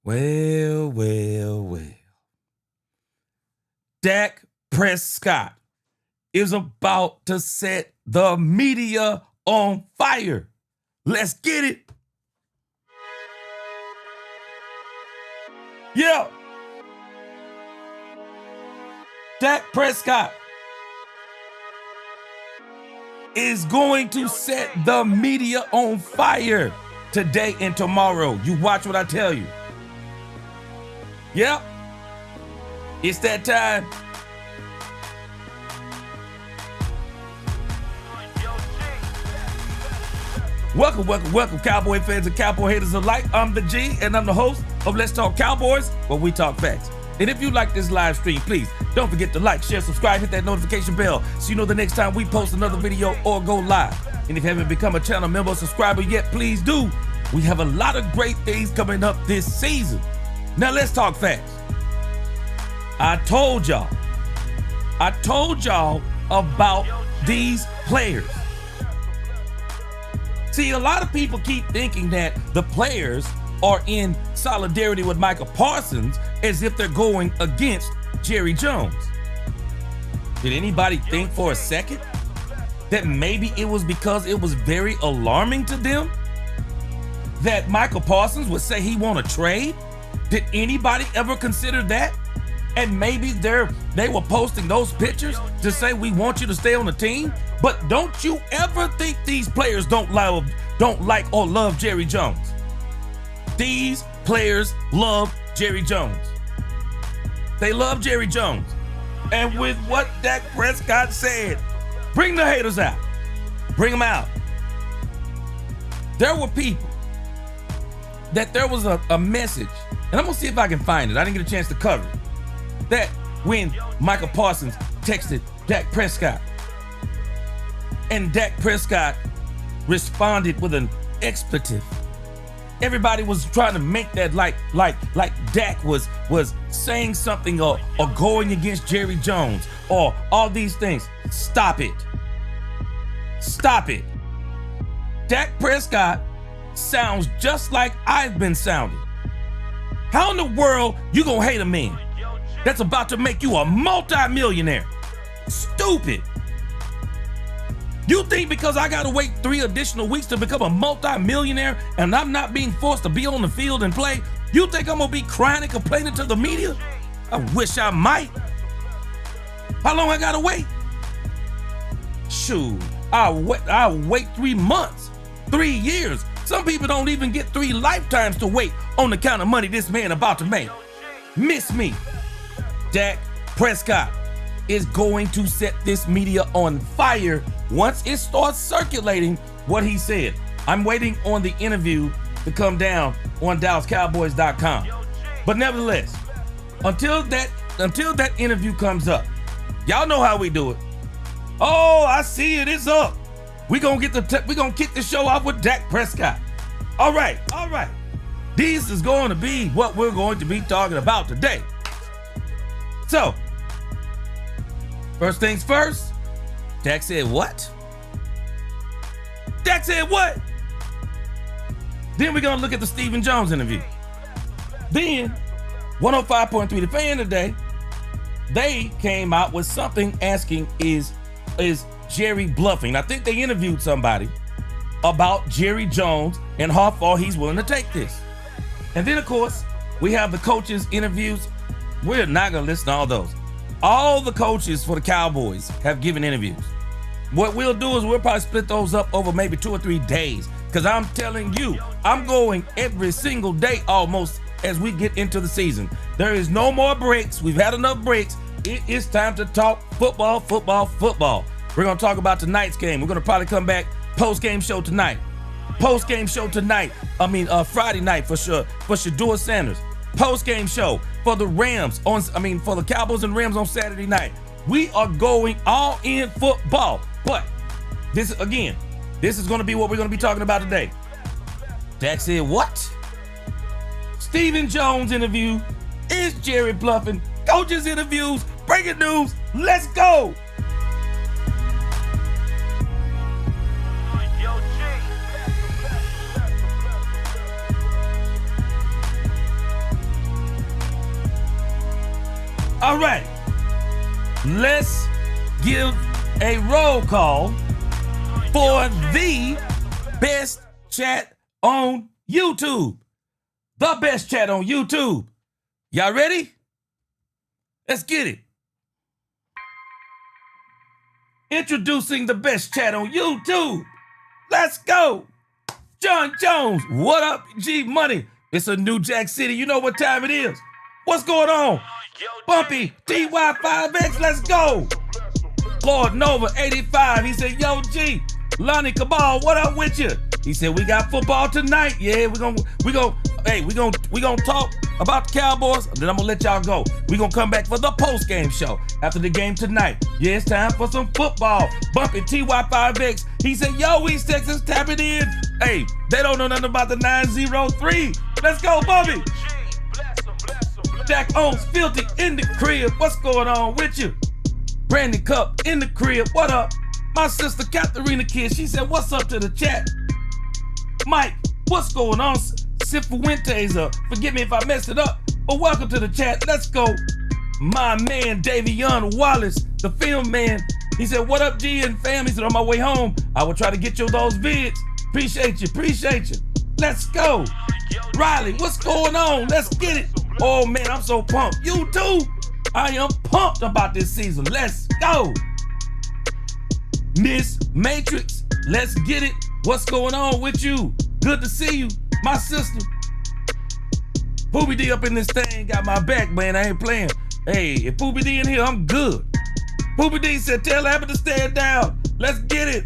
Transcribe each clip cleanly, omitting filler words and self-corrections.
Well, well, well. Dak Prescott is about to set the media on fire. Let's get it. Yeah. Dak Prescott is going to set the media on fire today and tomorrow. You watch what I tell you. Yep. It's that time. Welcome, Cowboy fans and Cowboy haters alike. I'm the G, and I'm the host of Let's Talk Cowboys, where we talk facts. And if you like this live stream, please don't forget to like, share, subscribe, hit that notification bell so you know the next time we post another video or go live. And if you haven't become a channel member or subscriber yet, please do. We have a lot of great things coming up this season. Now let's talk facts. I told y'all about these players. See, a lot of people keep thinking that the players are in solidarity with Michael Parsons as if they're going against Jerry Jones. Did anybody think for a second that maybe it was because it was very alarming to them that Michael Parsons would say he want to trade? Did anybody ever consider that? And maybe they were posting those pictures to say we want you to stay on the team. But don't you ever think these players don't like or love Jerry Jones? These players love Jerry Jones. They love Jerry Jones. And with what Dak Prescott said, bring the haters out. Bring them out. There were people that there was a message, and I'm gonna see if I can find it. I didn't get a chance to cover it. That when Michael Parsons texted Dak Prescott, and Dak Prescott responded with an expletive. Everybody was trying to make that like Dak was saying something or going against Jerry Jones or all these things. Stop it. Stop it. Dak Prescott sounds just like I've been sounding. How in the world you gonna hate a man that's about to make you a multi-millionaire? Stupid. You think because I gotta wait 3 additional weeks to become a multi-millionaire and I'm not being forced to be on the field and play, you think I'm gonna be crying and complaining to the media? I wish I might. How long I gotta wait? Shoot, I'll wait 3 months, 3 years. Some people don't even get 3 lifetimes to wait on the kind of money this man about to make. Miss me. Dak Prescott is going to set this media on fire once it starts circulating what he said. I'm waiting on the interview to come down on DallasCowboys.com. But nevertheless, until that interview comes up, y'all know how we do it. Oh, I see it. It's up. We're gonna kick the show off with Dak Prescott. All right. This is going to be what we're going to be talking about today. So, first things first, Dak said what? Dak said what? Then we're gonna look at the Stephen Jones interview. Then, 105.3 The Fan today, they came out with something asking, is Jerry bluffing? I think they interviewed somebody about Jerry Jones and how far he's willing to take this. And then, of course, we have the coaches' interviews. We're not gonna listen to all those. All the coaches for the Cowboys have given interviews. What we'll do is we'll probably split those up over maybe 2 or 3 days. Because I'm telling you, I'm going every single day almost as we get into the season. There is no more breaks. We've had enough breaks. It is time to talk football. We're going to talk about tonight's game. We're going to probably come back post-game show tonight. Friday night for sure, for Shedeur Sanders. Post-game show for the for the Cowboys and Rams on Saturday night. We are going all in football. But this is going to be what we're going to be talking about today. Dak said what? Stephen Jones interview. Is Jerry bluffing? Coaches interviews. Breaking news. Let's go. All right. Let's give a roll call for the best chat on YouTube. The best chat on YouTube. Y'all ready? Let's get it. Introducing the best chat on YouTube. Let's go. John Jones. What up, G Money? It's a New Jack City. You know what time it is. What's going on? Bumpy TY5X. Let's go. Lord Nova 85. He said, yo, G. Lonnie Cabal, what up with you? He said, we got football tonight. Yeah, we gonna talk about the Cowboys, then I'm gonna let y'all go. We gonna come back for the post-game show after the game tonight. Yeah, it's time for some football. Bumpy TY5X. He said, yo, East Texas, tap it in. Hey, they don't know nothing about the 903. Let's go, Bumpy. Jack Owens, Filthy in the crib. What's going on with you? Brandy Cup in the crib. What up? My sister Katharina Kid, she said, what's up to the chat? Mike, what's going on? Sifuentes, forgive me if I messed it up, but welcome to the chat. Let's go. My man, Davion Wallace, the film man. He said, what up, G and fam? He said, on my way home, I will try to get you those vids. Appreciate you. Let's go. Riley, what's going on? Let's get it. Oh, man, I'm so pumped. You too? I am pumped about this season. Let's go. Miss Matrix, let's get it. What's going on with you? Good to see you, my sister. Poopy D up in this thing, got my back, man. I ain't playing. Hey, if Poopy D in here, I'm good. Poopy D said, tell Abbott to stand down. Let's get it.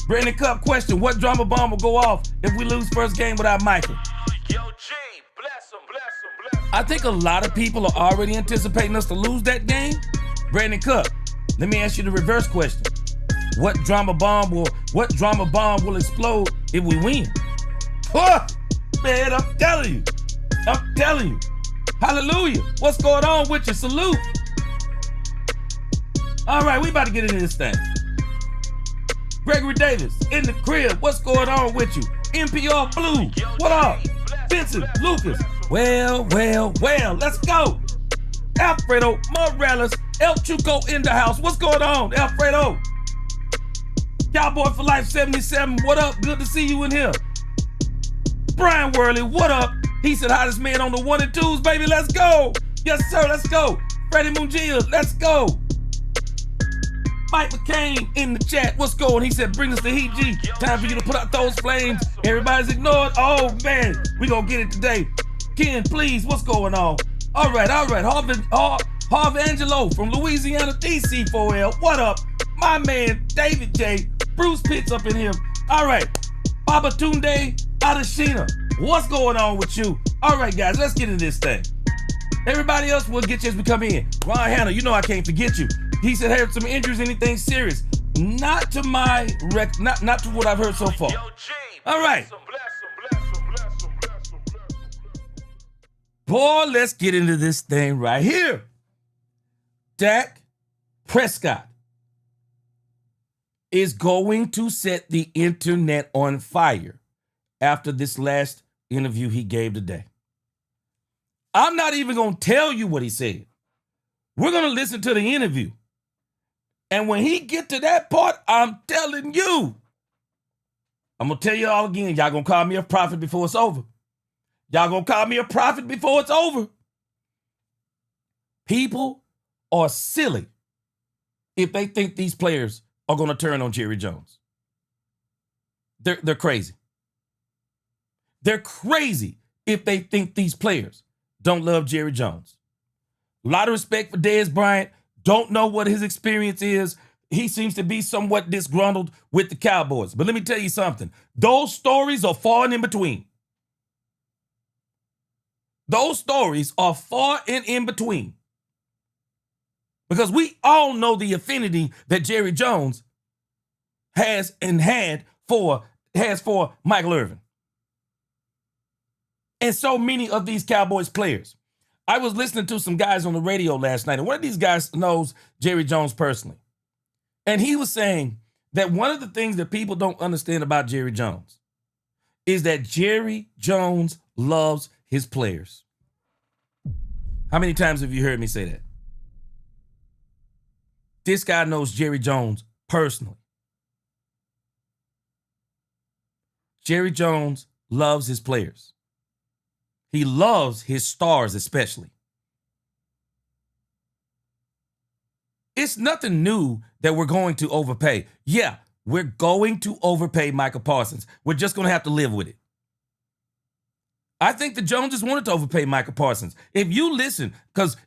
Brandon Cup question, what drama bomb will go off if we lose first game without Michael? Yo, G, bless him. I think a lot of people are already anticipating us to lose that game. Brandon Cup, let me ask you the reverse question. What drama bomb will explode if we win? Oh, man, I'm telling you. Hallelujah. What's going on with you? Salute. All right, we about to get into this thing. Gregory Davis in the crib. What's going on with you? NPR Blue. What up? Vincent Lucas. Well. Let's go. Alfredo Morales. El Chuco in the house. What's going on, Alfredo? Cowboy for Life 77, what up? Good to see you in here. Brian Worley, what up? He said, hottest man on the 1 and 2s, baby, let's go. Yes, sir, let's go. Freddie Mungia, let's go. Mike McCain in the chat, what's going? He said, bring us the heat, G. Time for you to put out those flames. Everybody's ignored. Oh, man, we gonna get it today. Ken, please, what's going on? All right. Harv Angelo from Louisiana, DC 4L, what up? My man, David J. Bruce Pitts up in here. All right. Baba Tunde Adeshina. What's going on with you? All right, guys, let's get into this thing. Everybody else will get you as we come in. Ron Hanna, you know I can't forget you. He said, had some injuries, anything serious. Not to my not to what I've heard so far. All right. Bless him. Boy, let's get into this thing right here. Dak Prescott is going to set the internet on fire after this last interview he gave today. I'm not even going to tell you what he said. We're going to listen to the interview. And when he get to that part, I'm telling you, I'm going to tell you all again, y'all going to call me a prophet before it's over. Y'all going to call me a prophet before it's over. People are silly if they think these players are going to turn on Jerry Jones. They're crazy. They're crazy if they think these players don't love Jerry Jones. A lot of respect for Dez Bryant. Don't know what his experience is. He seems to be somewhat disgruntled with the Cowboys. But let me tell you something. Those stories are far and in between. Those stories are far and in between. Because we all know the affinity that Jerry Jones has for Michael Irvin. And so many of these Cowboys players. I was listening to some guys on the radio last night, and one of these guys knows Jerry Jones personally. And he was saying that one of the things that people don't understand about Jerry Jones is that Jerry Jones loves his players. How many times have you heard me say that? This guy knows Jerry Jones personally. Jerry Jones loves his players. He loves his stars especially. It's nothing new that we're going to overpay. Yeah, we're going to overpay Michael Parsons. We're just going to have to live with it. I think the Joneses wanted to overpay Michael Parsons. If you listen, because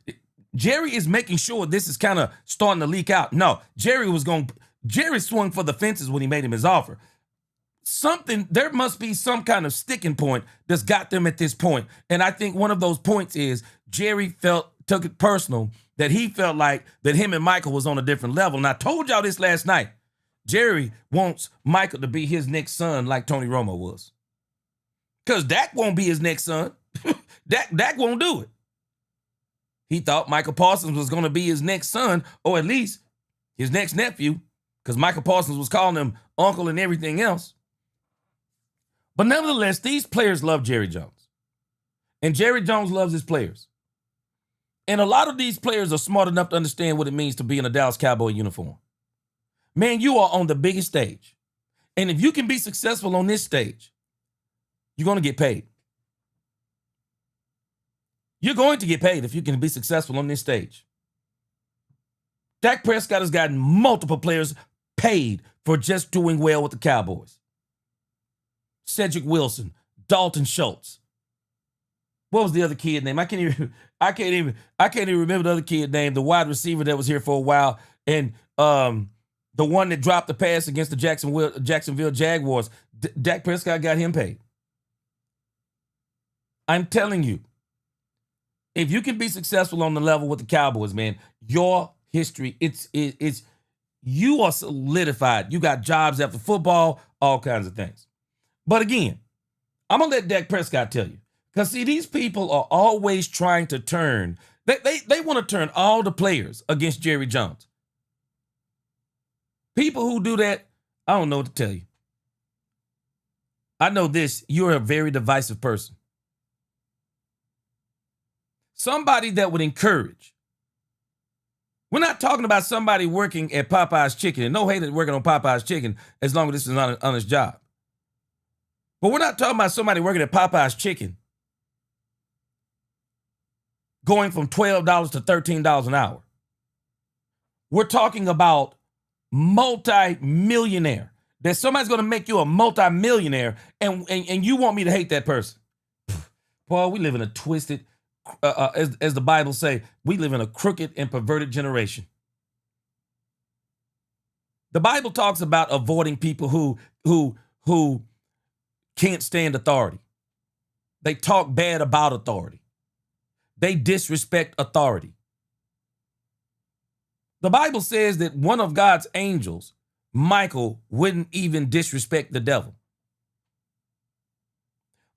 Jerry is making sure this is kind of starting to leak out. No, Jerry swung for the fences when he made him his offer. There must be some kind of sticking point that's got them at this point. And I think one of those points is Jerry took it personal that he felt like that him and Michael was on a different level. And I told y'all this last night. Jerry wants Michael to be his next son like Tony Romo was. Because Dak won't be his next son. Dak won't do it. He thought Michael Parsons was going to be his next son, or at least his next nephew, because Michael Parsons was calling him uncle and everything else. But nevertheless, these players love Jerry Jones. And Jerry Jones loves his players. And a lot of these players are smart enough to understand what it means to be in a Dallas Cowboy uniform. Man, you are on the biggest stage. And if you can be successful on this stage, you're going to get paid. You're going to get paid if you can be successful on this stage. Dak Prescott has gotten multiple players paid for just doing well with the Cowboys. Cedric Wilson, Dalton Schultz. What was the other kid name? I can't even remember the other kid name. The wide receiver that was here for a while, and the one that dropped the pass against the Jacksonville Jaguars. Dak Prescott got him paid. I'm telling you, if you can be successful on the level with the Cowboys, man, your history, it's you are solidified. You got jobs after football, all kinds of things. But again, I'm going to let Dak Prescott tell you. Because, see, these people are always trying to turn. They want to turn all the players against Jerry Jones. People who do that, I don't know what to tell you. I know this. You're a very divisive person. Somebody that would encourage. We're not talking about somebody working at Popeye's Chicken. And no hate at working on Popeye's Chicken as long as this is an honest job. But we're not talking about somebody working at Popeye's Chicken going from $12 to $13 an hour. We're talking about multi-millionaire. That somebody's going to make you a multi-millionaire, and you want me to hate that person. Boy, we live in a twisted, as the Bible say, we live in a crooked and perverted generation. The Bible talks about avoiding people who can't stand authority. They talk bad about authority. They disrespect authority. The Bible says that one of God's angels, Michael, wouldn't even disrespect the devil.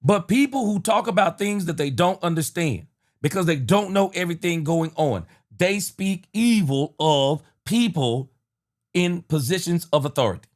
But people who talk about things that they don't understand because they don't know everything going on, they speak evil of people in positions of authority.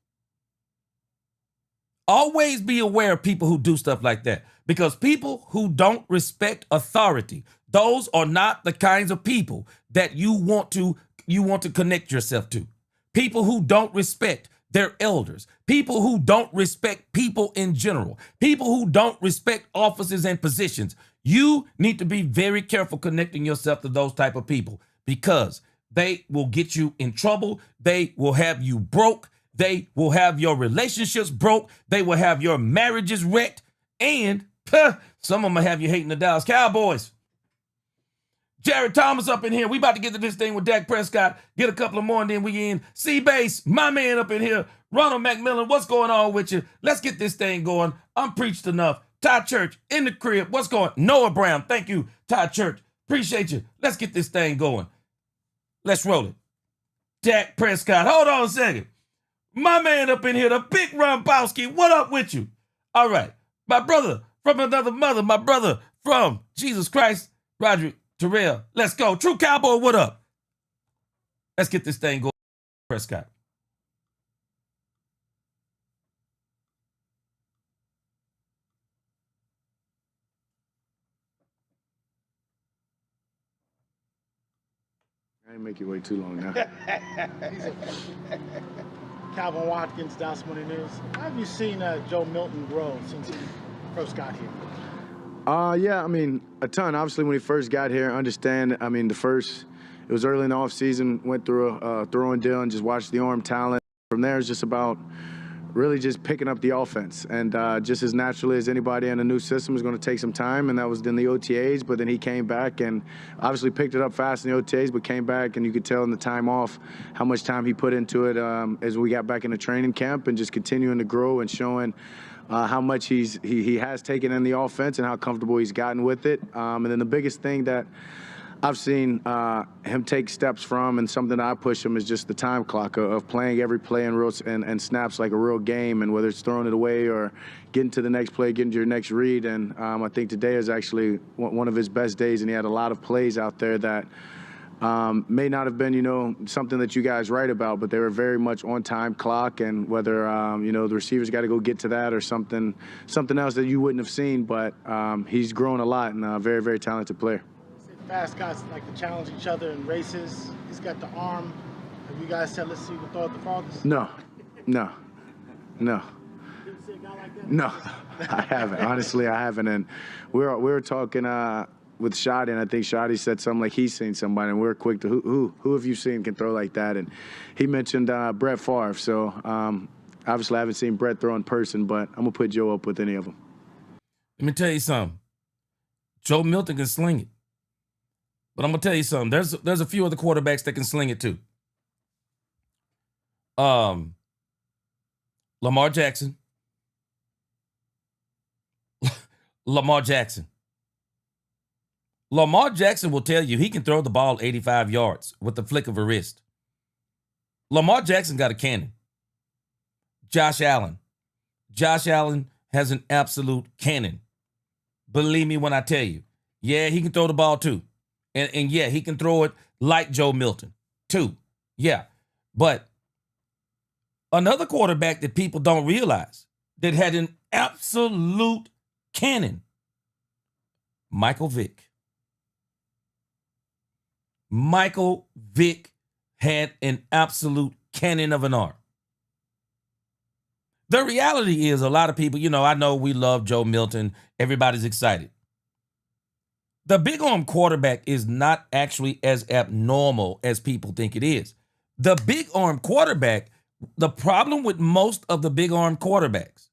Always be aware of people who do stuff like that, because people who don't respect authority, those are not the kinds of people that you want to connect yourself to. People who don't respect their elders, people who don't respect people in general, people who don't respect offices and positions. You need to be very careful connecting yourself to those type of people, because they will get you in trouble. They will have you broke. They will have your relationships broke. They will have your marriages wrecked. And some of them will have you hating the Dallas Cowboys. Jared Thomas up in here. We about to get to this thing with Dak Prescott. Get a couple of more and then we in. C-Base, my man up in here. Ronald McMillan, what's going on with you? Let's get this thing going. I'm preached enough. Ty Church in the crib. What's going on? Noah Brown. Thank you, Ty Church. Appreciate you. Let's get this thing going. Let's roll it. Dak Prescott. Hold on a second. My man up in here, the big Rombowski. What up with you? All right. My brother from another mother. My brother from Jesus Christ, Roderick Terrell. Let's go. True Cowboy, what up? Let's get this thing going. Prescott. I ain't make you wait too long now. Calvin Watkins, Dallas Morning News. How have you seen Joe Milton grow since he first got here? Yeah, I mean, a ton. Obviously, when he first got here, it was early in the offseason, went through a throwing deal and just watched the arm talent. From there, it's just about really just picking up the offense. And just as naturally as anybody in a new system is going to take some time, and that was in the OTAs, but then he came back and obviously picked it up fast in the OTAs, but came back, and you could tell in the time off how much time he put into it as we got back into training camp, and just continuing to grow and showing how much he has taken in the offense and how comfortable he's gotten with it. And then the biggest thing that I've seen him take steps from, and something that I push him, is just the time clock of playing every play and snaps like a real game, and whether it's throwing it away or getting to the next play, getting to your next read. And I think today is actually one of his best days, and he had a lot of plays out there that may not have been, something that you guys write about, but they were very much on time clock, and whether, the receivers got to go get to that or something else that you wouldn't have seen. But he's grown a lot, and a very, very talented player. Fast guys like to challenge each other in races. He's got the arm. Have you guys said, let's see who can throw it the farthest? No. Didn't see a guy like that? No, I haven't. Honestly, I haven't. And we were talking with Shotty, and I think Shotty said something like he's seen somebody, and we were quick to, who have you seen can throw like that? And he mentioned Brett Favre. So obviously I haven't seen Brett throw in person, but I'm going to put Joe up with any of them. Let me tell you something. Joe Milton can sling it. But I'm going to tell you something. There's a few other quarterbacks that can sling it too. Lamar Jackson. Lamar Jackson will tell you he can throw the ball 85 yards with the flick of a wrist. Lamar Jackson got a cannon. Josh Allen has an absolute cannon. Believe me when I tell you. Yeah, he can throw the ball too. And yeah, he can throw it like Joe Milton too. Yeah. But another quarterback that people don't realize that had an absolute cannon, Michael Vick. Michael Vick had an absolute cannon of an arm. The reality is, a lot of people, I know we love Joe Milton. Everybody's excited. The big arm quarterback is not actually as abnormal as people think it is. The big arm quarterback, the problem with most of the big arm quarterbacks,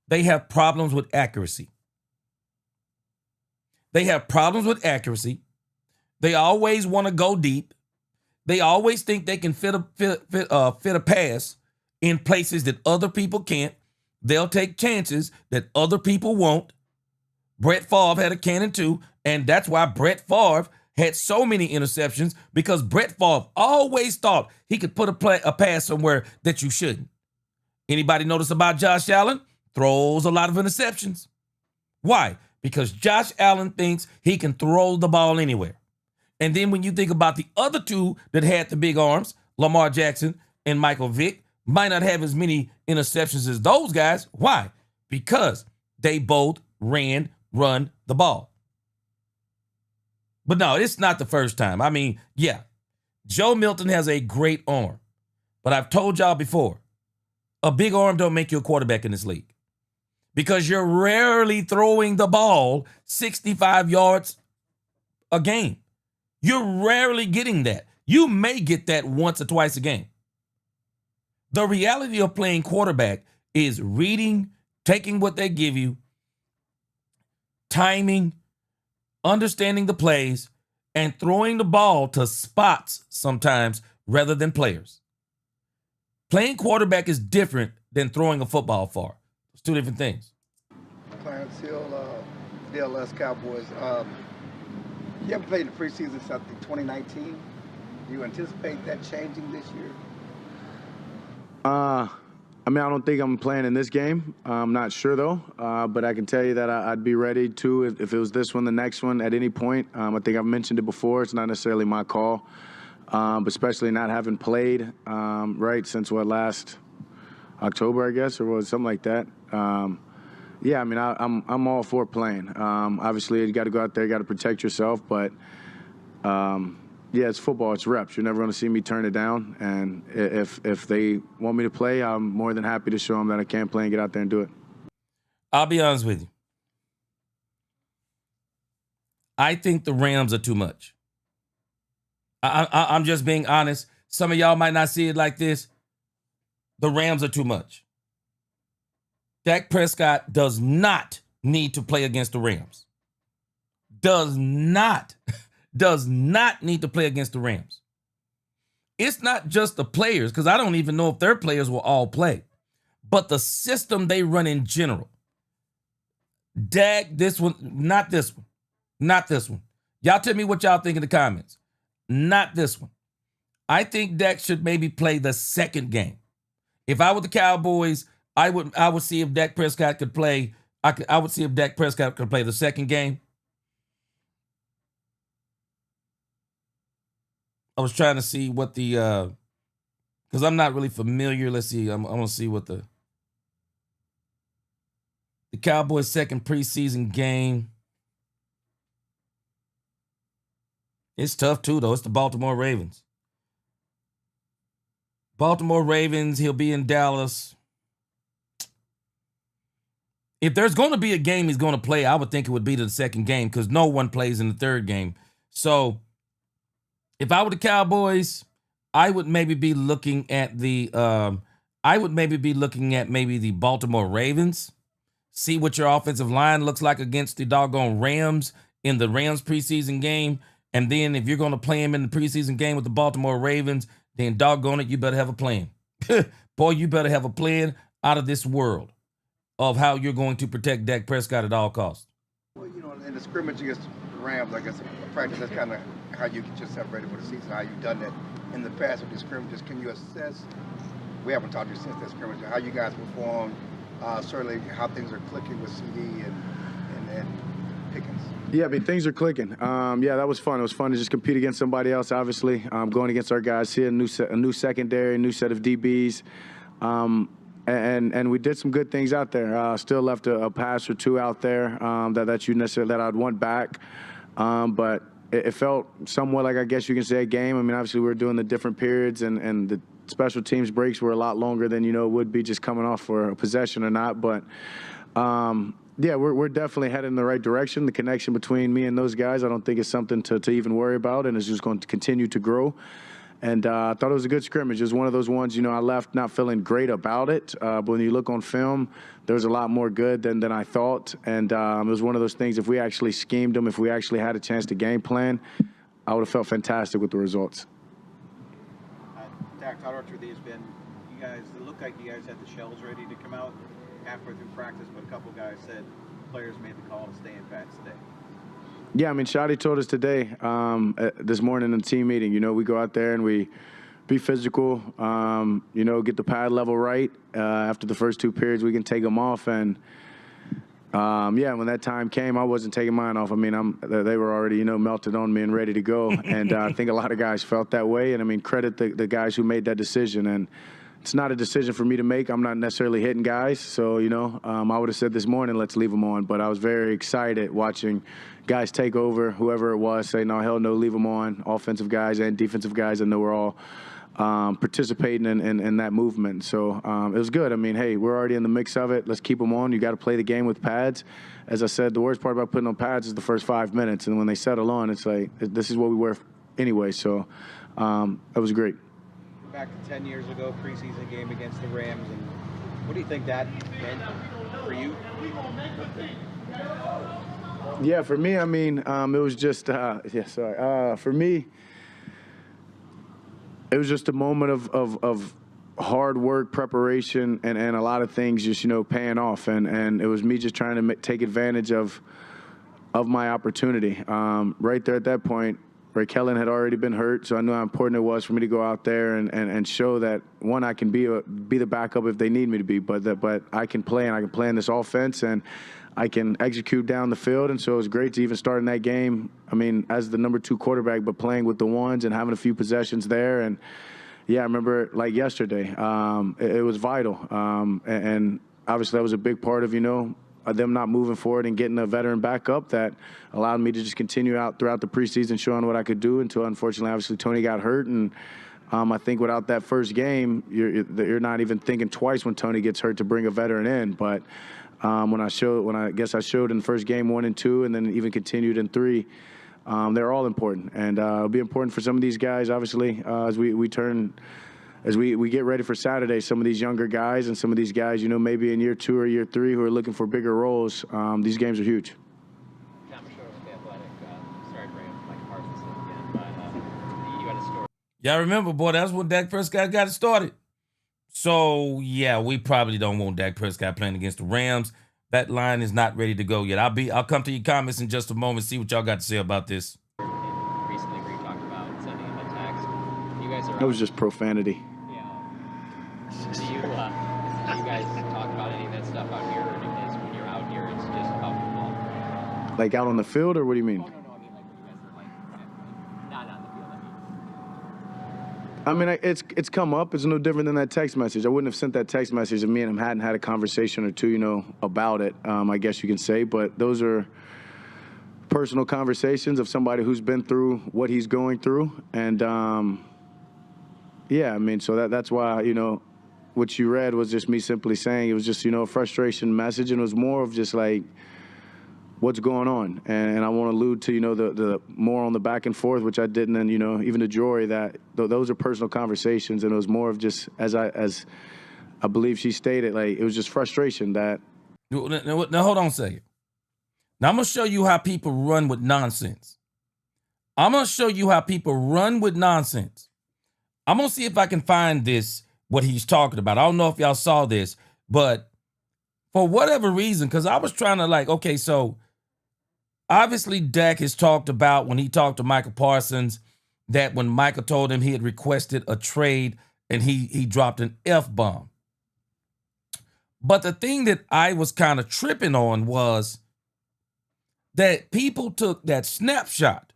they have problems with accuracy. They always want to go deep. They always think they can fit a pass in places that other people can't. They'll take chances that other people won't. Brett Favre had a cannon too, and that's why Brett Favre had so many interceptions, because Brett Favre always thought he could put a pass somewhere that you shouldn't. Anybody notice about Josh Allen? Throws a lot of interceptions. Why? Because Josh Allen thinks he can throw the ball anywhere. And then when you think about the other two that had the big arms, Lamar Jackson and Michael Vick, might not have as many interceptions as those guys. Why? Because they both run the ball. But no, it's not the first time. I mean, yeah, Joe Milton has a great arm. But I've told y'all before, a big arm don't make you a quarterback in this league, because you're rarely throwing the ball 65 yards a game. You're rarely getting that. You may get that once or twice a game. The reality of playing quarterback is reading, taking what they give you, timing, understanding the plays, and throwing the ball to spots sometimes rather than players. Playing quarterback is different than throwing a football far. It's two different things. Clarence Hill, DLS Cowboys. You haven't played the preseason since, I think, 2019. Do you anticipate that changing this year? I don't think I'm playing in this game. I'm not sure, though. But I can tell you that I'd be ready to, if it was this one, the next one, at any point. I think I've mentioned it before. It's not necessarily my call, but especially not having played, since last October, I guess, or something like that. I'm all for playing. Obviously, you got to go out there, you got to protect yourself. But, yeah, it's football. It's reps. You're never going to see me turn it down. And if they want me to play, I'm more than happy to show them that I can play and get out there and do it. I'll be honest with you. I think the Rams are too much. I'm just being honest. Some of y'all might not see it like this. The Rams are too much. Dak Prescott does not need to play against the Rams. Does not need to play against the Rams. It's not just the players, because I don't even know if their players will all play, but the system they run in general. Dak, this one, not this one. Not this one. Y'all tell me what y'all think in the comments. Not this one. I think Dak should maybe play the second game. If I were the Cowboys, I would see if Dak Prescott could play. I would see if Dak Prescott could play the second game. I was trying to see what the because I'm not really familiar. Let's see. I'm gonna see what the Cowboys' second preseason game. It's tough too, though. It's the Baltimore Ravens. Baltimore Ravens, he'll be in Dallas. If there's going to be a game he's going to play, I would think it would be the second game because no one plays in the third game. So if I were the Cowboys, I would maybe be looking at the the Baltimore Ravens. See what your offensive line looks like against the doggone Rams in the Rams preseason game. And then if you're going to play him in the preseason game with the Baltimore Ravens, then doggone it, you better have a plan. Boy, you better have a plan out of this world of how you're going to protect Dak Prescott at all costs. Well, you know, in the scrimmage against the Rams, I guess, practice, that's kind of how you get yourself ready for the season, how you've done that in the past with the scrimmages. Can you assess, we haven't talked to you since that scrimmage, how you guys performed, certainly how things are clicking with CD and Pickens? Yeah, I mean, things are clicking. Yeah, that was fun. It was fun to just compete against somebody else, obviously. Going against our guys here, a new secondary, a new set of DBs. And we did some good things out there. Still left a pass or two out there that I'd want back. But it felt somewhat like, I guess you can say, a game. I mean, obviously we were doing the different periods, and the special teams breaks were a lot longer than, it would be just coming off for a possession or not. But yeah, we're definitely headed in the right direction. The connection between me and those guys, I don't think it's something to even worry about, and it's just going to continue to grow. And I thought it was a good scrimmage. It was one of those ones, I left not feeling great about it. But when you look on film, there was a lot more good than I thought. And it was one of those things, if we actually schemed them, if we actually had a chance to game plan, I would have felt fantastic with the results. Dak, how through these been, it looked like you guys had the shells ready to come out halfway through practice, but a couple guys said players made the call to stay in pads today. Yeah, I mean, Shadi told us today, this morning in the team meeting, we go out there and we be physical, get the pad level right. After the first two periods, we can take them off. And, yeah, when that time came, I wasn't taking mine off. I mean, they were already, melted on me and ready to go. And I think a lot of guys felt that way. And, I mean, credit the guys who made that decision. And it's not a decision for me to make. I'm not necessarily hitting guys. So, I would have said this morning, let's leave them on. But I was very excited watching guys take over, whoever it was, say, no, hell no, leave them on. Offensive guys and defensive guys, I know we're all participating in that movement. So it was good. I mean, hey, we're already in the mix of it. Let's keep them on. You got to play the game with pads. As I said, the worst part about putting on pads is the first 5 minutes. And when they settle on, it's like, this is what we wear anyway. So it was great. Back to 10 years ago, preseason game against the Rams, and what do you think that meant for you? Yeah, for me, I mean, it was just, for me, it was just a moment of hard work, preparation, and a lot of things just, paying off. And it was me just trying to take advantage of my opportunity. Right there at that point, Ray Kellen had already been hurt, so I knew how important it was for me to go out there and show that, one, I can be the backup if they need me to be, but I can play, and I can play in this offense, and I can execute down the field. And so it was great to even start in that game, I mean, as the number 2 quarterback, but playing with the ones and having a few possessions there. And, yeah, I remember like yesterday, it was vital. And obviously that was a big part of, them not moving forward and getting a veteran back up that allowed me to just continue out throughout the preseason showing what I could do until, unfortunately, obviously, Tony got hurt. And I think without that first game, you're not even thinking twice when Tony gets hurt to bring a veteran in. But when I showed in the first game 1 and 2 and then even continued in 3, they're all important. And it'll be important for some of these guys, obviously, as we get ready for Saturday. Some of these younger guys and some of these guys, maybe in year 2 or year 3 who are looking for bigger roles, these games are huge. Not sure with the Athletic. Sorry to bring up Mike Parsons again, but you had a story. Y'all remember, boy, that's when Dak Prescott got it started. So, yeah, we probably don't want Dak Prescott playing against the Rams. That line is not ready to go yet. I'll come to your comments in just a moment, see what y'all got to say about this. Recently, where you talked about sending him a text. You guys are. It was just profanity. Do you guys talk about any of that stuff out here, or because when you're out here, it's just about football? Like out on the field, or what do you mean? No. I mean, like when you guys are like not on the field. It's come up. It's no different than that text message. I wouldn't have sent that text message if me and him hadn't had a conversation or two, about it, I guess you can say. But those are personal conversations of somebody who's been through what he's going through. And, so that's why, what you read was just me simply saying it was just, a frustration message. And it was more of just like, what's going on? And I want to allude to, the more on the back and forth, which I didn't, and, even to Jory, that those are personal conversations. And it was more of just, as I believe she stated, like, it was just frustration that. Now, hold on a second. Now, I'm going to show you how people run with nonsense. I'm going to show you how people run with nonsense. I'm going to see if I can find this, what he's talking about. I don't know if y'all saw this, but for whatever reason, because I was trying to okay, so obviously Dak has talked about when he talked to Michael Parsons that when Michael told him he had requested a trade and he dropped an F-bomb. But the thing that I was kind of tripping on was that people took that snapshot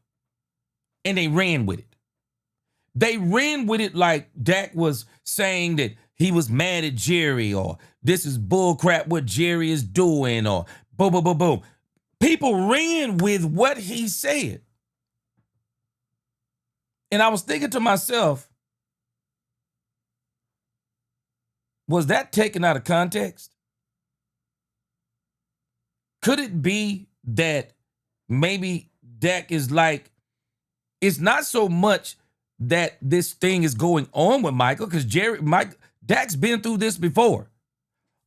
and they ran with it. They ran with it like Dak was saying that he was mad at Jerry, or this is bullcrap what Jerry is doing, or boom, boom, boom, boom. People ran with what he said. And I was thinking to myself, was that taken out of context? Could it be that maybe Dak is like, it's not so much that this thing is going on with Michael, because Dak's been through this before,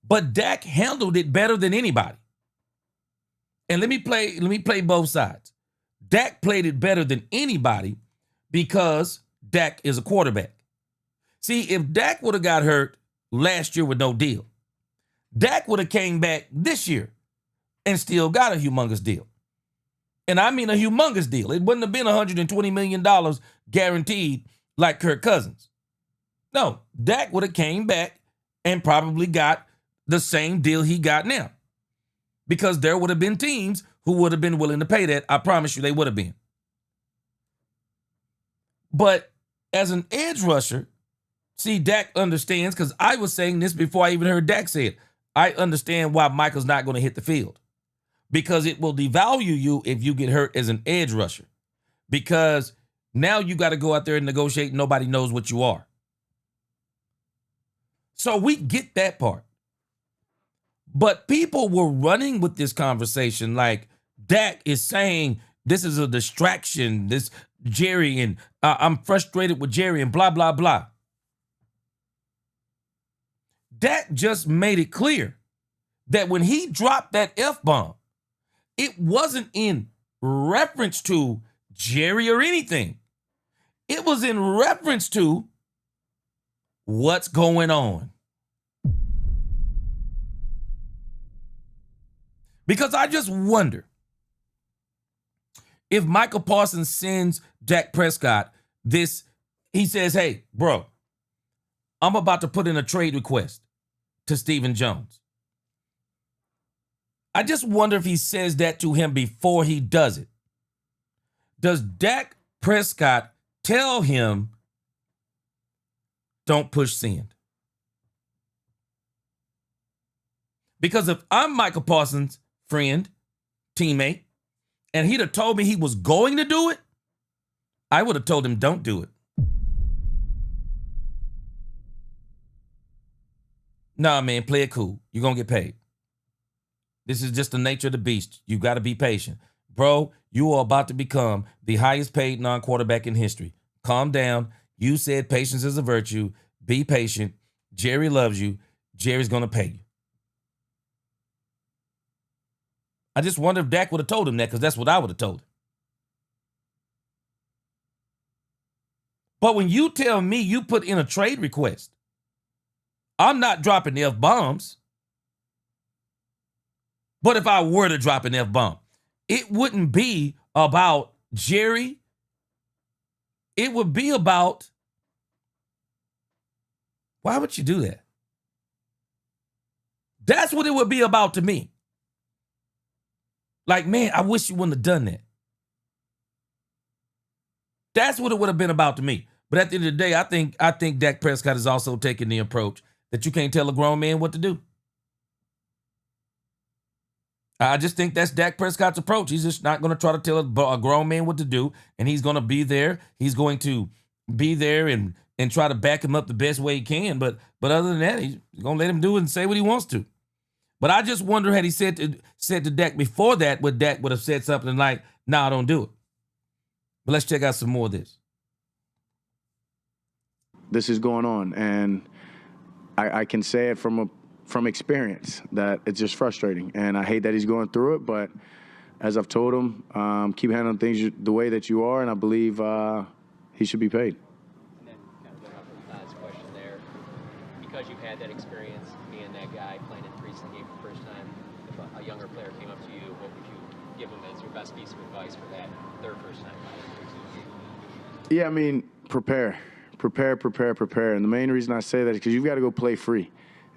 but Dak handled it better than anybody. And let me play both sides. Dak played it better than anybody because Dak is a quarterback. See, if Dak would have got hurt last year with no deal, Dak would have came back this year and still got a humongous deal. And I mean a humongous deal. It wouldn't have been $120 million guaranteed like Kirk Cousins. No, Dak would have came back and probably got the same deal he got now. Because there would have been teams who would have been willing to pay that. I promise you they would have been. But as an edge rusher, see, Dak understands, because I was saying this before I even heard Dak say it. I understand why Michael's not going to hit the field. Because it will devalue you if you get hurt as an edge rusher. Because now you got to go out there and negotiate. Nobody knows what you are. So we get that part. But people were running with this conversation like Dak is saying this is a distraction, this Jerry, and I'm frustrated with Jerry and blah, blah, blah. Dak just made it clear that when he dropped that F-bomb, it wasn't in reference to Jerry or anything. It was in reference to what's going on. Because I just wonder if Michael Parsons sends Dak Prescott this, he says, hey, bro, I'm about to put in a trade request to Stephen Jones. I just wonder if he says that to him before he does it. Does Dak Prescott tell him, don't push send? Because if I'm Michael Parsons' friend, teammate, and he'd have told me he was going to do it, I would have told him, don't do it. Nah, man, play it cool. You're going to get paid. This is just the nature of the beast. You got to be patient. Bro, you are about to become the highest paid non-quarterback in history. Calm down. You said patience is a virtue. Be patient. Jerry loves you. Jerry's going to pay you. I just wonder if Dak would have told him that, because that's what I would have told him. But when you tell me you put in a trade request, I'm not dropping the F-bombs. But if I were to drop an F-bomb, it wouldn't be about Jerry. It would be about, why would you do that? That's what it would be about to me. Like, man, I wish you wouldn't have done that. That's what it would have been about to me. But at the end of the day, I think Dak Prescott is also taking the approach that you can't tell a grown man what to do. I just think that's Dak Prescott's approach. He's just not going to try to tell a grown man what to do, and he's going to be there. He's going to be there and try to back him up the best way he can. But other than that, he's going to let him do it and say what he wants to. But I just wonder, had he said to Dak before that, would Dak would have said something like, "Nah, don't do it." But let's check out some more of this. This is going on, and I can say it from experience that it's just frustrating, and I hate that he's going through it. But as I've told him, keep handling things the way that you are, and I believe he should be paid. And then kind of going off of Todd's question there, because you've had that experience being that guy playing in the preseason game for the first time, if a younger player came up to you, what would you give them as your best piece of advice for that, their first time playing in the preseason? Yeah, I mean, prepare. And the main reason I say that is because you've got to go play free.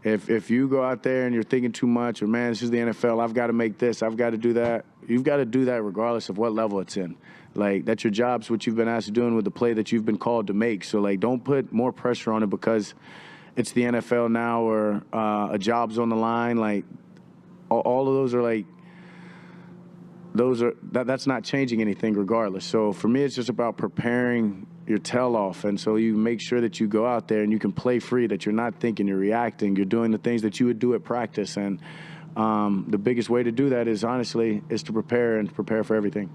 If you go out there and you're thinking too much, or, man, this is the NFL, I've got to make this, I've got to do that, you've got to do that regardless of what level it's in. Like, that's your job, it's what you've been asked to do with the play that you've been called to make. So, like, don't put more pressure on it because it's the NFL now, or a job's on the line. Like, all of those are, like, that's not changing anything regardless. So for me, it's just about preparing your tail off, and so you make sure that you go out there and you can play free, that you're not thinking, you're reacting, you're doing the things that you would do at practice. And the biggest way to do that is, honestly, is to prepare for everything.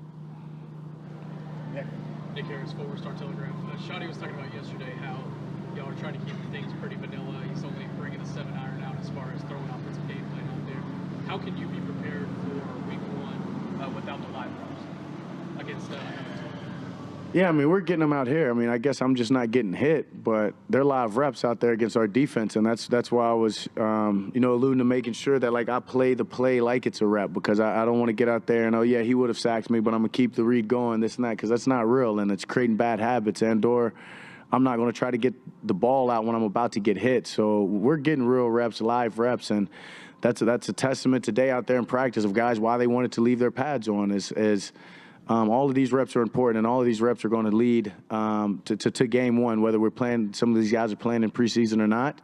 Nick Harris, 4-Star Telegram. Shotty was talking about yesterday how y'all are trying to keep things pretty vanilla. He's only bringing a 7-iron out as far as throwing offensive game plan out there. How can you be prepared for week 1 without the live reps against Yeah, I mean, we're getting them out here. I mean, I guess I'm just not getting hit, but they're live reps out there against our defense, and that's why I was, alluding to making sure that, like, I play the play like it's a rep, because I don't want to get out there and, oh, yeah, he would have sacked me, but I'm going to keep the read going, this and that, because that's not real, and it's creating bad habits, and/or I'm not going to try to get the ball out when I'm about to get hit. So we're getting real reps, live reps, and that's a testament today out there in practice of guys why they wanted to leave their pads on is all of these reps are important, and all of these reps are going to lead to game 1, whether we're playing, some of these guys are playing in preseason or not.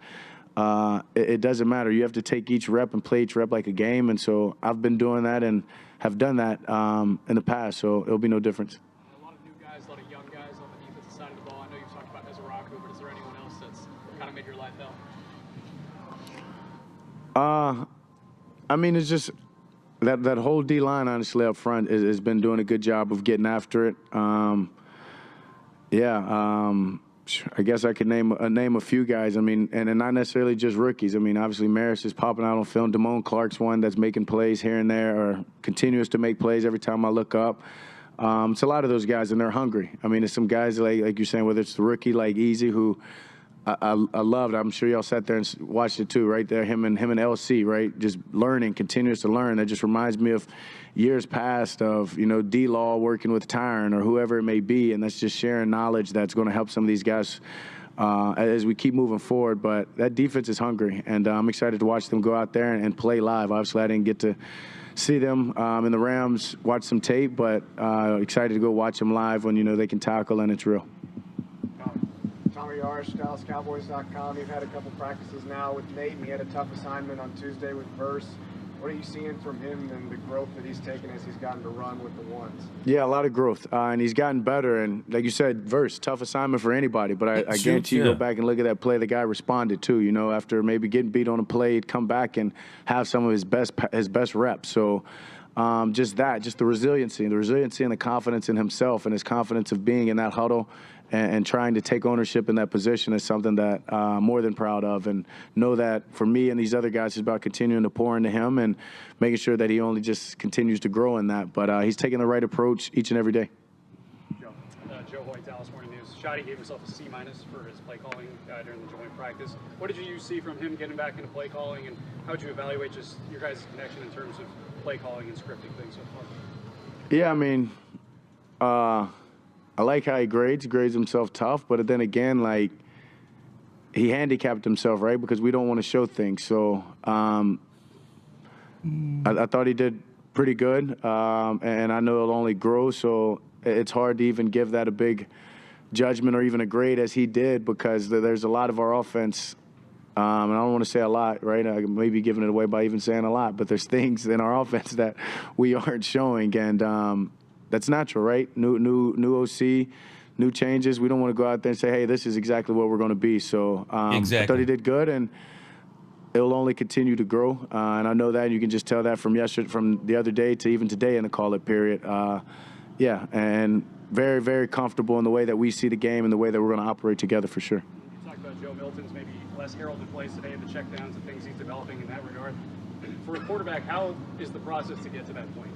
It doesn't matter. You have to take each rep and play each rep like a game, and so I've been doing that and have done that in the past, so it'll be no difference. A lot of new guys, a lot of young guys on the defensive side of the ball. I know you've talked about Nezaraku, but is there anyone else that's kind of made your life hell? I mean, it's just that whole D-line, honestly, up front has been doing a good job of getting after it. I guess I could name a few guys. I mean, and not necessarily just rookies. I mean, obviously, Maris is popping out on film. Damone Clark's one that's making plays here and there, or continues to make plays every time I look up. It's a lot of those guys, and they're hungry. I mean, it's some guys like you're saying, whether it's the rookie like Easy, who I loved. I'm sure y'all sat there and watched it too, right there. Him and LC, right? Just learning, continues to learn. That just reminds me of years past of, D-Law working with Tyron or whoever it may be, and that's just sharing knowledge that's going to help some of these guys as we keep moving forward. But that defense is hungry, and I'm excited to watch them go out there and play live. Obviously, I didn't get to see them in the Rams, watch some tape, but excited to go watch them live when, they can tackle and it's real. Tommy, Connor Yarsh, DallasCowboys.com. You've had a couple practices now with Nate, and he had a tough assignment on Tuesday with Verse. What are you seeing from him and the growth that he's taken as he's gotten to run with the ones? Yeah, a lot of growth, and he's gotten better. And like you said, Verse, tough assignment for anybody. But I guarantee you, go back and look at that play. The guy responded too. You know, after maybe getting beat on a play, he'd come back and have some of his best reps. So just the resiliency and the confidence in himself and his confidence of being in that huddle and trying to take ownership in that position is something that I'm more than proud of, and know that for me and these other guys, it's about continuing to pour into him and making sure that he only just continues to grow in that. But he's taking the right approach each and every day. Joe Hoyt, Dallas Morning News. Shotty gave himself a C- for his play calling during the joint practice. What did you see from him getting back into play calling, and how would you evaluate just your guys' connection in terms of play calling and scripting things so far? Yeah, I mean, I like how he grades himself tough, but then again, like, he handicapped himself, right? Because we don't want to show things. So I thought he did pretty good, and I know it'll only grow, so it's hard to even give that a big judgment or even a grade as he did, because there's a lot of our offense, and I don't want to say a lot, right? I may be giving it away by even saying a lot, but there's things in our offense that we aren't showing, and that's natural, right? New OC, new changes. We don't want to go out there and say, hey, this is exactly what we're going to be. So I thought he did good, and it'll only continue to grow. And I know that, and you can just tell that from the other day to even today in the call-up period. Yeah, and very, very comfortable in the way that we see the game and the way that we're going to operate together for sure. You talked about Joe Milton's maybe less heralded plays today, the checkdowns and things he's developing in that regard. For a quarterback, how is the process to get to that point?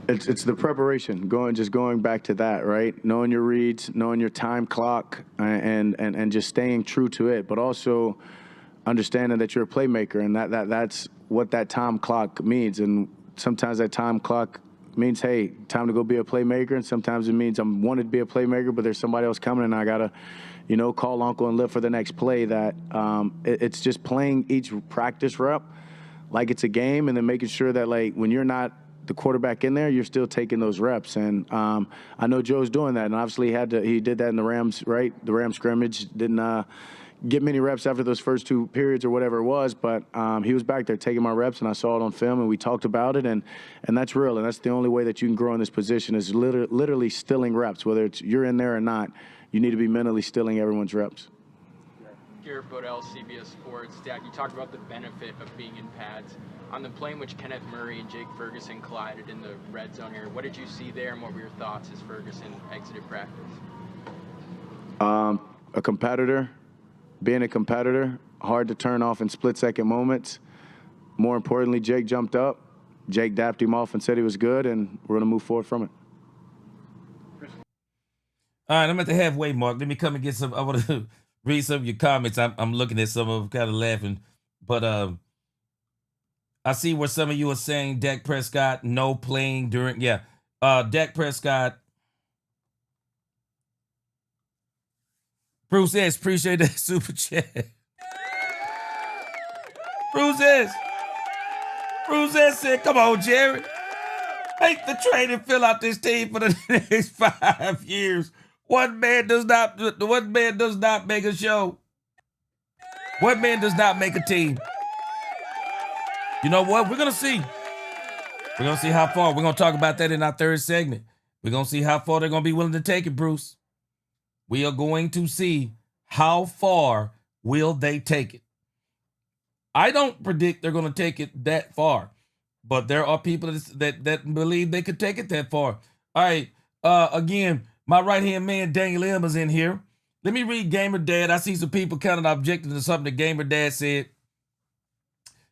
It's the preparation, going back to that, right? Knowing your reads, knowing your time clock, and just staying true to it, but also understanding that you're a playmaker, and that's what that time clock means. And sometimes that time clock means, hey, time to go be a playmaker, and sometimes it means I'm wanted to be a playmaker, but there's somebody else coming, and I gotta, call uncle and live for the next play. That it's just playing each practice rep like it's a game, and then making sure that, like, when you're not the quarterback in there, you're still taking those reps. And I know Joe's doing that, and obviously he did that in the Rams, right? The Rams scrimmage. Didn't get many reps after those first two periods or whatever it was, but he was back there taking my reps, and I saw it on film, and we talked about it, and that's real, and that's the only way that you can grow in this position is literally stilling reps. Whether it's you're in there or not, you need to be mentally stilling everyone's reps. Garrett Bodell, CBS Sports. Dak, you talked about the benefit of being in pads. On the play in which Kenneth Murray and Jake Ferguson collided in the red zone here, what did you see there, and what were your thoughts as Ferguson exited practice? A competitor, being a competitor, hard to turn off in split-second moments. More importantly, Jake jumped up. Jake dapped him off and said he was good, and we're going to move forward from it. All right, I'm at the halfway mark. Let me come and get some. I want to read some of your comments. I'm looking at some of them, kind of laughing. But I see where some of you are saying Dak Prescott, no playing during. Yeah, Dak Prescott. Bruce S., appreciate that super chat. Bruce S. said, come on, Jerry. Hate the trade and fill out this team for the next 5 years. One man does not make a show. One man does not make a team. You know what? We're going to see. We're going to see how far. We're going to talk about that in our third segment. We're going to see how far they're going to be willing to take it, Bruce. We are going to see how far will they take it. I don't predict they're going to take it that far, but there are people that believe they could take it that far. All right. Again, my right-hand man, Daniel M, is in here. Let me read Gamer Dad. I see some people kind of objecting to something that Gamer Dad said.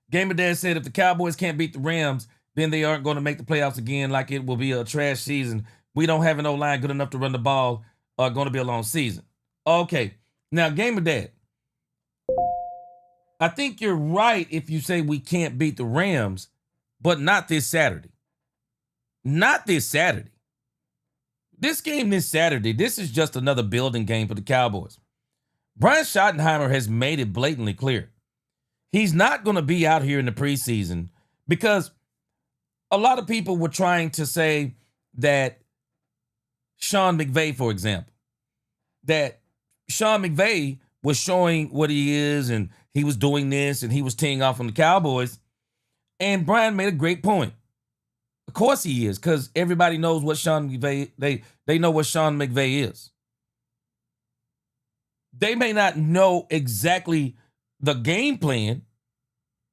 Gamer Dad said if the Cowboys can't beat the Rams, then they aren't going to make the playoffs again, like it will be a trash season. We don't have an O-line good enough to run the ball. Going to be a long season. Okay. Now, Gamer Dad, I think you're right if you say we can't beat the Rams, but not this Saturday. Not this Saturday. This game this Saturday, this is just another building game for the Cowboys. Brian Schottenheimer has made it blatantly clear. He's not going to be out here in the preseason because a lot of people were trying to say that Sean McVay, for example, that Sean McVay was showing what he is, and he was doing this, and he was teeing off on the Cowboys. And Brian made a great point. Of course he is, because everybody knows what Sean McVay, they know what Sean McVay is. They may not know exactly the game plan,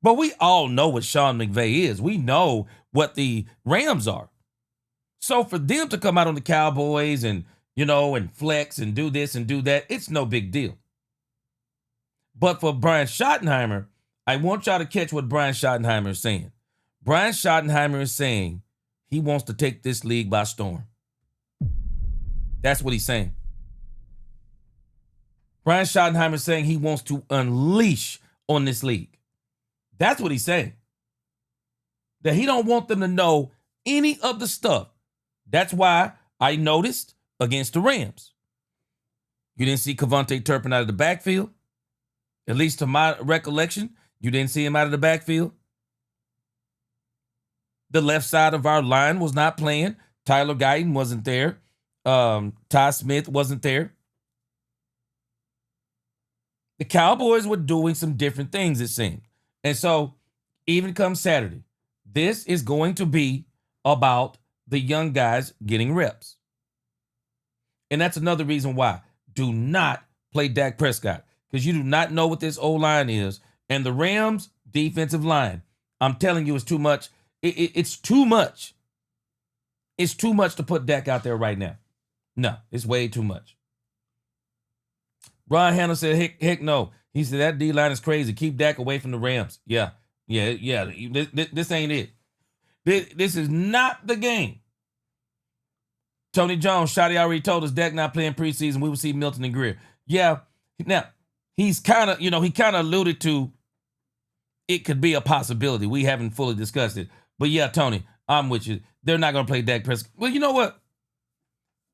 but we all know what Sean McVay is. We know what the Rams are. So for them to come out on the Cowboys and, and flex and do this and do that, it's no big deal. But for Brian Schottenheimer, I want y'all to catch what Brian Schottenheimer is saying. Brian Schottenheimer is saying he wants to take this league by storm. That's what he's saying. Brian Schottenheimer is saying he wants to unleash on this league. That's what he's saying. That he don't want them to know any of the stuff. That's why I noticed against the Rams, you didn't see Kevontae Turpin out of the backfield. At least to my recollection, you didn't see him out of the backfield. The left side of our line was not playing. Tyler Guyton wasn't there. Ty Smith wasn't there. The Cowboys were doing some different things, it seemed. And so, even come Saturday, this is going to be about the young guys getting reps. And that's another reason why. Do not play Dak Prescott, because you do not know what this O-line is. And the Rams' defensive line, I'm telling you, it's too much. It's too much. It's too much to put Dak out there right now. No, it's way too much. Ron Hanna said, heck no. He said, that D-line is crazy. Keep Dak away from the Rams. Yeah. This ain't it. This is not the game. Tony Jones, Shotty already told us Dak not playing preseason. We will see Milton and Greer. Yeah. Now, he's kind of, he kind of alluded to it could be a possibility. We haven't fully discussed it. But yeah, Tony, I'm with you. They're not going to play Dak Prescott. Well, you know what?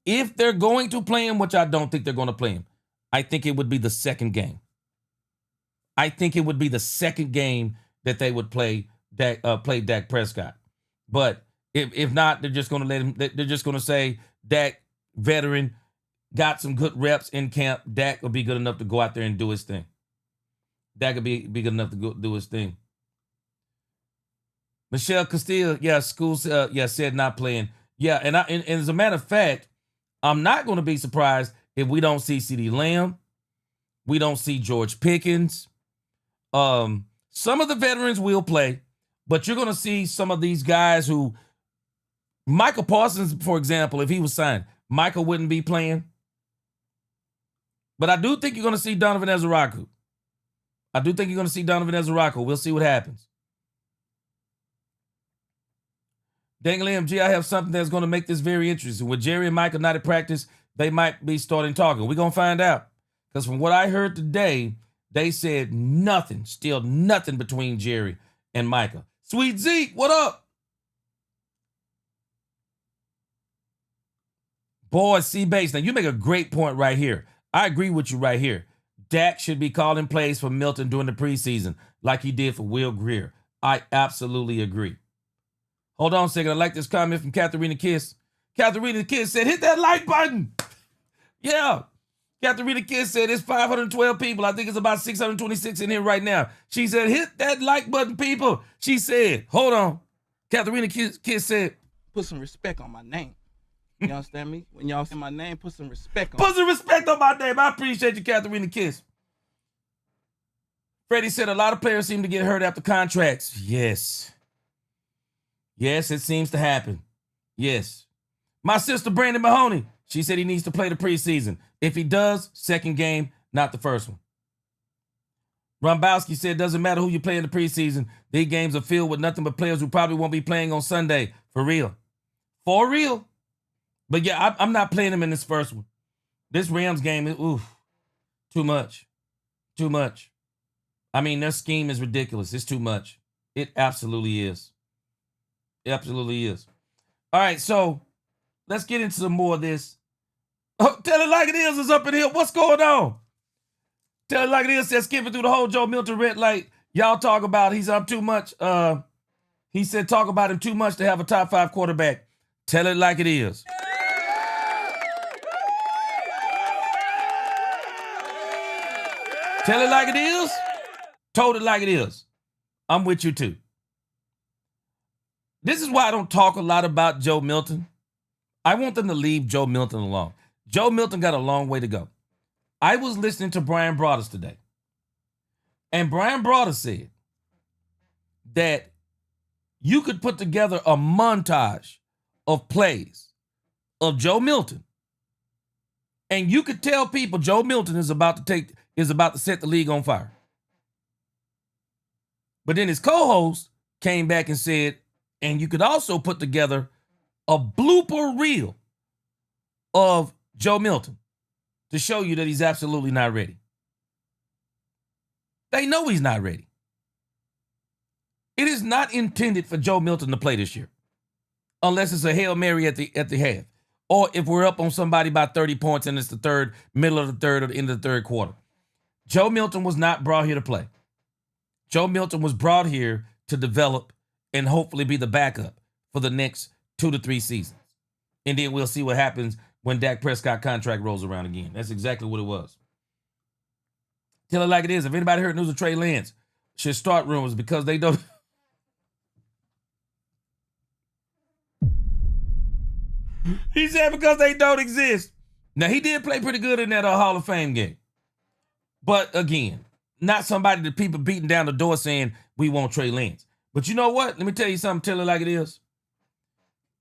If they're going to play him, which I don't think they're going to play him, I think it would be the second game. I think it would be the second game that they would play Dak Prescott. But if not, they're just going to let him. They're just going to say Dak, veteran, got some good reps in camp. Dak will be good enough to go out there and do his thing. Dak will be good enough to go do his thing. Michelle Castillo, school said not playing. Yeah, and as a matter of fact, I'm not going to be surprised if we don't see CeeDee Lamb, we don't see George Pickens. Some of the veterans will play, but you're going to see some of these guys who, Michael Parsons, for example, if he was signed, Michael wouldn't be playing. But I do think you're going to see Donovan Ezeraku. We'll see what happens. Dangle MG, I have something that's going to make this very interesting. With Jerry and Michael not at practice, they might be starting talking. We're going to find out. Because from what I heard today, they said still nothing between Jerry and Michael. Sweet Zeke, what up? Boy, C-Base, now you make a great point right here. I agree with you right here. Dak should be calling plays for Milton during the preseason like he did for Will Greer. I absolutely agree. Hold on a second. I like this comment from Katharina Kiss. Katharina Kiss said, hit that like button. Yeah. Katharina Kiss said, it's 512 people. I think it's about 626 in here right now. She said, hit that like button, people. She said, hold on. Katharina Kiss said, put some respect on my name. You understand me? When y'all say my name, put some respect on Put some respect on my name. I appreciate you, Katharina Kiss. Freddie said, a lot of players seem to get hurt after contracts. Yes. Yes, it seems to happen. Yes. My sister, Brandon Mahoney, she said he needs to play the preseason. If he does, second game, not the first one. Rombowski said, doesn't matter who you play in the preseason. These games are filled with nothing but players who probably won't be playing on Sunday. For real. For real. But yeah, I'm not playing him in this first one. This Rams game is, too much. Too much. I mean, their scheme is ridiculous. It's too much. It absolutely is. It absolutely is. All right, so let's get into some more of this. Oh, Tell It Like It Is up in here. What's going on? Tell It Like It Is says, skipping through the whole Joe Milton red light. Y'all talk about he's up too much. He said talk about him too much to have a top 5 quarterback. Tell it like it is. Tell it like it is. Told it like it is. I'm with you too. This is why I don't talk a lot about Joe Milton. I want them to leave Joe Milton alone. Joe Milton got a long way to go. I was listening to Brian Broaddus today. And Brian Broaddus said that you could put together a montage of plays of Joe Milton. And you could tell people Joe Milton is about to set the league on fire. But then his co-host came back and said, and you could also put together a blooper reel of Joe Milton to show you that he's absolutely not ready. They know he's not ready. It is not intended for Joe Milton to play this year, unless it's a Hail Mary at the half, or if we're up on somebody by 30 points and it's the middle of the third or the end of the third quarter. Joe Milton was not brought here to play. Joe Milton was brought here to develop and hopefully be the backup for the next 2 to 3 seasons. And then we'll see what happens when Dak Prescott contract rolls around again. That's exactly what it was. Tell it like it is. If anybody heard news of Trey Lance, should start rumors because they don't. He said because they don't exist. Now, he did play pretty good in that Hall of Fame game. But again, not somebody that people beating down the door saying, we want Trey Lance. But you know what? Let me tell you something. Tell it like it is.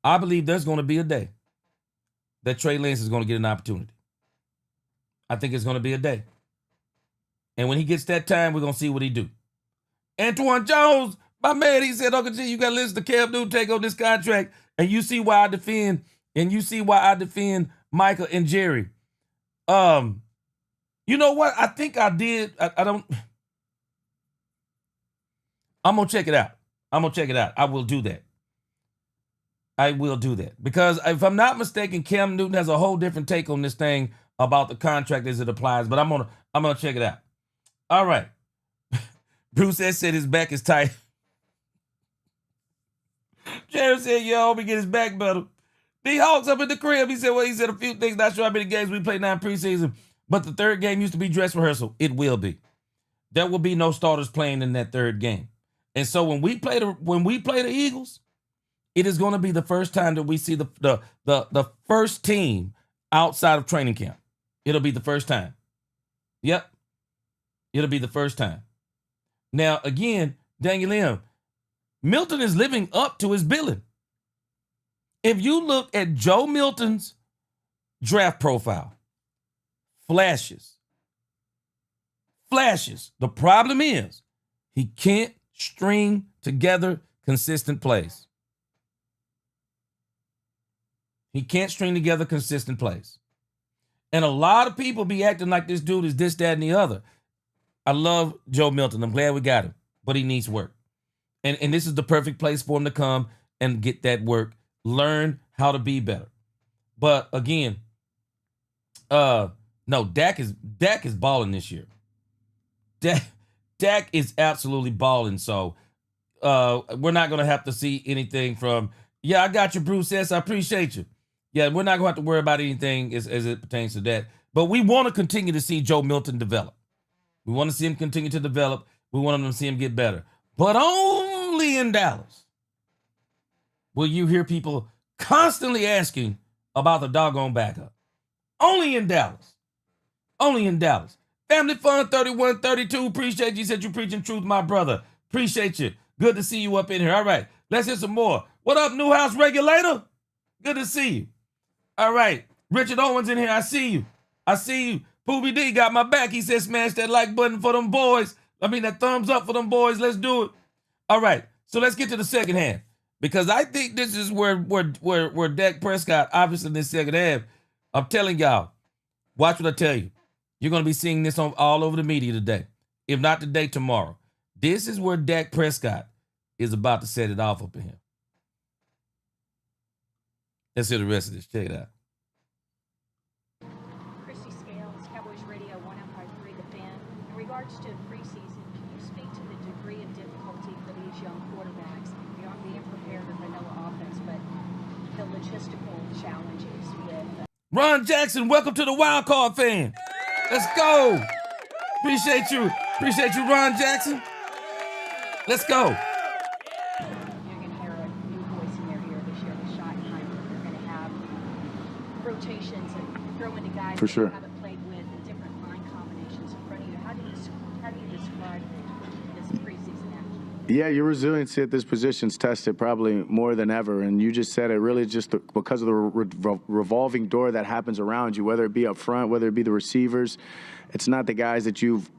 I believe there's going to be a day that Trey Lance is going to get an opportunity. I think it's going to be a day. And when he gets that time, we're going to see what he do. Antoine Jones, my man, he said, Uncle G, you got to listen to Cam Newton take on this contract, and you see why I defend, Micah and Jerry. You know what? I think I did. I'm going to check it out. I will do that. Because if I'm not mistaken, Cam Newton has a whole different take on this thing about the contract as it applies, but I'm gonna check it out. All right. Bruce S. said his back is tight. Jerry said, yo, we get his back better. The Hawks up in the crib. He said a few things. Not sure how many games we played now in preseason, but the third game used to be dress rehearsal. It will be. There will be no starters playing in that third game. And so when we play the Eagles, it is going to be the first time that we see the first team outside of training camp. It'll be the first time. Yep. It'll be the first time. Now, again, Daniel M., Milton is living up to his billing. If you look at Joe Milton's draft profile, flashes. The problem is he can't string together consistent plays. And a lot of people be acting like this dude is this, that, and the other. I love Joe Milton. I'm glad we got him, but he needs work. And this is the perfect place for him to come and get that work, learn how to be better. But again, no, Dak is balling this year. Dak is absolutely balling. So we're not going to have to see anything from, yeah, I got you, Bruce S. I appreciate you. Yeah, we're not going to have to worry about anything as it pertains to that. But we want to continue to see Joe Milton develop. We want to see him continue to develop. We want to see him get better. But only in Dallas will you hear people constantly asking about the doggone backup. Only in Dallas. Family Fun 3132. Appreciate you. Said you preaching truth, my brother. Appreciate you. Good to see you up in here. All right, let's hear some more. What up, Newhouse Regulator? Good to see you. All right, Richard Owens in here. I see you. Poobie D got my back. He said smash that like button for them boys. That thumbs up for them boys. Let's do it. All right, so let's get to the second half. Because I think this is where Dak Prescott, obviously in this second half, I'm telling y'all, watch what I tell you. You're going to be seeing this all over the media today. If not today, tomorrow. This is where Dak Prescott is about to set it off up in here. Let's hear the rest of this. Check it out. Christy Scales, Cowboys Radio 105.3 The Fan. In regards to preseason, can you speak to the degree of difficulty for these young quarterbacks beyond being prepared for vanilla offense, but the logistical challenges with... Ron Jackson, welcome to the Wild Card Fan. Let's go. Appreciate you, Ron Jackson. Let's go. You're going to hear a new voice in their ear this year, the Schottenheimer. They're going to have rotations and throw into guys For sure. that you haven't played with and different line combinations in front of you. How do you describe this preseason action? Yeah, your resiliency at this position's tested probably more than ever. And you just said it, really just because of the revolving door that happens around you, whether it be up front, whether it be the receivers. It's not the guys that you've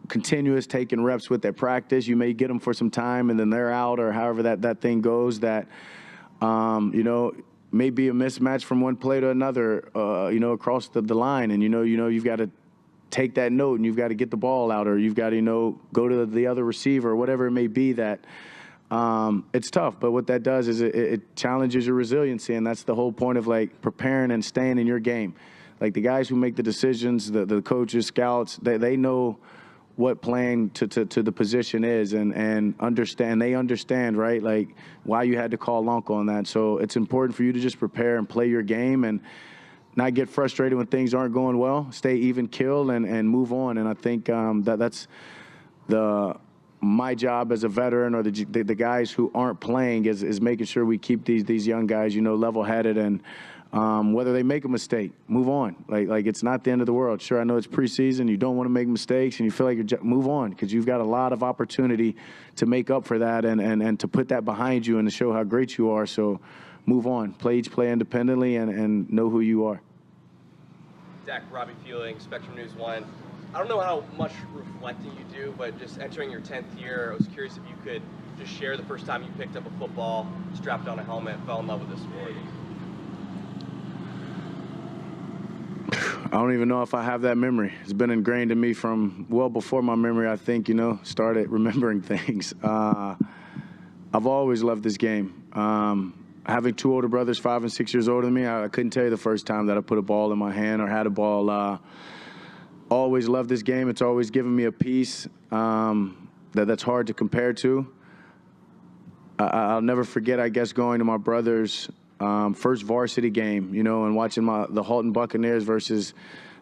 continuous taking reps with at practice. You may get them for some time and then they're out, or however that thing goes, that, may be a mismatch from one play to another, across the line. And, you've got to take that note and you've got to get the ball out, or you've got to, go to the other receiver, or whatever it may be. That it's tough, but what that does is it challenges your resiliency, and that's the whole point of like preparing and staying in your game. Like the guys who make the decisions, the coaches, scouts, they know what playing to the position is, and understand, right, like why you had to call uncle on that. So it's important for you to just prepare and play your game and not get frustrated when things aren't going well. Stay even keel and move on. And I think that's my job as a veteran, or the guys who aren't playing, is making sure we keep these young guys, level-headed, and whether they make a mistake, move on. Like it's not the end of the world. Sure, I know it's preseason. You don't want to make mistakes, and you feel like move on, because you've got a lot of opportunity to make up for that and to put that behind you and to show how great you are. So move on. Play each play independently and know who you are. Dak, Robbie Fielding, Spectrum News 1. I don't know how much reflecting you do, but just entering your 10th year, I was curious if you could just share the first time you picked up a football, strapped on a helmet, fell in love with the sport. I don't even know if I have that memory. It's been ingrained in me from well before my memory, I think, started remembering things. I've always loved this game. Having two older brothers, 5 and 6 years older than me, I couldn't tell you the first time that I put a ball in my hand or had a ball. Always loved this game. It's always given me a piece that's hard to compare to. I'll never forget, I guess, going to my brother's first varsity game, and watching the Halton Buccaneers versus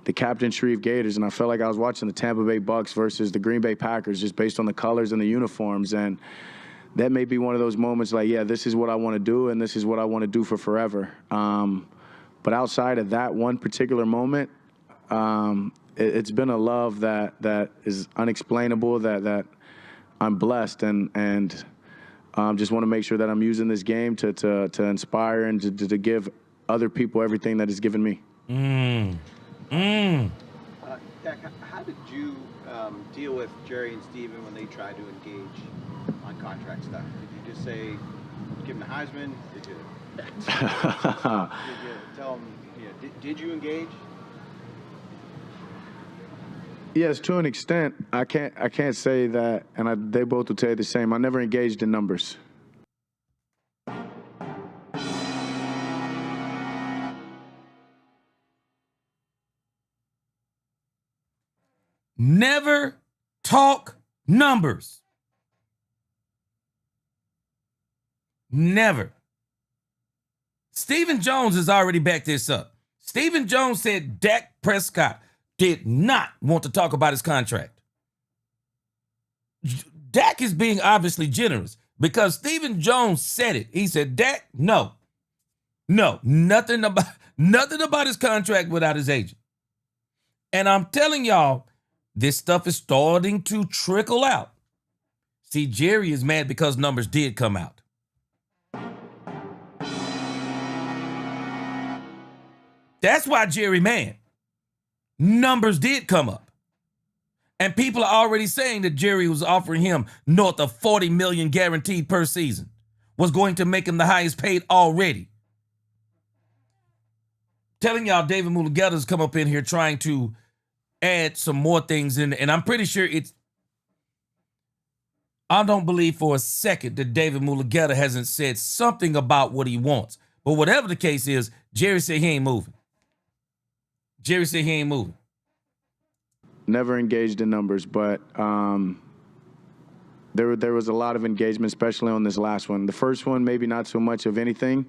the Captain Shreve Gators. And I felt like I was watching the Tampa Bay Bucks versus the Green Bay Packers, just based on the colors and the uniforms. And that may be one of those moments like, yeah, this is what I want to do, and this is what I want to do for forever. But outside of that one particular moment, it's been a love that is unexplainable, that I'm blessed, and just want to make sure that I'm using this game to inspire and to give other people everything that it's given me. Dak, how did you deal with Jerry and Steven when they tried to engage on contract stuff? Did you just say, give them the Heisman? Did you tell them, did you engage? Yes, to an extent. I can't say that, and they both will tell you the same. I never engaged in numbers. Never talk numbers. Never. Stephen Jones has already backed this up. Stephen Jones said Dak Prescott did not want to talk about his contract. Dak is being obviously generous, because Stephen Jones said it. He said, Dak, no, nothing about his contract without his agent. And I'm telling y'all, this stuff is starting to trickle out. See, Jerry is mad because numbers did come out. That's why Jerry mad. Numbers did come up. And people are already saying that Jerry was offering him north of $40 million guaranteed per season, was going to make him the highest paid already. Telling y'all David Mulugeta's come up in here trying to add some more things in, and I'm pretty sure I don't believe for a second that David Mulugeta hasn't said something about what he wants. But whatever the case is, Jerry said he ain't moving. Never engaged in numbers, but there was a lot of engagement, especially on this last one. The first one, maybe not so much of anything,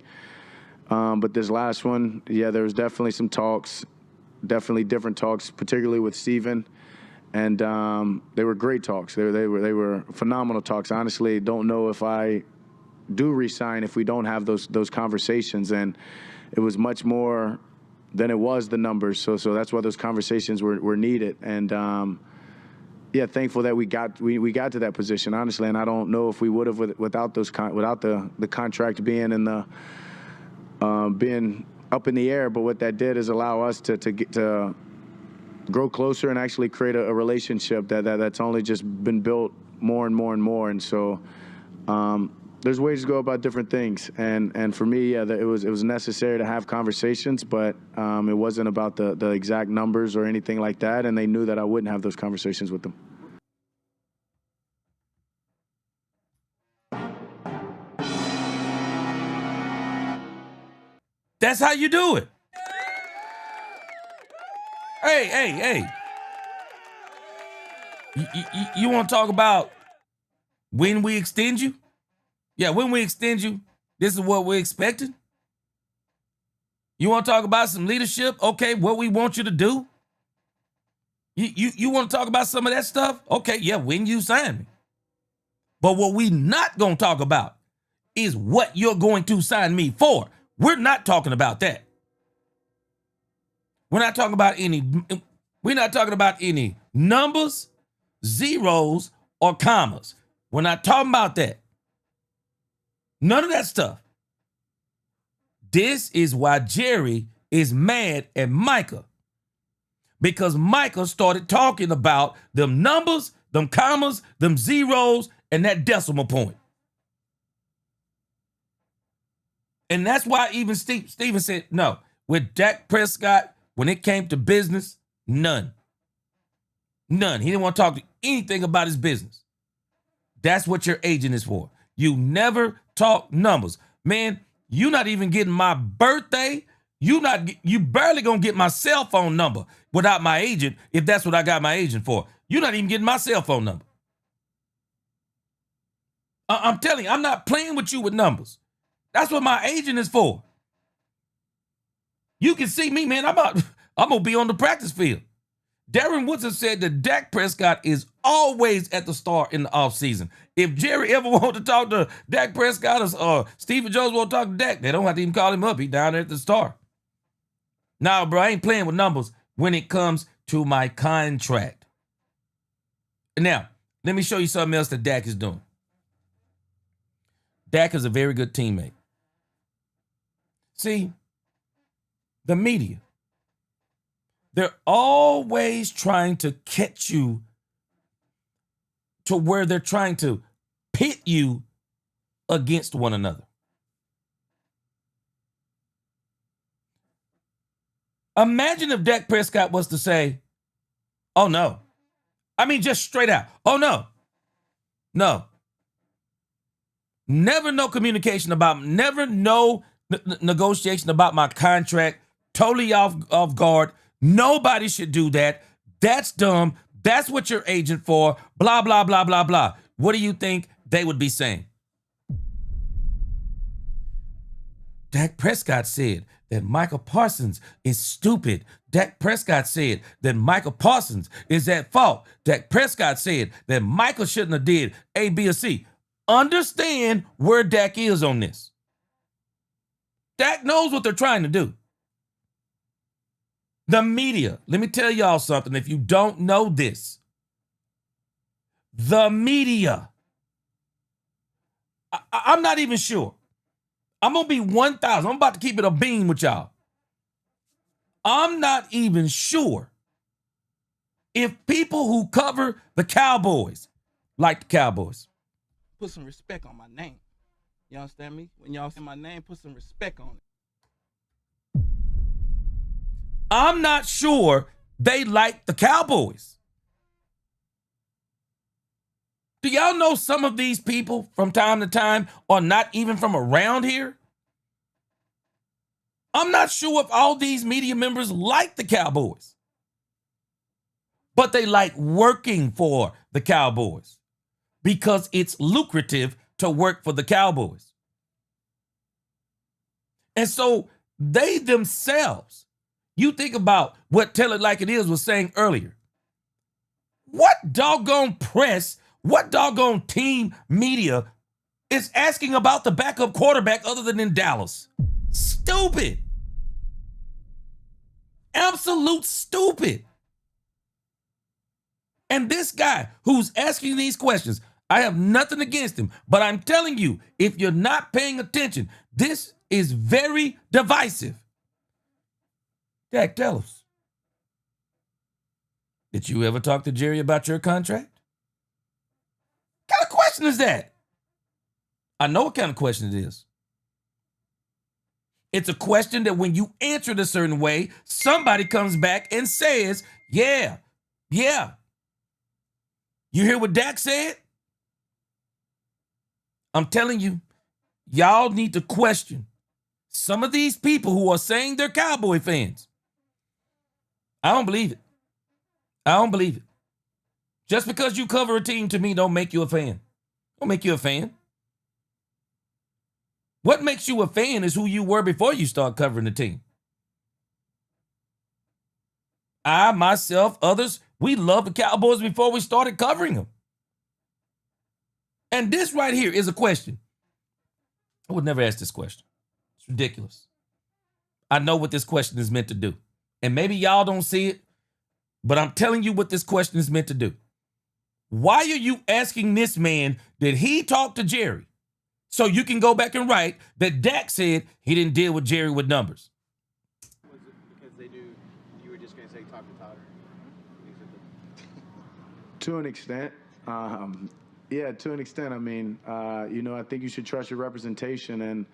but this last one, yeah, there was definitely some talks, definitely different talks, particularly with Steven. And they were great talks. They were phenomenal talks. Honestly, don't know if I do resign if we don't have those conversations. And it was much more than it was the numbers. So that's why those conversations were needed. And yeah, thankful that we got to that position, honestly. And I don't know if we would have without the contract being in the being up in the air. But what that did is allow us to get to grow closer and actually create a relationship that's only just been built more and more and more. And so there's ways to go about different things. And for me, yeah, it was necessary to have conversations, but it wasn't about the exact numbers or anything like that. And they knew that I wouldn't have those conversations with them. That's how you do it. Hey. You want to talk about when we extend you? Yeah, when we extend you, this is what we're expecting. You want to talk about some leadership? Okay, what we want you to do? You want to talk about some of that stuff? Okay, yeah, when you sign me. But what we not going to talk about is what you're going to sign me for. We're not talking about that. We're not talking about any numbers, zeros, or commas. We're not talking about that. None of that stuff. This is why Jerry is mad at Micah. Because Micah started talking about them numbers, them commas, them zeros, and that decimal point. And that's why even Steven said, no, with Dak Prescott, when it came to business, none. None. He didn't want to talk to anything about his business. That's what your agent is for. You never talk numbers. Man, you not even getting my birthday. You barely gonna get my cell phone number without my agent, if that's what I got my agent for. You're not even getting my cell phone number. I'm telling you, I'm not playing with you with numbers. That's what my agent is for. You can see me, man. I'm gonna be on the practice field. Darren Woodson said that Dak Prescott is always at the start in the offseason. If Jerry ever want to talk to Dak Prescott or Stephen Jones want to talk to Dak, they don't have to even call him up. He's down there at the start. Now, bro, I ain't playing with numbers when it comes to my contract. Now, let me show you something else that Dak is doing. Dak is a very good teammate. See, the media, they're always trying to catch you to where they're trying to pit you against one another. Imagine if Dak Prescott was to say, oh, no. I mean, just straight out. Oh, no. No. Never no communication about, never no negotiation about my contract. Totally off guard. Nobody should do that. That's dumb. That's what you're agent for. Blah, blah, blah, blah, blah. What do you think they would be saying? Dak Prescott said that Michael Parsons is stupid. Dak Prescott said that Michael Parsons is at fault. Dak Prescott said that Michael shouldn't have did A, B, or C. Understand where Dak is on this. Dak knows what they're trying to do. The media, let me tell y'all something if you don't know this. The media, I'm not even sure. I'm going to be 1,000. I'm about to keep it a bean with y'all. I'm not even sure if people who cover the Cowboys like the Cowboys. Put some respect on my name. You understand me? When y'all say my name, put some respect on it. I'm not sure they like the Cowboys. Do y'all know some of these people from time to time are not even from around here? I'm not sure if all these media members like the Cowboys, but they like working for the Cowboys because it's lucrative to work for the Cowboys. And so they themselves, you think about what Tell It Like It Is was saying earlier. What doggone press, what doggone team media is asking about the backup quarterback other than in Dallas? Stupid. Absolute stupid. And this guy who's asking these questions, I have nothing against him, but I'm telling you, if you're not paying attention, this is very divisive. Dak, tell us. Did you ever talk to Jerry about your contract? What kind of question is that? I know what kind of question it is. It's a question that when you answer it a certain way, somebody comes back and says, yeah. You hear what Dak said? I'm telling you, y'all need to question some of these people who are saying they're Cowboy fans. I don't believe it. I don't believe it. Just because you cover a team to me don't make you a fan. Don't make you a fan. What makes you a fan is who you were before you start covering the team. I, myself, others, we loved the Cowboys before we started covering them. And this right here is a question. I would never ask this question. It's ridiculous. I know what this question is meant to do. And maybe y'all don't see it, but I'm telling you what this question is meant to do. Why are you asking this man, did he talk to Jerry? So you can go back and write that Dak said he didn't deal with Jerry with numbers. Was it because they do, you were just going to say talk to Tyler? To an extent. Yeah, to an extent. I mean, I think you should trust your representation. And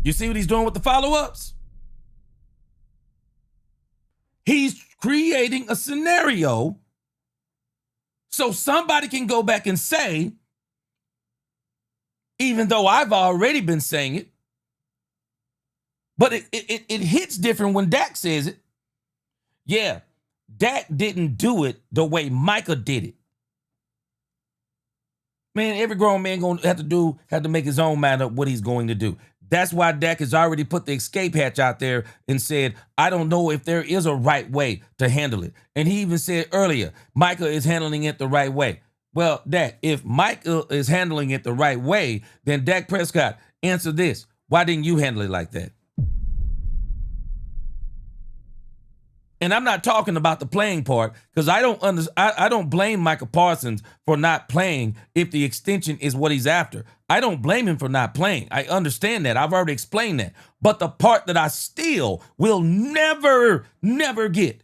you see what he's doing with the follow-ups? He's creating a scenario so somebody can go back and say, even though I've already been saying it, but it hits different when Dak says it. Yeah, Dak didn't do it the way Micah did it. Man, every grown man gonna have to make his own mind up what he's going to do. That's why Dak has already put the escape hatch out there and said, I don't know if there is a right way to handle it. And he even said earlier, Micah is handling it the right way. Well, Dak, if Micah is handling it the right way, then Dak Prescott, answer this. Why didn't you handle it like that? And I'm not talking about the playing part, because I don't blame Micah Parsons for not playing if the extension is what he's after. I don't blame him for not playing. I understand that. I've already explained that. But the part that I still will never get,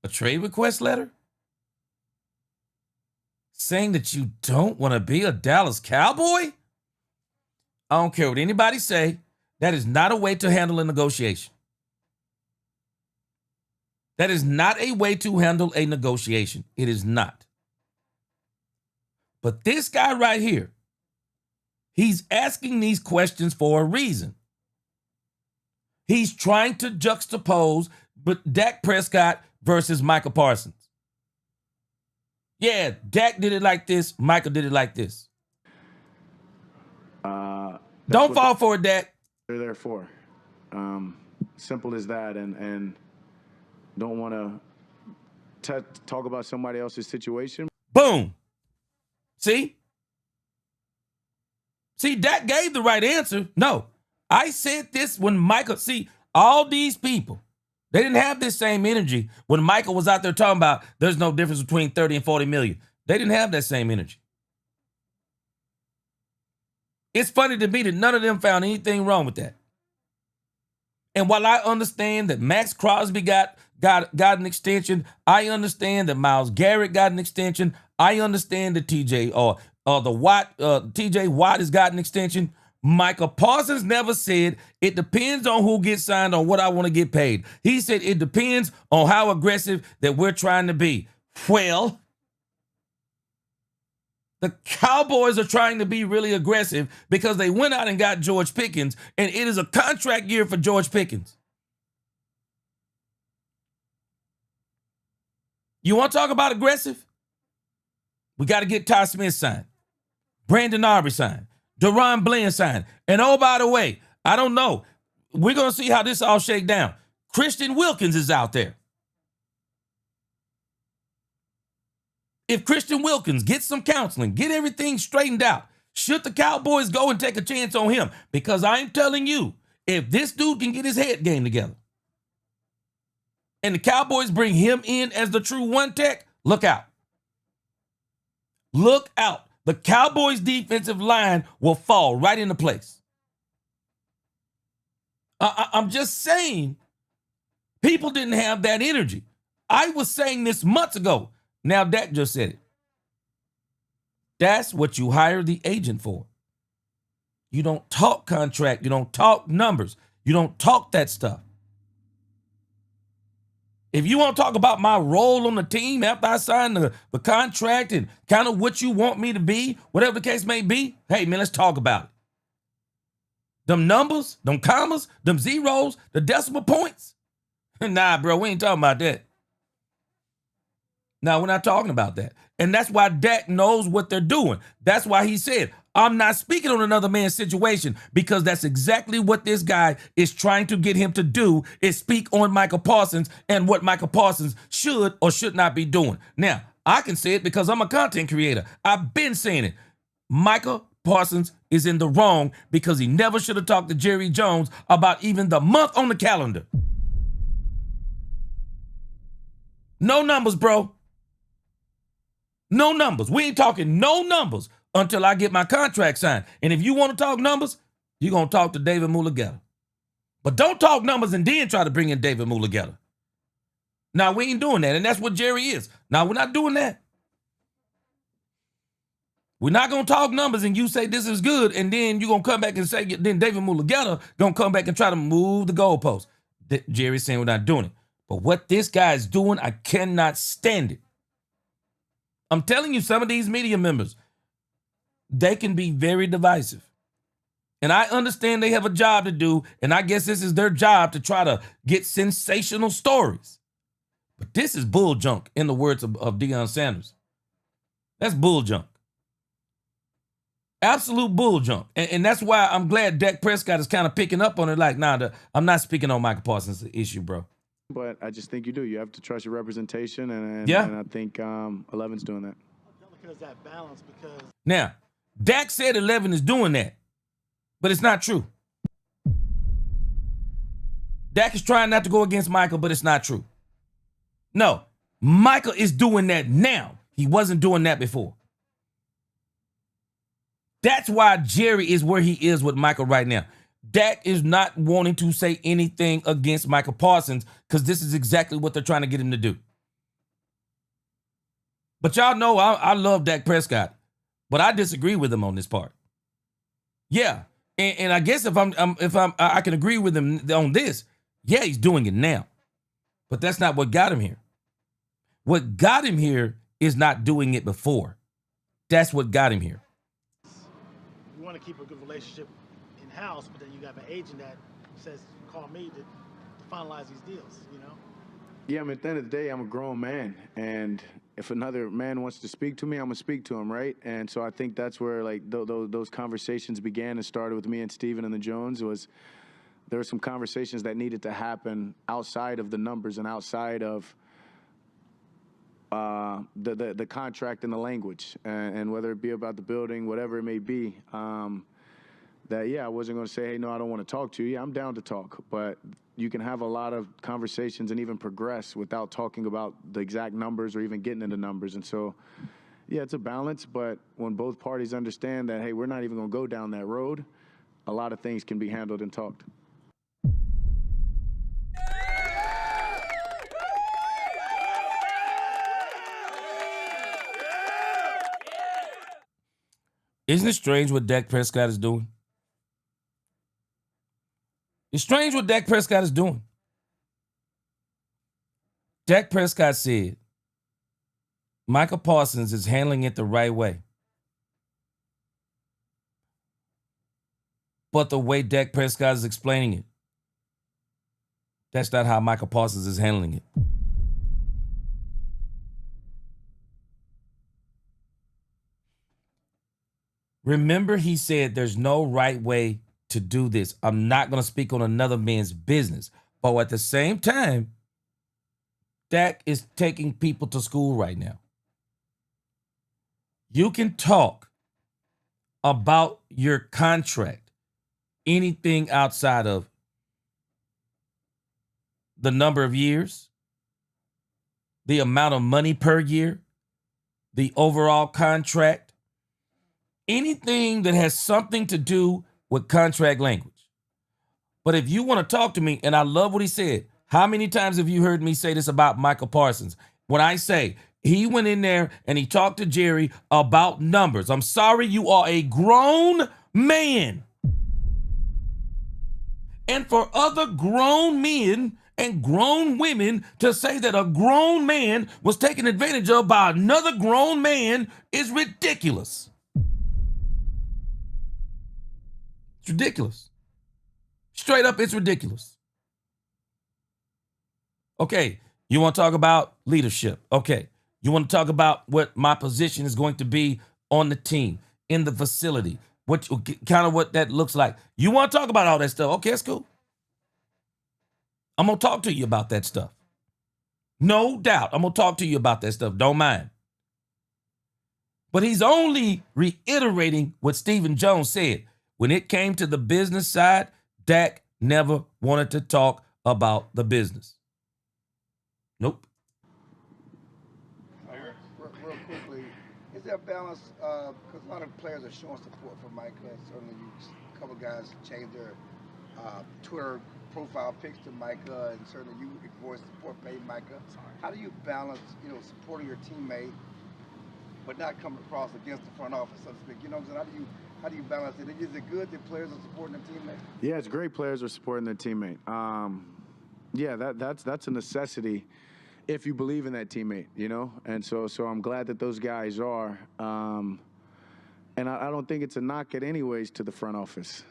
a trade request letter saying that you don't want to be a Dallas Cowboy? I don't care what anybody say. That is not a way to handle a negotiation. That is not a way to handle a negotiation. It is not. But this guy right here, he's asking these questions for a reason. He's trying to juxtapose Dak Prescott versus Micah Parsons. Yeah, Dak did it like this. Micah did it like this. Don't fall for it, Dak. They're there for. Simple as that. And don't want to talk about somebody else's situation. Boom. See, Dak gave the right answer. No, I said this when Micah, all these people, they didn't have this same energy when Michael was out there talking about there's no difference between 30 and 40 million. They didn't have that same energy. It's funny to me that none of them found anything wrong with that. And while I understand that Max Crosby got an extension, I understand that Myles Garrett got an extension, I understand that TJ Watt has got an extension. Micah Parsons never said it depends on who gets signed on what I want to get paid. He said it depends on how aggressive that we're trying to be. Well, the Cowboys are trying to be really aggressive because they went out and got George Pickens, and it is a contract year for George Pickens. You want to talk about aggressive? We got to get Ty Smith signed. Brandon Aubrey signed. Deron Bland signed. And oh, by the way, I don't know. We're going to see how this all shake down. Christian Wilkins is out there. If Christian Wilkins gets some counseling, get everything straightened out, should the Cowboys go and take a chance on him? Because I'm telling you, if this dude can get his head game together and the Cowboys bring him in as the true one tech, look out. Look out. The Cowboys' defensive line will fall right into place. I'm just saying, people didn't have that energy. I was saying this months ago. Now Dak just said it. That's what you hire the agent for. You don't talk contract. You don't talk numbers. You don't talk that stuff. If you want to talk about my role on the team after I sign the contract and kind of what you want me to be, whatever the case may be, hey, man, let's talk about it. Them numbers, them commas, them zeros, the decimal points. Nah, bro, we ain't talking about that. No, we're not talking about that. And that's why Dak knows what they're doing. That's why he said, I'm not speaking on another man's situation, because that's exactly what this guy is trying to get him to do, is speak on Michael Parsons and what Michael Parsons should or should not be doing. Now, I can say it because I'm a content creator. I've been saying it. Michael Parsons is in the wrong because he never should have talked to Jerry Jones about even the month on the calendar. No numbers, bro. No numbers. We ain't talking no numbers until I get my contract signed. And if you want to talk numbers, you're going to talk to David Mulugeta. But don't talk numbers and then try to bring in David Mulugeta. Now, we ain't doing that, and that's what Jerry is. Now, we're not doing that. We're not going to talk numbers and you say this is good, and then you're going to come back and say, then David Mulugeta going to come back and try to move the goalposts. Jerry's saying we're not doing it. But what this guy is doing, I cannot stand it. I'm telling you, some of these media members, they can be very divisive. And I understand they have a job to do, and I guess this is their job to try to get sensational stories. But this is bull junk, in the words of Deion Sanders. That's bull junk. Absolute bull junk. And that's why I'm glad Dak Prescott is kind of picking up on it like, nah, I'm not speaking on Michael Parsons' issue, bro. But I just think you do. You have to trust your representation, and I think 11's doing that. Because that balance, because Now, Dak said 11 is doing that, but it's not true. Dak is trying not to go against Michael, but it's not true. No, Michael is doing that now. He wasn't doing that before. That's why Jerry is where he is with Michael right now. Dak is not wanting to say anything against Michael Parsons because this is exactly what they're trying to get him to do. But y'all know I love Dak Prescott, but I disagree with him on this part. Yeah, and I guess if I can agree with him on this. Yeah, he's doing it now, but that's not what got him here. What got him here is not doing it before. That's what got him here. you want to keep a good relationship in-house, but then you have an agent that says, call me to finalize these deals, you know? Yeah, I mean, at the end of the day, I'm a grown man, and if another man wants to speak to me, I'm gonna speak to him, right? And so I think that's where like those conversations began and started with me and Steven and the Jones. Was there were some conversations that needed to happen outside of the numbers and outside of the contract and the language, and whether it be about the building, whatever it may be. That I wasn't going to say, hey, no, I don't want to talk to you. Yeah, I'm down to talk, but you can have a lot of conversations and even progress without talking about the exact numbers or even getting into numbers. And so, yeah, it's a balance, but when both parties understand that, hey, we're not even going to go down that road, a lot of things can be handled and talked. Isn't it strange what Dak Prescott is doing? It's strange what Dak Prescott is doing. Dak Prescott said Michael Parsons is handling it the right way. But the way Dak Prescott is explaining it, that's not how Michael Parsons is handling it. Remember, he said there's no right way to do this. I'm not going to speak on another man's business. But at the same time, Dak is taking people to school right now. You can talk about your contract, anything outside of the number of years, the amount of money per year, the overall contract, anything that has something to do with contract language. But if you want to talk to me, and I love what he said, how many times have you heard me say this about Michael Parsons? When I say he went in there and he talked to Jerry about numbers. I'm sorry, you are a grown man. And for other grown men and grown women to say that a grown man was taken advantage of by another grown man is ridiculous. It's ridiculous. Straight up, it's ridiculous. Okay, you want to talk about leadership. Okay, you want to talk about what my position is going to be on the team, in the facility, what kind of what that looks like. You want to talk about all that stuff. Okay, that's cool. I'm going to talk to you about that stuff. No doubt, I'm going to talk to you about that stuff. Don't mind. But he's only reiterating what Stephen Jones said. When it came to the business side, Dak never wanted to talk about the business. Nope. Real quickly, is there a balance? Because a lot of players are showing support for Micah. Certainly, a couple guys changed their Twitter profile pics to Micah, and certainly you voiced support for Micah. How do you balance, supporting your teammate, but not coming across against the front office, so to speak? You know what I'm saying? How do you balance it? Is it good that players are supporting their teammate? Yeah, it's great players are supporting their teammate. That's a necessity if you believe in that teammate, And so I'm glad that those guys are. And I don't think it's a knock at anyways to the front office.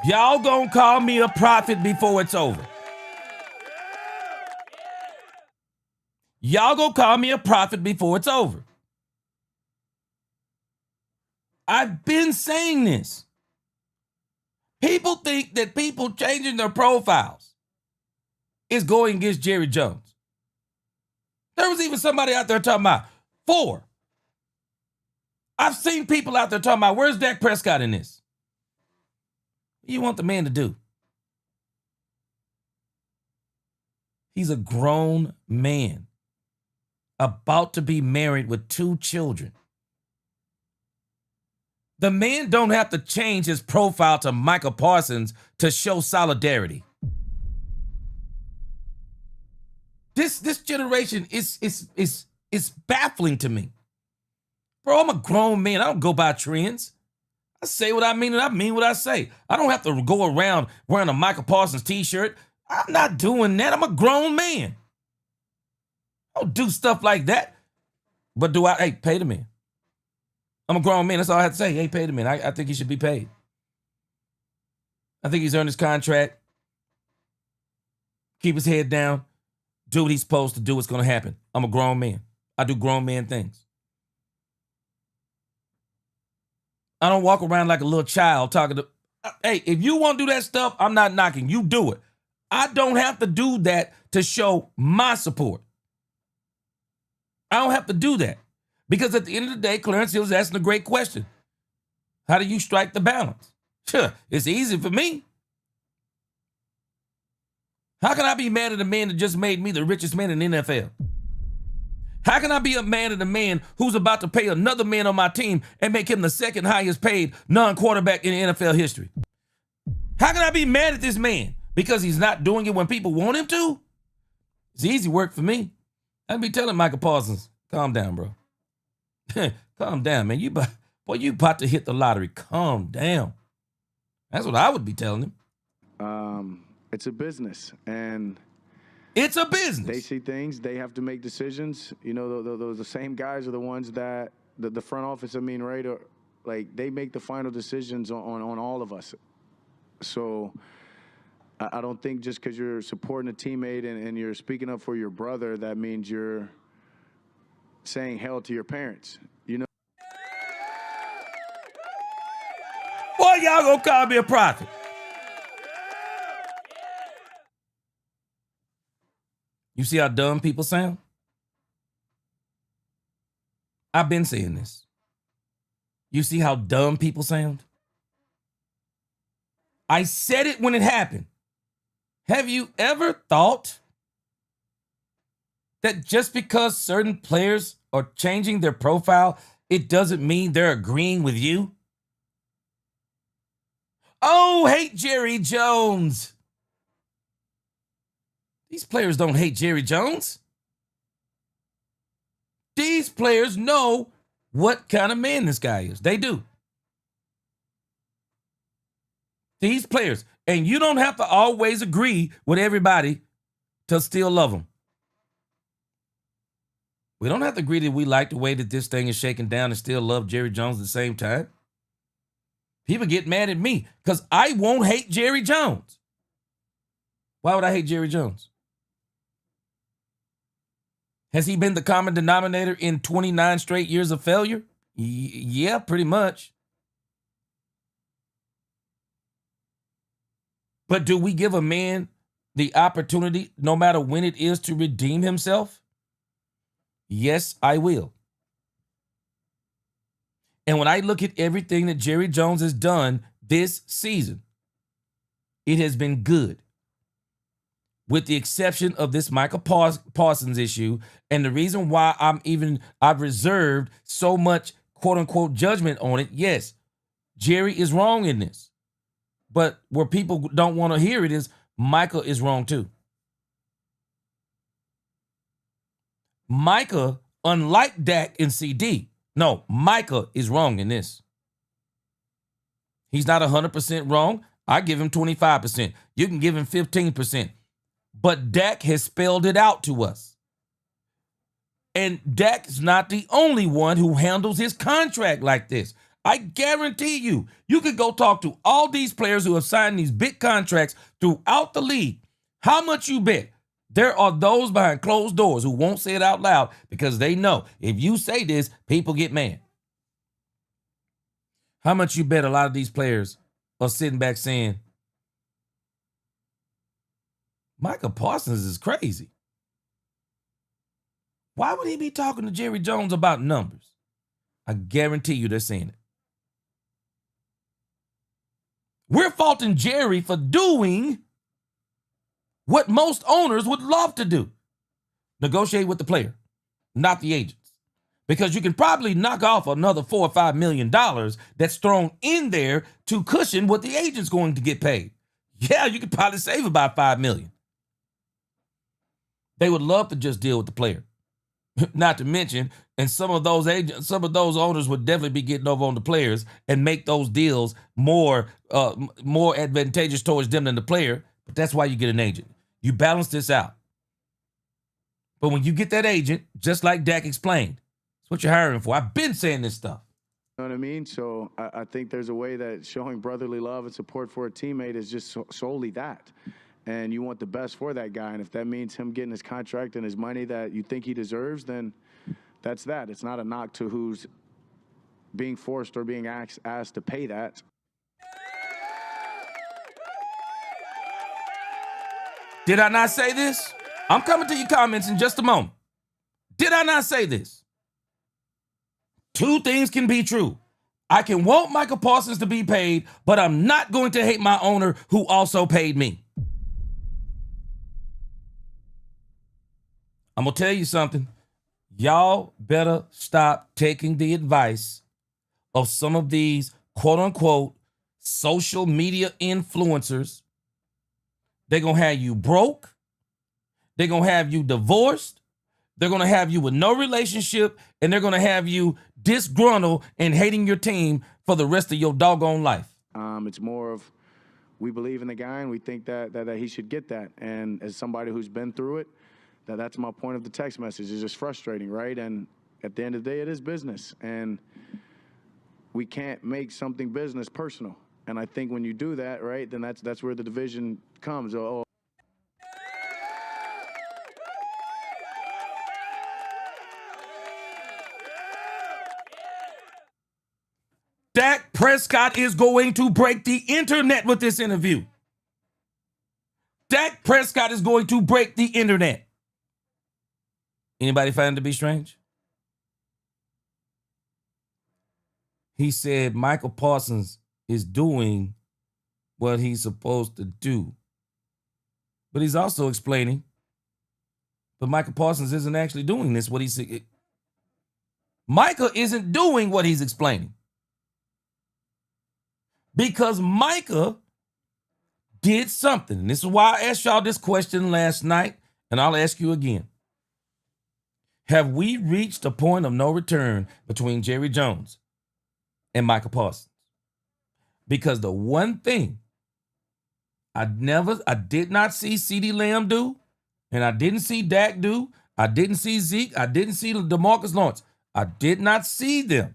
Y'all gonna call me a prophet before it's over. Y'all gonna call me a prophet before it's over. I've been saying this. People think that people changing their profiles is going against Jerry Jones. There was even somebody out there talking about 4. I've seen people out there talking about, where's Dak Prescott in this? What do you want the man to do? He's a grown man, about to be married with 2 children. The man don't have to change his profile to Michael Parsons to show solidarity. This generation is baffling to me. Bro, I'm a grown man. I don't go by trends. I say what I mean, and I mean what I say. I don't have to go around wearing a Michael Parsons t-shirt. I'm not doing that. I'm a grown man. I don't do stuff like that. But pay the man. I'm a grown man. That's all I have to say. Hey, pay the man. I think he should be paid. I think he's earned his contract. Keep his head down. Do what he's supposed to do. What's going to happen. I'm a grown man. I do grown man things. I don't walk around like a little child talking to... Hey, if you want to do that stuff, I'm not knocking. You do it. I don't have to do that to show my support. I don't have to do that. Because at the end of the day, Clarence Hill was asking a great question. How do you strike the balance? Sure, it's easy for me. How can I be mad at a man that just made me the richest man in the NFL? How can I be mad at a man who's about to pay another man on my team and make him the second highest paid non-quarterback in NFL history? How can I be mad at this man because he's not doing it when people want him to? It's easy work for me. I'd be telling Michael Parsons, calm down, bro. Calm down, man. You about to hit the lottery. Calm down. That's what I would be telling him. It's a business, and it's a business. They see things. They have to make decisions. The same guys are the ones that the front office. Right? They make the final decisions on all of us. So I don't think just because you're supporting a teammate and you're speaking up for your brother, that means you're saying hell to your parents. Boy, y'all gonna call me a prophet. You see how dumb people sound? I've been saying this. You see how dumb people sound? I said it when it happened. Have you ever thought that just because certain players are changing their profile, it doesn't mean they're agreeing with you? Oh, hate Jerry Jones. These players don't hate Jerry Jones. These players know what kind of man this guy is. They do. These players. And you don't have to always agree with everybody to still love them. We don't have to agree that we like the way that this thing is shaking down and still love Jerry Jones at the same time. People get mad at me because I won't hate Jerry Jones. Why would I hate Jerry Jones? Has he been the common denominator in 29 straight years of failure? Yeah, pretty much. But do we give a man the opportunity, no matter when it is, to redeem himself? Yes, I will. And when I look at everything that Jerry Jones has done this season, it has been good. With the exception of this Michael Parsons issue. And the reason why I've reserved so much quote unquote judgment on it. Yes, Jerry is wrong in this. But where people don't want to hear it is Micah is wrong too. Micah, unlike Dak and CD, no, Micah is wrong in this. He's not 100% wrong. I give him 25%. You can give him 15%. But Dak has spelled it out to us. And Dak is not the only one who handles his contract like this. I guarantee you, you could go talk to all these players who have signed these big contracts throughout the league. How much you bet? There are those behind closed doors who won't say it out loud because they know if you say this, people get mad. How much you bet a lot of these players are sitting back saying, Michael Parsons is crazy. Why would he be talking to Jerry Jones about numbers? I guarantee you they're saying it. We're faulting Jerry for doing what most owners would love to do. Negotiate with the player, not the agents. Because you can probably knock off another $4 or $5 million that's thrown in there to cushion what the agent's going to get paid. Yeah, you could probably save about $5 million. They would love to just deal with the player. Not to mention, and some of those owners would definitely be getting over on the players and make those deals more advantageous towards them than the player. But that's why you get an agent. You balance this out. But when you get that agent, just like Dak explained, that's what you're hiring for. I've been saying this stuff. You know what I mean? So I think there's a way that showing brotherly love and support for a teammate is just solely that. And you want the best for that guy. And if that means him getting his contract and his money that you think he deserves, then that's that. It's not a knock to who's being forced or being asked to pay that. Did I not say this? I'm coming to your comments in just a moment. Did I not say this? Two things can be true. I can want Michael Parsons to be paid, but I'm not going to hate my owner who also paid me. I'm going to tell you something. Y'all better stop taking the advice of some of these quote-unquote social media influencers. They're going to have you broke. They're going to have you divorced. They're going to have you with no relationship, and they're going to have you disgruntled and hating your team for the rest of your doggone life. It's more of we believe in the guy, and we think that he should get that. And as somebody who's been through it, that's my point of the text message. It's just frustrating, right? And at the end of the day, it is business. And we can't make something business personal. And I think when you do that, right, then that's where the division comes. Oh. Dak Prescott is going to break the internet with this interview. Dak Prescott is going to break the internet. Anybody find it to be strange? He said Michael Parsons is doing what he's supposed to do. But he's also explaining, but Michael Parsons isn't actually doing this. Micah isn't doing what he's explaining. Because Micah did something. And this is why I asked y'all this question last night, and I'll ask you again. Have we reached a point of no return between Jerry Jones and Michael Parsons? Because the one thing I did not see CeeDee Lamb do, and I didn't see Dak do, I didn't see Zeke, I didn't see DeMarcus Lawrence. I did not see them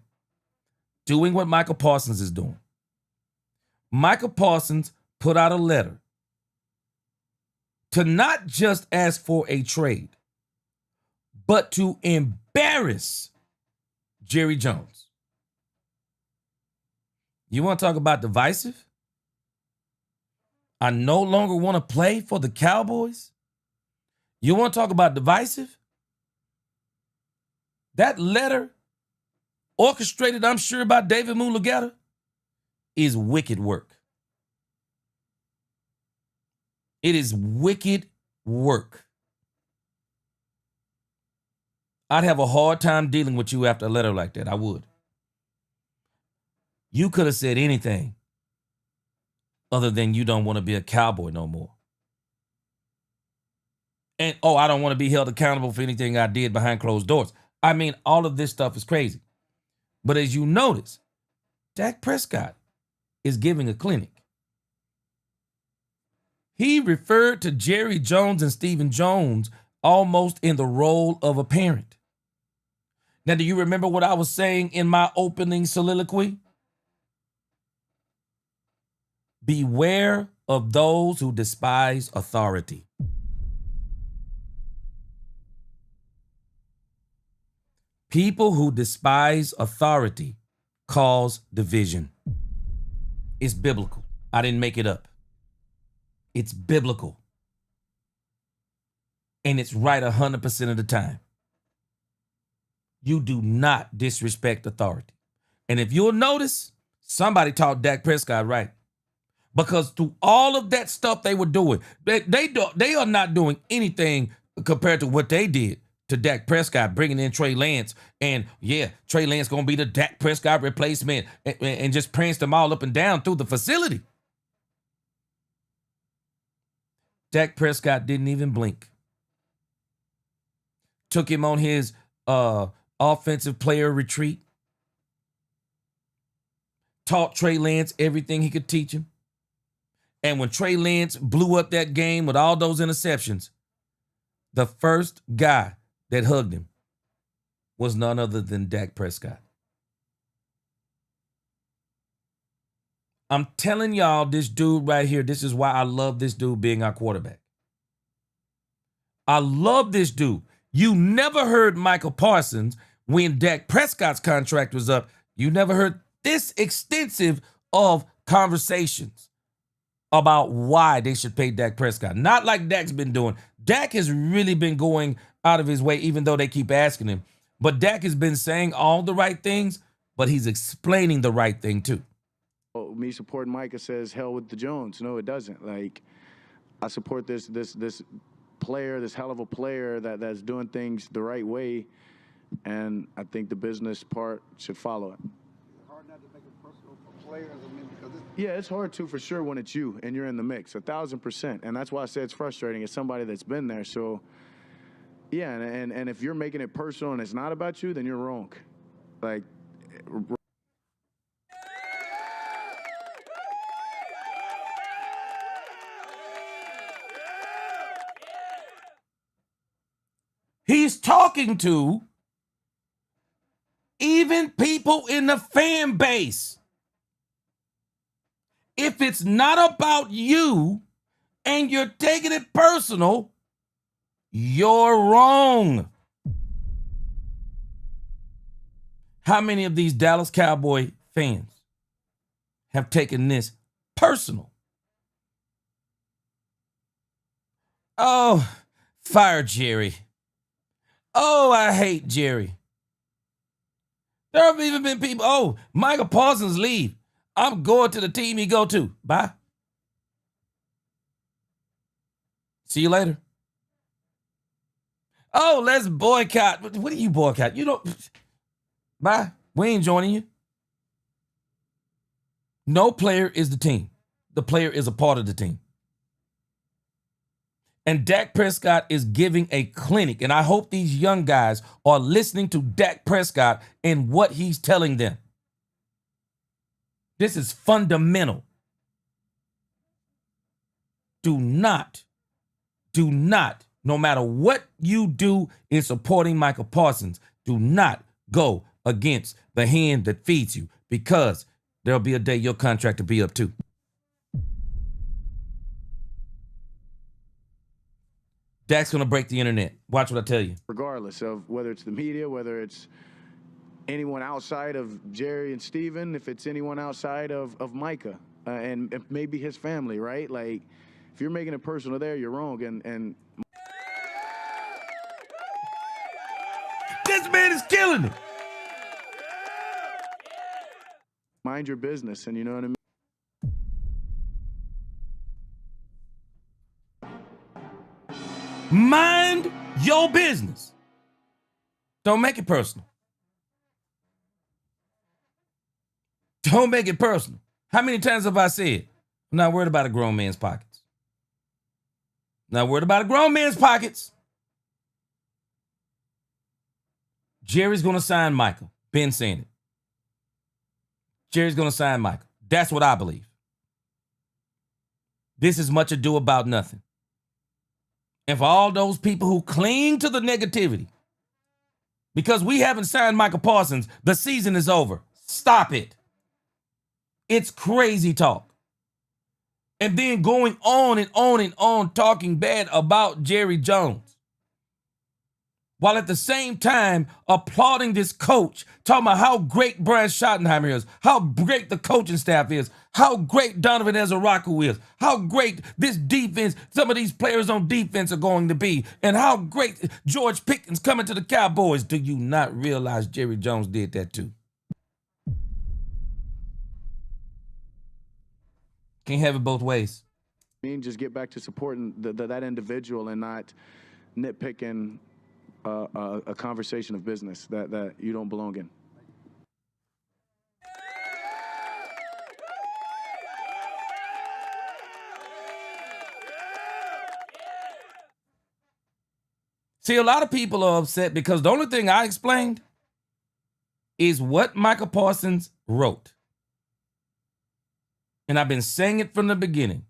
doing what Michael Parsons is doing. Michael Parsons put out a letter to not just ask for a trade, but to embarrass Jerry Jones. You want to talk about divisive? I no longer want to play for the Cowboys. You want to talk about divisive? That letter, orchestrated, I'm sure, by David Mulugeta, is wicked work. It is wicked work. I'd have a hard time dealing with you after a letter like that. I would. You could have said anything other than you don't want to be a Cowboy no more. And, I don't want to be held accountable for anything I did behind closed doors. I mean, all of this stuff is crazy. But as you notice, Dak Prescott is giving a clinic. He referred to Jerry Jones and Stephen Jones almost in the role of a parent. Now, do you remember what I was saying in my opening soliloquy? Beware of those who despise authority. People who despise authority cause division. It's biblical. I didn't make it up. It's biblical. And it's right 100% of the time. You do not disrespect authority. And if you'll notice, somebody taught Dak Prescott right. Because through all of that stuff they were doing, they are not doing anything compared to what they did to Dak Prescott, bringing in Trey Lance. And yeah, Trey Lance going to be the Dak Prescott replacement, and just pranced them all up and down through the facility. Dak Prescott didn't even blink. Took him on his offensive player retreat. Taught Trey Lance everything he could teach him. And when Trey Lance blew up that game with all those interceptions, the first guy that hugged him was none other than Dak Prescott. I'm telling y'all, this dude right here, this is why I love this dude being our quarterback. I love this dude. You never heard Michael Parsons, when Dak Prescott's contract was up, you never heard this extensive of conversations about why they should pay Dak Prescott. Not like Dak's been doing. Dak has really been going out of his way, even though they keep asking him. But Dak has been saying all the right things, but he's explaining the right thing too. Me supporting Micah says hell with the Jones. No, it doesn't. Like, I support this player, this hell of a player that's doing things the right way, and I think the business part should follow it. Hard not to make it personal for players. I mean, because Yeah, it's hard to, for sure, when it's you and you're in the mix, 1,000%. And that's why I say it's frustrating as somebody that's been there. So, yeah, and if you're making it personal and it's not about you, then you're wrong. Like, he's talking to even people in the fan base. If it's not about you and you're taking it personal, you're wrong. How many of these Dallas Cowboy fans have taken this personal? Oh, fire Jerry. Oh, I hate Jerry. There have even been people, oh, Michael Parsons leave. I'm going to the team he go to. Bye. See you later. Oh, let's boycott. What do you boycott? You don't. Bye. We ain't joining you. No player is the team. The player is a part of the team. And Dak Prescott is giving a clinic. And I hope these young guys are listening to Dak Prescott and what he's telling them. This is fundamental. Do not, no matter what you do in supporting Michael Parsons, do not go against the hand that feeds you, because there'll be a day your contract will be up too. Dak's going to break the internet. Watch what I tell you. Regardless of whether it's the media, whether it's anyone outside of Jerry and Steven, if it's anyone outside of Micah and maybe his family, right? Like, if you're making it personal there, you're wrong. And this man is killing it. Mind your business, and you know what I mean? Mind your business. Don't make it personal. Don't make it personal. How many times have I said, I'm not worried about a grown man's pockets? Not worried about a grown man's pockets. Jerry's going to sign Michael. Ben saying it. Jerry's going to sign Michael. That's what I believe. This is much ado about nothing. And for all those people who cling to the negativity, because we haven't signed Michael Parsons, the season is over. Stop it. It's crazy talk. And then going on and on and on talking bad about Jerry Jones, while at the same time applauding this coach, talking about how great Brian Schottenheimer is, how great the coaching staff is, how great Donovan Ezeraku is, how great this defense, some of these players on defense are going to be, and how great George Pickens coming to the Cowboys. Do you not realize Jerry Jones did that too? Can't have it both ways. I mean, just get back to supporting that individual and not nitpicking a conversation of business that you don't belong in. See, a lot of people are upset because the only thing I explained is what Michael Parsons wrote. And I've been saying it from the beginning.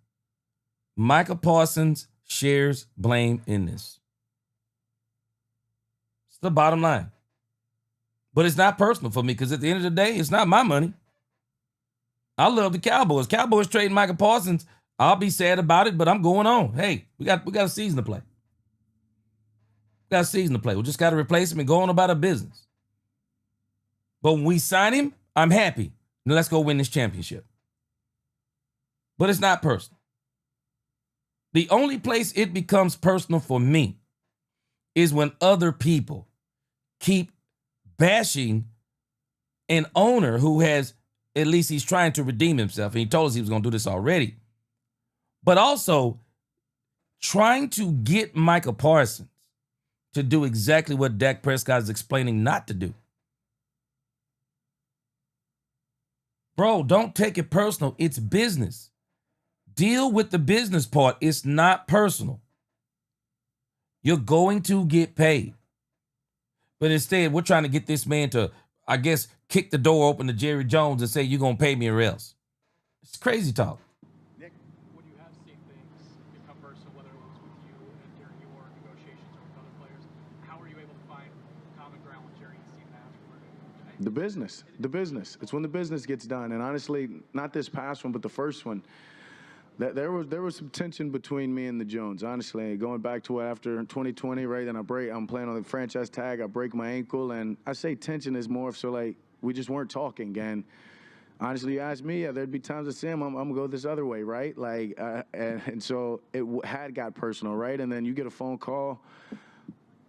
Michael Parsons shares blame in this. It's the bottom line. But it's not personal for me because at the end of the day, it's not my money. I love the Cowboys. Cowboys trading Michael Parsons. I'll be sad about it, but I'm going on. Hey, we got a season to play. We got a season to play. We just got to replace him and go on about our business. But when we sign him, I'm happy. Now let's go win this championship. But it's not personal. The only place it becomes personal for me is when other people keep bashing an owner who has, at least he's trying to redeem himself. And he told us he was going to do this already. But also trying to get Michael Parsons to do exactly what Dak Prescott is explaining not to do. Bro, don't take it personal. It's business. Deal with the business part. It's not personal. You're going to get paid. But instead, we're trying to get this man to, I guess, kick the door open to Jerry Jones and say, you're going to pay me or else. It's crazy talk. Nick, when you have seen things become personal, whether it was with you and during your negotiations or with other players, how are you able to find common ground with Jerry and Steven afterward? The business. It's when the business gets done. And honestly, not this past one, but the first one. There was some tension between me and the Jones, honestly. Going back to after 2020, right? Then I'm playing on the franchise tag. I break my ankle, and I say tension is more so like we just weren't talking. And honestly, you ask me, there'd be times I say I'm gonna go this other way, right? Like, and so it had got personal, right? And then you get a phone call.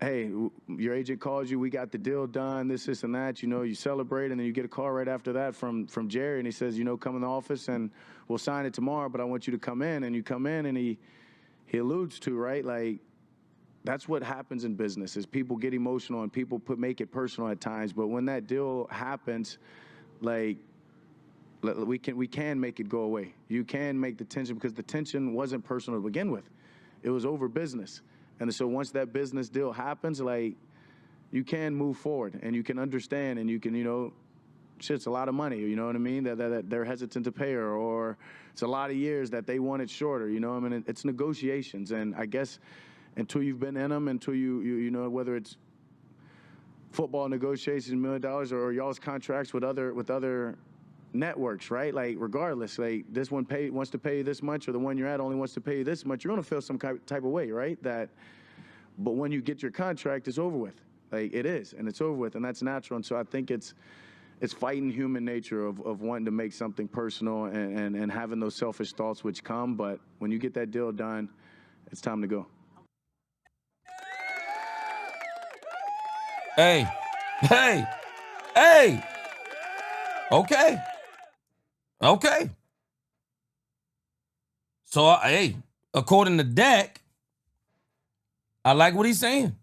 hey, your agent calls you, we got the deal done, this, and that, you celebrate, and then you get a call right after that from Jerry, and he says, come in the office, and we'll sign it tomorrow, but I want you to come in. And you come in, and he alludes to, right, like, that's what happens in business is people get emotional and people make it personal at times. But when that deal happens, like, we can make it go away. You can make the tension, because the tension wasn't personal to begin with. It was over business. And so once that business deal happens, like, you can move forward and you can understand and you can, shit's a lot of money, you know what I mean, that they're hesitant to pay her, or it's a lot of years that they want it shorter, I mean, it's negotiations. And I guess until you've been in them, until you know, whether it's football negotiations, $1 million, or y'all's contracts with other networks, right? Like, regardless, like, this one wants to pay you this much, or the one you're at only wants to pay you this much, you're gonna feel some type of way, right? But when you get your contract, it's over with. Like, it is, and it's over with, and that's natural. And so I think it's fighting human nature of wanting to make something personal and having those selfish thoughts which come. But when you get that deal done, it's time to go. Hey. Okay. So, hey, according to Dak, I like what he's saying.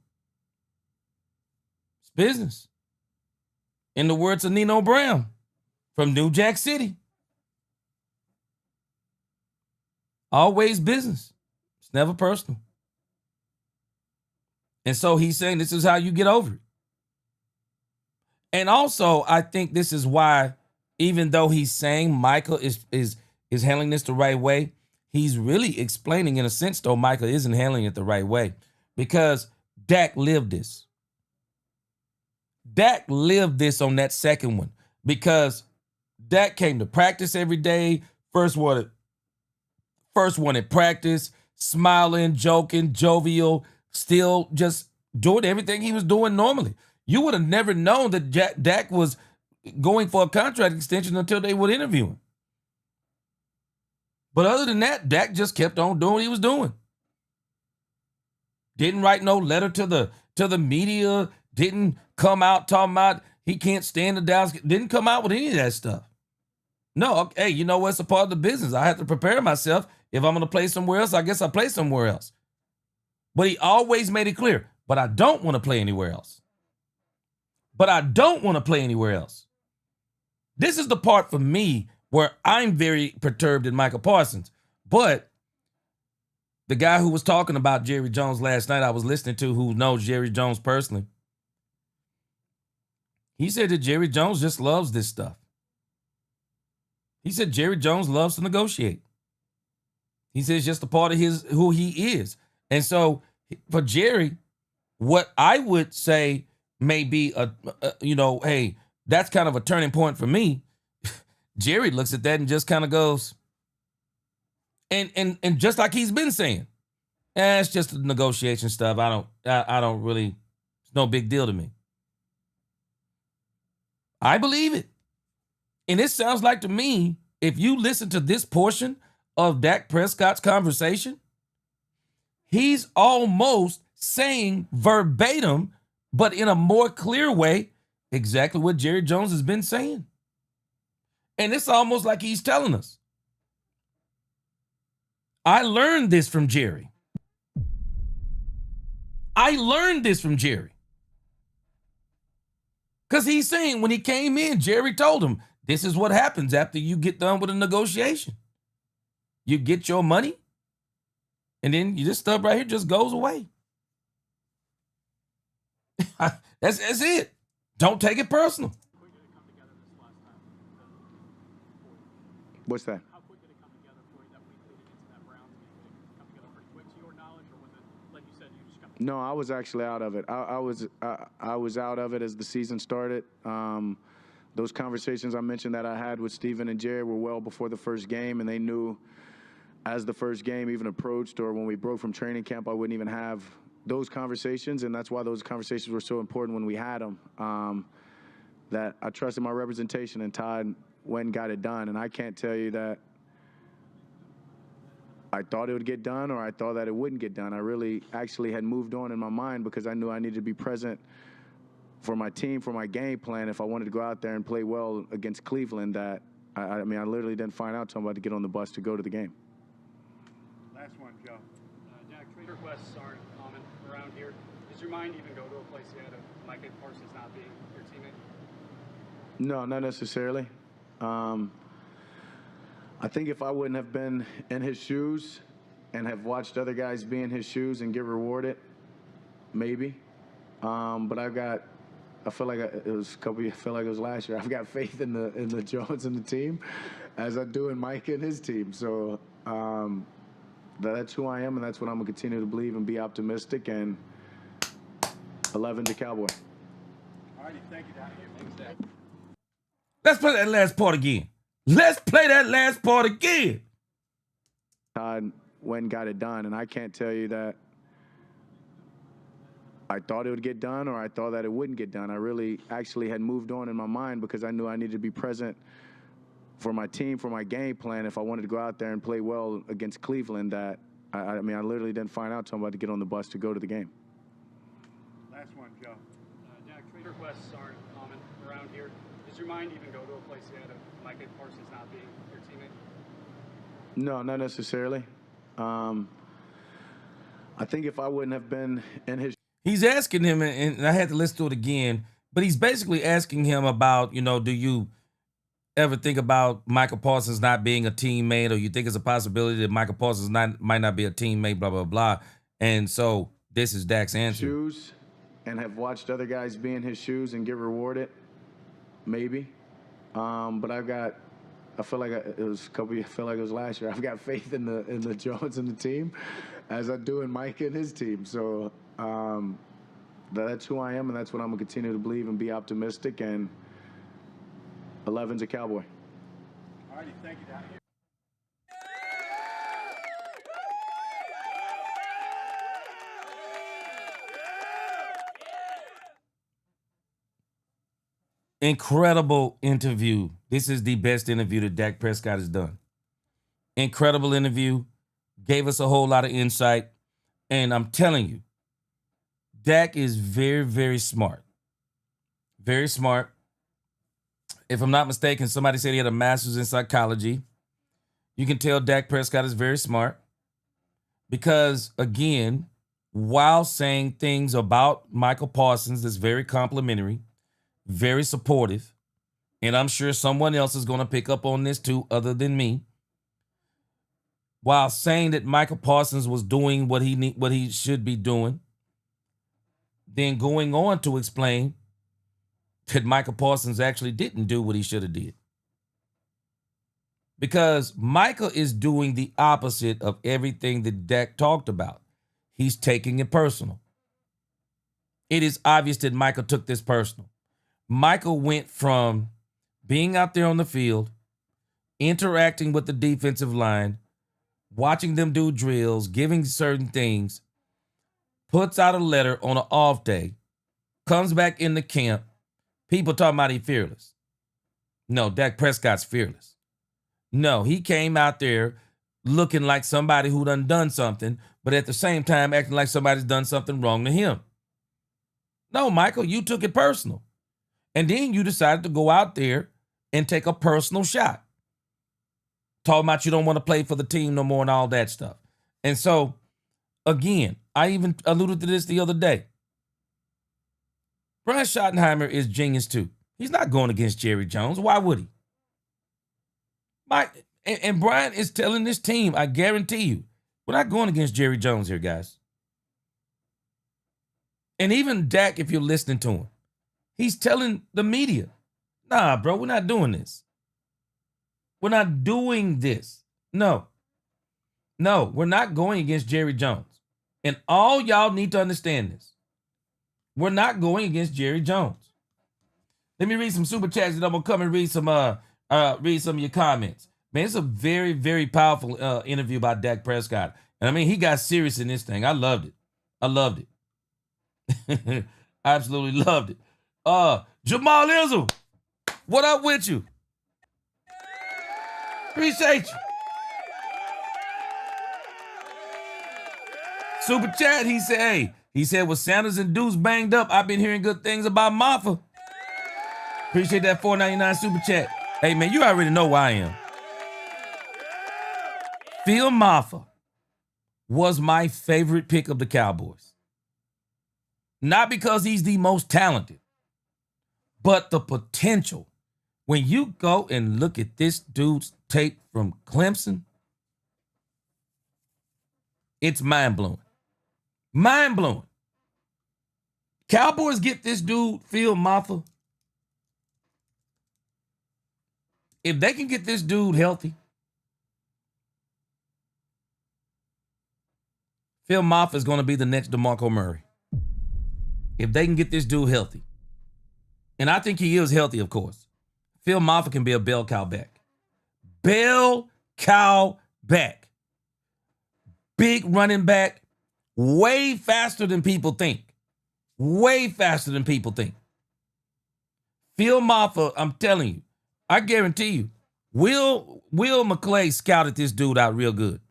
It's business. In the words of Nino Brown from New Jack City. Always business. It's never personal. And so he's saying this is how you get over it. And also, I think this is why, even though he's saying Michael is handling this the right way, he's really explaining, in a sense, though, Michael isn't handling it the right way, because Dak lived this. Dak lived this on that second one, because Dak came to practice every day, first one at practice, smiling, joking, jovial, still just doing everything he was doing normally. You would have never known that Dak was going for a contract extension until they would interview him. But other than that, Dak just kept on doing what he was doing. Didn't write no letter to the media, didn't come out talking about he can't stand the Dallas, didn't come out with any of that stuff. No, hey, you know what's a part of the business. I have to prepare myself. If I'm going to play somewhere else, I guess I play somewhere else. But he always made it clear, but I don't want to play anywhere else. This is the part for me where I'm very perturbed in Michael Parsons. But the guy who was talking about Jerry Jones last night, I was listening to, who knows Jerry Jones personally, he said that Jerry Jones just loves this stuff. He said Jerry Jones loves to negotiate. He says it's just a part of who he is. And so for Jerry, what I would say may be hey, that's kind of a turning point for me. Jerry looks at that and just kind of goes, and just like he's been saying, it's just negotiation stuff. I don't really, it's no big deal to me. I believe it. And it sounds like to me, if you listen to this portion of Dak Prescott's conversation, he's almost saying verbatim, but in a more clear way, exactly what Jerry Jones has been saying. And it's almost like he's telling us, I learned this from Jerry. Because he's saying when he came in, Jerry told him, this is what happens after you get done with a negotiation. You get your money, and then this stuff right here just goes away. That's it. Don't take it personal. What's that? How quick did it come together for you that week leading into that Browns game? Did it come together pretty quick to your knowledge, or was it, like you said, you just got... No, I was actually out of it. I was out of it as the season started. Those conversations I mentioned that I had with Steven and Jerry were well before the first game, and they knew as the first game even approached, or when we broke from training camp, I wouldn't even have those conversations, and that's why those conversations were so important when we had them, that I trusted my representation, and Todd went and got it done. And I can't tell you that I thought it would get done or I thought that it wouldn't get done. I really actually had moved on in my mind because I knew I needed to be present for my team, for my game plan. If I wanted to go out there and play well against Cleveland, that I mean, I literally didn't find out until I'm about to get on the bus to go to the game. Last one, Joe. Dak, trade requests aren't common around here. Does your mind even go to a place yet of Micah Parsons not being your teammate? No, not necessarily. I think if I wouldn't have been in his shoes and have watched other guys be in his shoes and get rewarded, maybe. But I feel like it was last year. I've got faith in the Jones and the team, as I do in Mike and his team. So that's who I am, and that's what I'm gonna continue to believe and be optimistic. And 11's a Cowboy. All righty, thank you, Dak. Thanks, Dak. Let's play that last part again. Let's play that last part again. Todd went and got it done, and I can't tell you that I thought it would get done or I thought that it wouldn't get done. I really actually had moved on in my mind because I knew I needed to be present for my team, for my game plan. If I wanted to go out there and play well against Cleveland, that I mean, I literally didn't find out until I'm about to get on the bus to go to the game. Last one, Joe. Dak, trade requests aren't common around here. Does your mind even go to a place yet of Micah Parsons not being your teammate? No, not necessarily. I think if I wouldn't have been in his... He's asking him, and I had to listen to it again, but he's basically asking him about, do you ever think about Michael Parsons not being a teammate, or you think it's a possibility that Michael Parsons might not be a teammate, blah, blah, blah. And so this is Dak's answer. Shoes and have watched other guys be in his shoes and get rewarded, maybe. But I feel like it was last year. I've got faith in the Jones and the team, as I do in Mike and his team. So that's who I am, and that's what I'm gonna continue to believe and be optimistic. And 11's a Cowboy. All righty, thank you, Dak. Incredible interview. This is the best interview that Dak Prescott has done. Incredible interview. Gave us a whole lot of insight. And I'm telling you, Dak is very, very smart. Very smart. If I'm not mistaken, somebody said he had a master's in psychology. You can tell Dak Prescott is very smart because, again, while saying things about Michael Parsons that's very complimentary, very supportive, and I'm sure someone else is going to pick up on this too other than me, while saying that Michael Parsons was doing what he should be doing, then going on to explain that Michael Parsons actually didn't do what he should have did. Because Michael is doing the opposite of everything that Dak talked about. He's taking it personal. It is obvious that Michael took this personal. Michael went from being out there on the field, interacting with the defensive line, watching them do drills, giving certain things, puts out a letter on an off day, comes back in the camp, people talking about he's fearless. No, Dak Prescott's fearless. No, he came out there looking like somebody who done something, but at the same time acting like somebody's done something wrong to him. No, Michael, you took it personal. And then you decided to go out there and take a personal shot. Talking about you don't want to play for the team no more and all that stuff. And so, again, I even alluded to this the other day. Brian Schottenheimer is genius too. He's not going against Jerry Jones. Why would he? And Brian is telling this team, I guarantee you, we're not going against Jerry Jones here, guys. And even Dak, if you're listening to him, he's telling the media, nah, bro, we're not doing this. We're not doing this. No, we're not going against Jerry Jones. And all y'all need to understand this. We're not going against Jerry Jones. Let me read some super chats and I'm gonna come and read some of your comments. Man, it's a very, very powerful interview by Dak Prescott. And I mean, he got serious in this thing. I loved it. Absolutely loved it. Jamal Izzle, what up with you? Appreciate you. Super chat, he said, with Sanders and Deuce banged up, I've been hearing good things about Maffa. Appreciate that $4.99 super chat. Hey, man, you already know who I am. Phil Maffa was my favorite pick of the Cowboys. Not because he's the most talented, but the potential. When you go and look at this dude's tape from Clemson, it's mind-blowing. Mind-blowing. Cowboys get this dude, Phil Maffa. If they can get this dude healthy, Phil Maffa is going to be the next DeMarco Murray. If they can get this dude healthy. And I think he is healthy, of course. Phil Maffa can be a bell cow back. Bell cow back. Big running back. Way faster than people think. Way faster than people think. Phil Maffa, I'm telling you, I guarantee you, Will McClay scouted this dude out real good.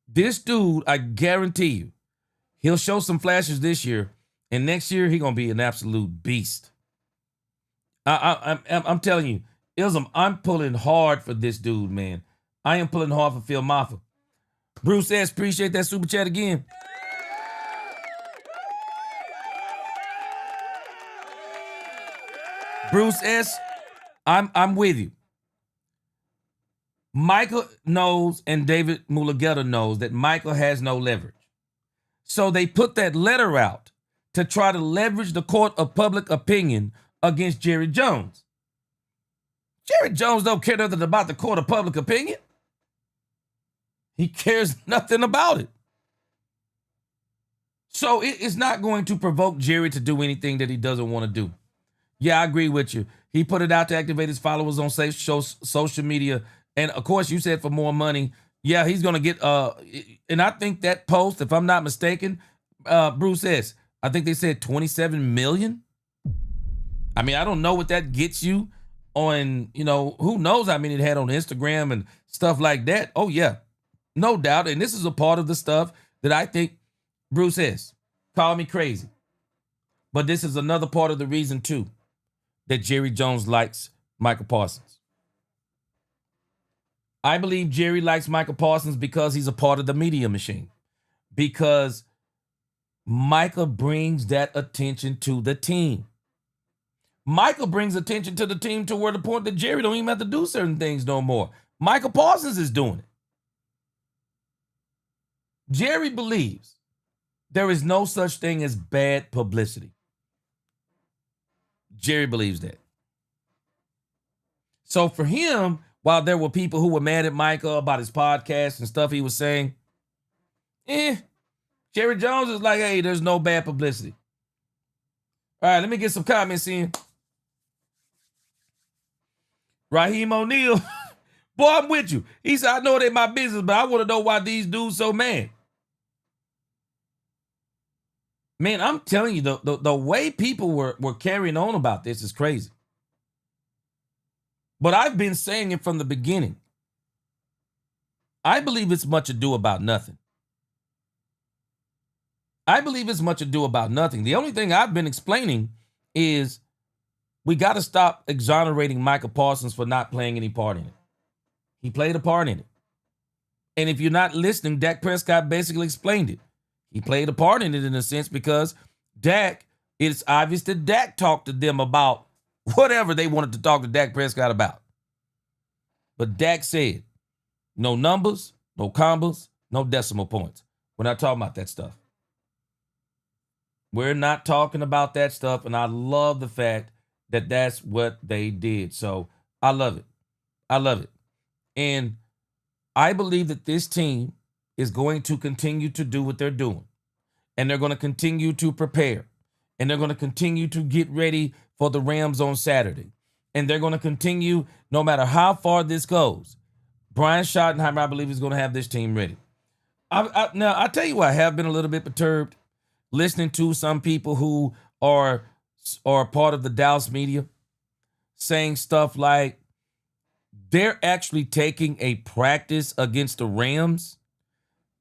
This dude, I guarantee you, he'll show some flashes this year, and next year he's gonna be an absolute beast. I'm telling you, Ism, I'm pulling hard for this dude, man. I am pulling hard for Phil Maffa. Bruce S., appreciate that super chat again. Bruce S., I'm with you. Michael knows and David Mulugeta knows that Michael has no leverage. So they put that letter out to try to leverage the court of public opinion against Jerry Jones. Jerry Jones don't care nothing about the court of public opinion. He cares nothing about it. So it's not going to provoke Jerry to do anything that he doesn't want to do. Yeah, I agree with you. He put it out to activate his followers on social media. And, of course, you said for more money. Yeah, he's going to get and I think that post, if I'm not mistaken, Bruce S., I think they said 27 million. I mean, I don't know what that gets you on, who knows how many it had on Instagram and stuff like that. Oh, yeah, no doubt. And this is a part of the stuff that I think Bruce S., call me crazy. But this is another part of the reason, too, that Jerry Jones likes Michael Parsons. I believe Jerry likes Michael Parsons because he's a part of the media machine. Because Michael brings that attention to the team. Michael brings attention to the team to where the point that Jerry don't even have to do certain things no more. Michael Parsons is doing it. Jerry believes there is no such thing as bad publicity. Jerry believes that. So for him, while there were people who were mad at Michael about his podcast and stuff he was saying, Jerry Jones is like, hey, there's no bad publicity. All right, let me get some comments in. Raheem O'Neal, boy, I'm with you. He said, I know it ain't my business, but I want to know why these dudes so mad. Man, I'm telling you, the way people were carrying on about this is crazy. But I've been saying it from the beginning. I believe it's much ado about nothing. I believe it's much ado about nothing. The only thing I've been explaining is we got to stop exonerating Michael Parsons for not playing any part in it. He played a part in it. And if you're not listening, Dak Prescott basically explained it. He played a part in it in a sense because it's obvious that Dak talked to them about whatever they wanted to talk to Dak Prescott about. But Dak said, no numbers, no combos, no decimal points. We're not talking about that stuff. We're not talking about that stuff, and I love the fact that that's what they did. So I love it. I love it. And I believe that this team is going to continue to do what they're doing. And they're going to continue to prepare. And they're going to continue to get ready for the Rams on Saturday. And they're going to continue, no matter how far this goes. Brian Schottenheimer, I believe, is going to have this team ready. Now, I tell you what, I have been a little bit perturbed listening to some people who are part of the Dallas media saying stuff like they're actually taking a practice against the Rams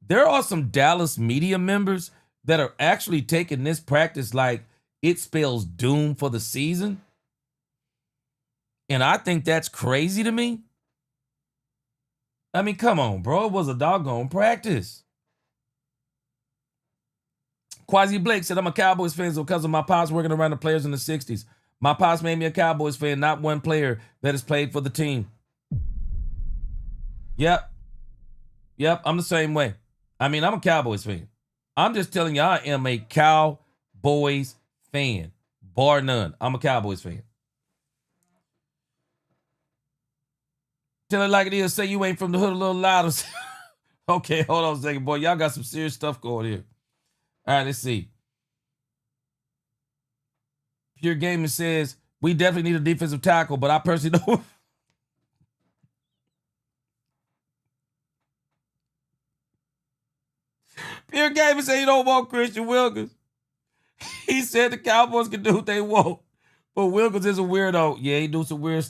there are some Dallas media members that are actually taking this practice like it spells doom for the season. And I think that's crazy to me. I mean, come on, bro. It was a doggone practice. Quasi Blake said, I'm a Cowboys fan because of my pops working around the players in the 60s. My pops made me a Cowboys fan, not one player that has played for the team. Yep, I'm the same way. I mean, I'm a Cowboys fan. I'm just telling you, I am a Cowboys fan. Bar none. I'm a Cowboys fan. Tell it like it is. Say you ain't from the hood a little louder. Okay, hold on a second, boy. Y'all got some serious stuff going here. All right, let's see. Pure Gaming says, we definitely need a defensive tackle, but I personally don't. Pure Gaming said you don't want Christian Wilkins. He said the Cowboys can do what they want, but Wilkins is a weirdo. Yeah, he do some weird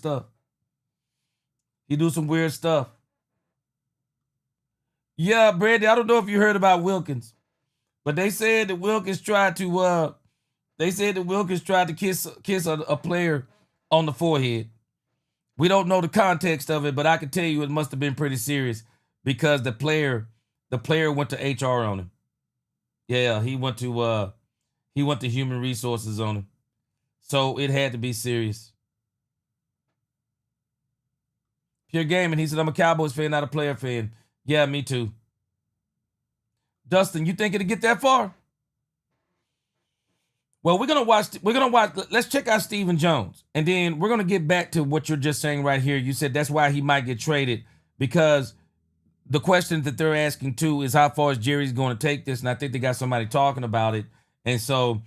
stuff. Yeah, Brandy, I don't know if you heard about Wilkins, but they said that Wilkins tried to kiss a player on the forehead. We don't know the context of it, but I can tell you it must have been pretty serious because the player went to HR on him. Yeah, he went to human resources on him. So it had to be serious. Pure Gaming, he said, I'm a Cowboys fan, not a player fan. Yeah, me too. Dustin, you think it'll get that far? Well, we're gonna watch. Let's check out Stephen Jones, and then we're gonna get back to what you're just saying right here. You said that's why he might get traded, because the question that they're asking too is how far is Jerry's going to take this, and I think they got somebody talking about it. And so,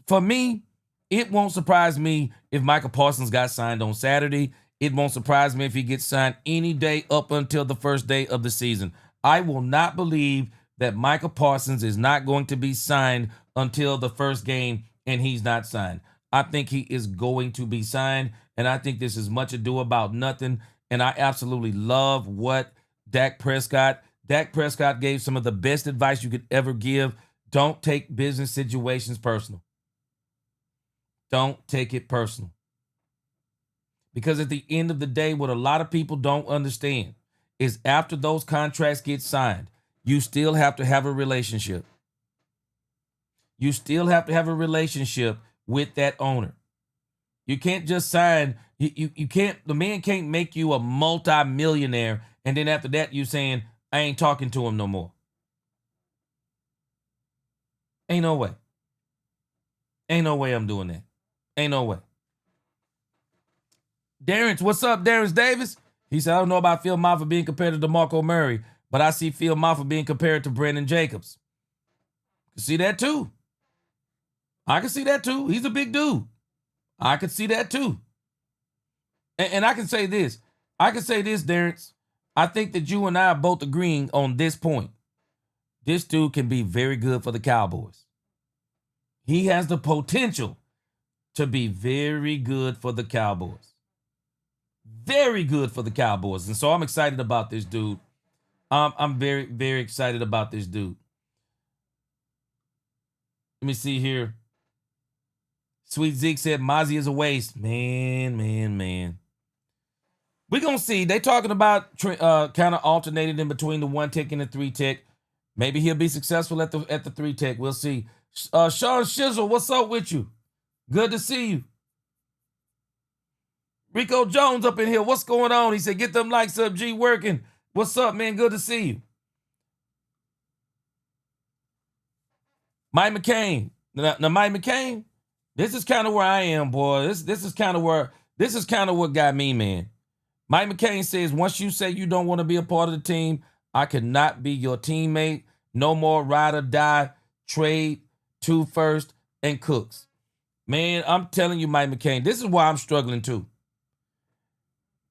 for me, it won't surprise me if Michael Parsons got signed on Saturday. It won't surprise me if he gets signed any day up until the first day of the season. I will not believe that Michael Parsons is not going to be signed until the first game and he's not signed. I think he is going to be signed, and I think this is much ado about nothing. And I absolutely love what Dak Prescott gave some of the best advice you could ever give. Don't take business situations personal. Don't take it personal. Because at the end of the day, what a lot of people don't understand is after those contracts get signed, you still have to have a relationship. You still have to have a relationship with that owner. You can't just sign. You can't. The man can't make you a multi-millionaire, and then after that, you saying, I ain't talking to him no more. Ain't no way. Ain't no way I'm doing that. Ain't no way. Darren, what's up, Darren Davis? He said, I don't know about Phil Maffa being compared to DeMarco Murray, but I see Phil Maffa being compared to Brandon Jacobs. You see that too. I can see that too. He's a big dude. I could see that too. And I can say this. Darren. I think that you and I are both agreeing on this point. This dude can be very good for the Cowboys. He has the potential to be very good for the Cowboys. Very good for the Cowboys. And so I'm excited about this dude. I'm very, very excited about this dude. Let me see here. Sweet Zeke said Mozzie is a waste. Man. We're going to see. They talking about kind of alternating in between the 1-tech and the 3-tech. Maybe he'll be successful at the 3-tech. We'll see. Sean Shizzle, what's up with you? Good to see you. Rico Jones up in here. What's going on? He said, get them likes up, G, working. What's up, man? Good to see you. Mike McCain. Now Mike McCain, this is kind of where I am, boy. This is kind of what got me, man. Mike McCain says, once you say you don't want to be a part of the team, I cannot be your teammate. No more ride or die, trade, 2 first, and Cooks. Man, I'm telling you, Mike McCain, this is why I'm struggling too.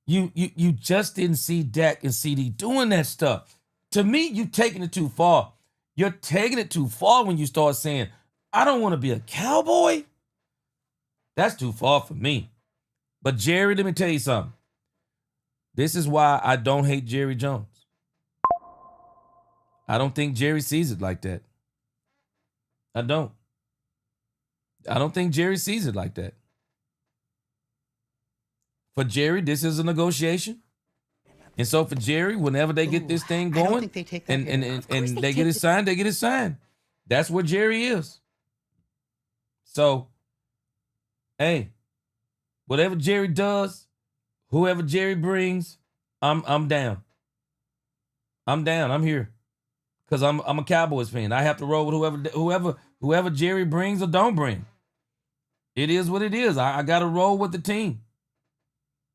You just didn't see Dak and CD doing that stuff. To me, you taking it too far. You're taking it too far when you start saying, I don't want to be a Cowboy. That's too far for me. But Jerry, let me tell you something. This is why I don't hate Jerry Jones. I don't think Jerry sees it like that. I don't think Jerry sees it like that. For Jerry, this is a negotiation. And so for Jerry, whenever they get this thing going, I don't think they take that and they get it signed, they get it signed. That's where Jerry is. So, hey, whatever Jerry does, whoever Jerry brings, I'm down. I'm down. I'm here. Because I'm a Cowboys fan. I have to roll with whoever Jerry brings or don't bring. It is what it is. I got to roll with the team.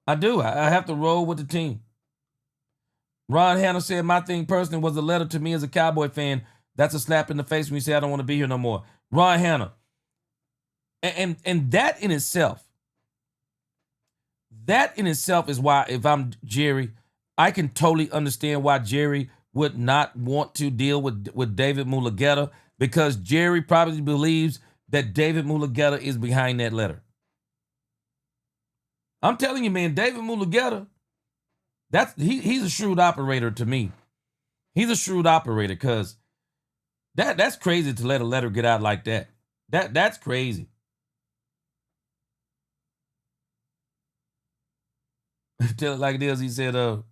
I do. I have to roll with the team. Ron Hanna said, my thing personally was a letter to me as a Cowboy fan. That's a slap in the face when you say I don't want to be here no more. Ron Hanna. And that in itself is why, if I'm Jerry, I can totally understand why Jerry would not want to deal with David Mulugeta, because Jerry probably believes that David Mulugeta is behind that letter. I'm telling you, man, David Mulugeta, he's a shrewd operator to me. He's a shrewd operator, because that's crazy to let a letter get out like that. That's crazy. Tell it like it is. He said, let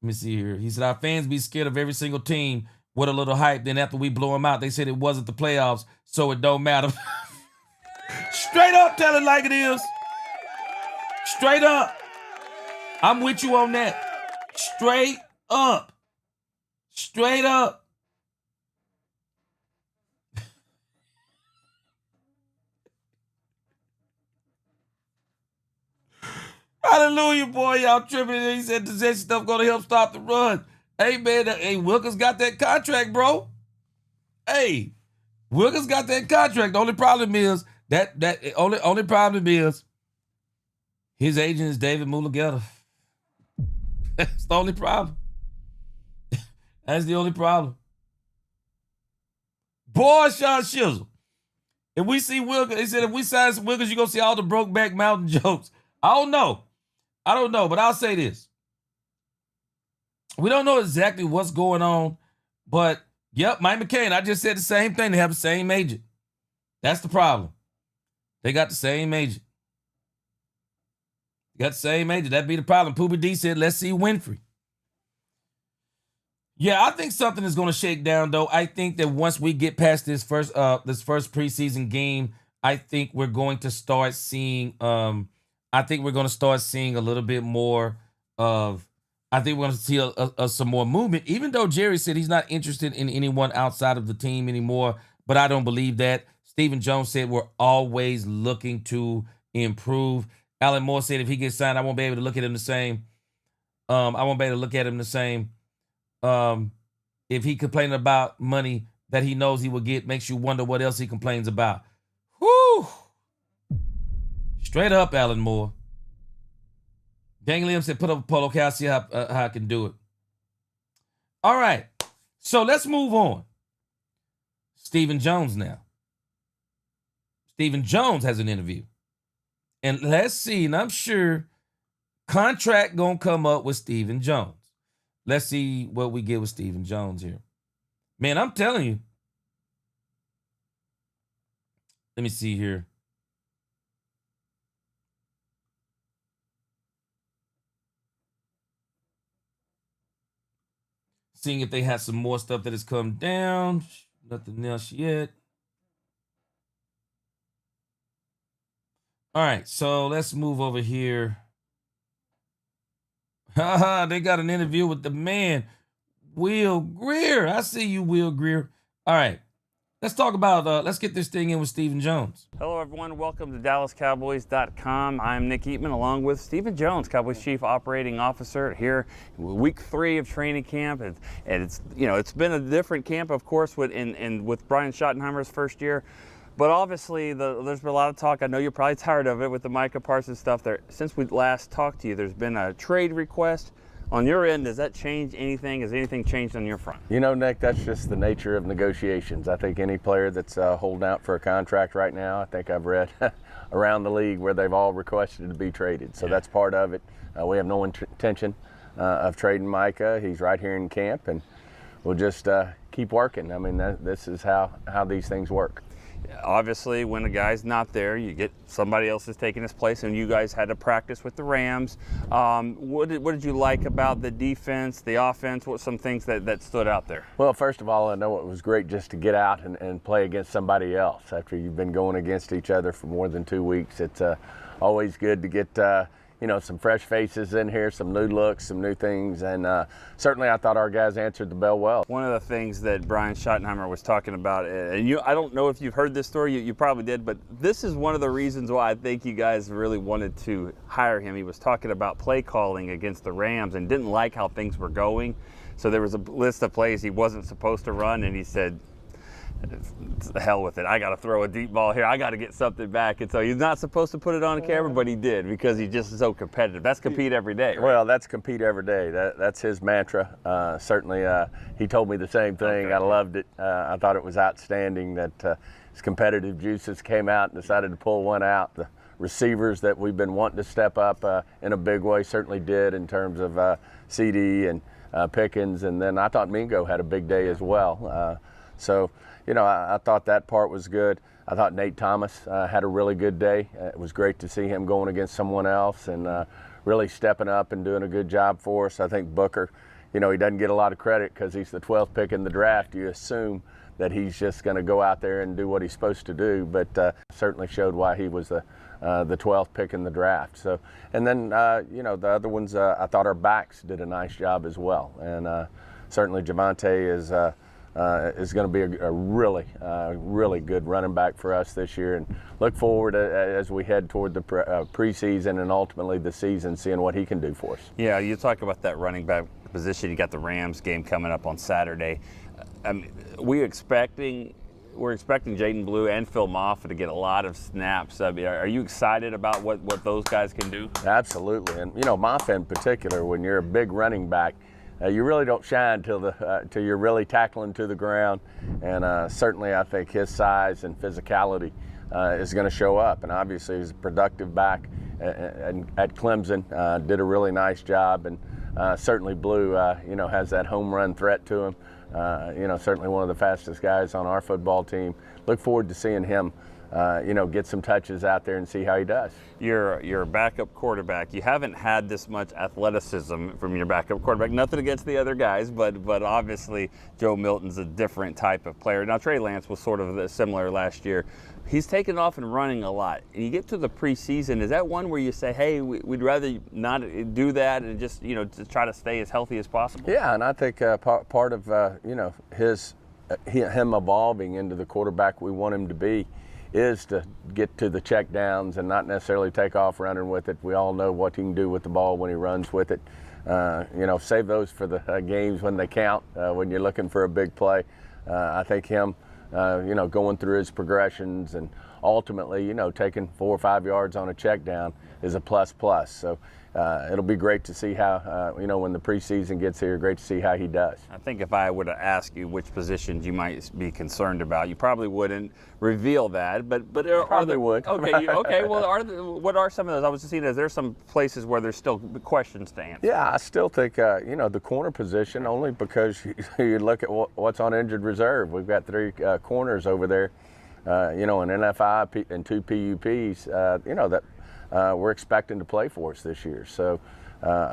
me see here. He said, our fans be scared of every single team with a little hype. Then after we blow them out, they said it wasn't the playoffs, so it don't matter. Straight up, tell it like it is. Straight up. I'm with you on that. Straight up. Straight up. Hallelujah, boy. Y'all tripping. He said the stuff going to help stop the run. Hey, man. Hey, Wilkins got that contract, bro. Hey, Wilkins got that contract. The only problem is only problem is his agent is David Mulugeta. That's the only problem. That's the only problem. Boy, Sean Shizzle. If we see Wilkins, he said if we sign some Wilkins, you're going to see all the Brokeback Mountain jokes. I don't know, but I'll say this. We don't know exactly what's going on, but yep, Mike McCain, I just said the same thing. They have the same agent. That's the problem. They got the same agent. Got the same agent. That'd be the problem. Poobie D said, let's see Winfrey. Yeah, I think something is going to shake down, though. I think that once we get past this first preseason game, I think we're going to start seeing a little bit more of, I think we're going to see some more movement, even though Jerry said he's not interested in anyone outside of the team anymore, but I don't believe that. Stephen Jones said we're always looking to improve. Alan Moore said if he gets signed, I won't be able to look at him the same. If he complaining about money that he knows he will get, makes you wonder what else he complains about. Whoo! Straight up, Alan Moore. Dang Liam said, put up a polo. Okay, I'll see how I can do it. All right. So let's move on. Stephen Jones now. Stephen Jones has an interview. And let's see, and I'm sure contract gonna come up with Stephen Jones. Let's see what we get with Stephen Jones here. Man, I'm telling you. Let me see here. Seeing if they have some more stuff that has come down. Nothing else yet. All right, so let's move over here. They got an interview with the man, Will Greer. I see you, Will Greer. All right, let's talk about, let's get this thing in with Stephen Jones. Hello, everyone. Welcome to DallasCowboys.com. I'm Nick Eatman, along with Stephen Jones, Cowboys Chief Operating Officer, here week 3 of training camp. And it's been a different camp, of course, with Brian Schottenheimer's first year. But obviously, there's been a lot of talk. I know you're probably tired of it with the Micah Parsons stuff. Since we last talked to you, there's been a trade request. On your end, does that change anything? Has anything changed on your front? You know, Nick, that's just the nature of negotiations. I think any player that's holding out for a contract right now, I think I've read around the league where they've all requested to be traded. So that's part of it. We have no intention of trading Micah. He's right here in camp, and we'll just keep working. I mean, this is how these things work. Obviously, when a guy's not there, you get somebody else is taking his place, and you guys had to practice with the Rams. What did you like about the defense, the offense? What some things that stood out there? Well, first of all, I know it was great just to get out and play against somebody else after you've been going against each other for more than 2 weeks. It's always good to get some fresh faces in here, some new looks, some new things, and certainly I thought our guys answered the bell well. One of the things that Brian Schottenheimer was talking about, and I don't know if you've heard this story, you probably did, but this is one of the reasons why I think you guys really wanted to hire him. He was talking about play calling against the Rams and didn't like how things were going. So there was a list of plays he wasn't supposed to run, and he said, the hell with it. I got to throw a deep ball here. I got to get something back. And so he's not supposed to put it on camera, but he did because he's just so competitive. That's compete every day. Right? Well, that's compete every day. That's his mantra. Certainly, he told me the same thing. Okay. I loved it. I thought it was outstanding that his competitive juices came out and decided to pull one out. The receivers that we've been wanting to step up in a big way certainly did in terms of CD and Pickens. And then I thought Mingo had a big day as well. I thought that part was good. I thought Nate Thomas had a really good day. It was great to see him going against someone else and really stepping up and doing a good job for us. I think Booker, he doesn't get a lot of credit because he's the 12th pick in the draft. You assume that he's just going to go out there and do what he's supposed to do, but certainly showed why he was the 12th pick in the draft. So, and then, the other ones, I thought our backs did a nice job as well. And certainly Javonte is going to be a really good running back for us this year, and look forward as we head toward the preseason and ultimately the season, seeing what he can do for us. Yeah, you talk about that running back position. You got the Rams game coming up on Saturday. We're expecting Jaden Blue and Phil Moffitt to get a lot of snaps. Are you excited about what those guys can do? Absolutely, and Moffitt in particular, when you're a big running back, you really don't shine till you're really tackling to the ground, and certainly I think his size and physicality is going to show up. And obviously he's a productive back at Clemson, did a really nice job, and certainly Blue, has that home run threat to him. Certainly one of the fastest guys on our football team. Look forward to seeing him get some touches out there and see how he does. You're a backup quarterback. You haven't had this much athleticism from your backup quarterback. Nothing against the other guys, but obviously Joe Milton's a different type of player. Now Trey Lance was sort of similar last year. He's taken off and running a lot. And you get to the preseason, is that one where you say, hey, we'd rather not do that and just to try to stay as healthy as possible? Yeah, and I think part of him evolving into the quarterback we want him to be is to get to the check downs and not necessarily take off running with it. We all know what he can do with the ball when he runs with it. Save those for the games when they count, when you're looking for a big play. I think him, going through his progressions and ultimately, taking 4 or 5 yards on a check down is a plus. So it'll be great to see how, when the preseason gets here, great to see how he does. I think if I were to ask you which positions you might be concerned about, you probably wouldn't reveal that, but probably would. Okay. Well, what are some of those? I was just seeing, is there some places where there's still questions to answer? Yeah, I still think, the corner position, only because you look at what's on injured reserve. We've got 3 corners over there, an NFI and 2 PUPs, that we're expecting to play for us this year. So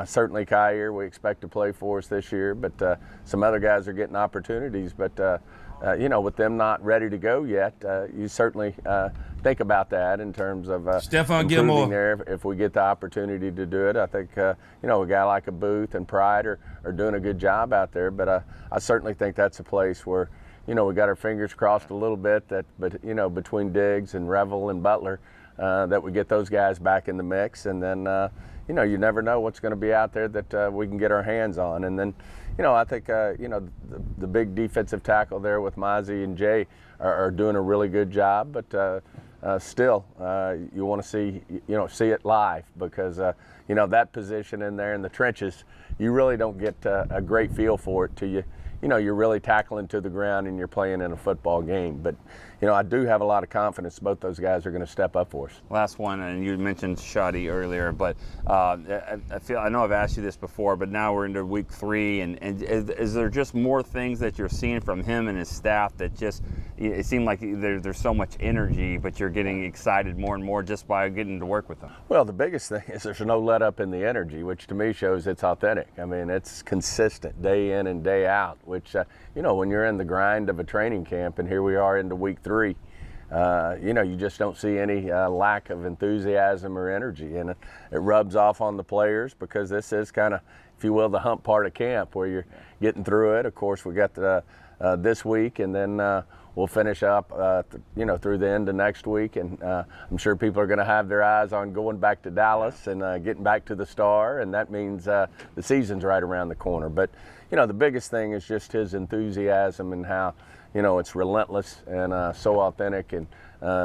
certainly Kyer, we expect to play for us this year, but some other guys are getting opportunities. But, with them not ready to go yet, you certainly think about that in terms of Stephon Gilmore there if we get the opportunity to do it. I think, a guy like a Booth and Pride are doing a good job out there, but I certainly think that's a place where, we got our fingers crossed a little bit but between Diggs and Revel and Butler, that we get those guys back in the mix, and then you never know what's going to be out there that we can get our hands on. And then I think the big defensive tackle there with Mozzie and Jay are doing a really good job, but still you want to see it live, because that position in there in the trenches you really don't get a great feel for it till you're really tackling to the ground and you're playing in a football game. But, I do have a lot of confidence both those guys are going to step up for us. Last one, and you mentioned Shoddy earlier, but I know I've asked you this before, but now we're into week 3, and is there just more things that you're seeing from him and his staff that just, it seemed like there's so much energy, but you're getting excited more and more just by getting to work with them? Well, the biggest thing is there's no let up in the energy, which to me shows it's authentic. I mean, it's consistent day in and day out, which, when you're in the grind of a training camp, and here we are into week 3, you just don't see any lack of enthusiasm or energy, and it rubs off on the players because this is kind of, if you will, the hump part of camp where you're getting through it. Of course, we got this week, and then we'll finish up, through the end of next week, and I'm sure people are going to have their eyes on going back to Dallas and getting back to the Star, and that means the season's right around the corner. But, the biggest thing is just his enthusiasm and how, it's relentless and so authentic, and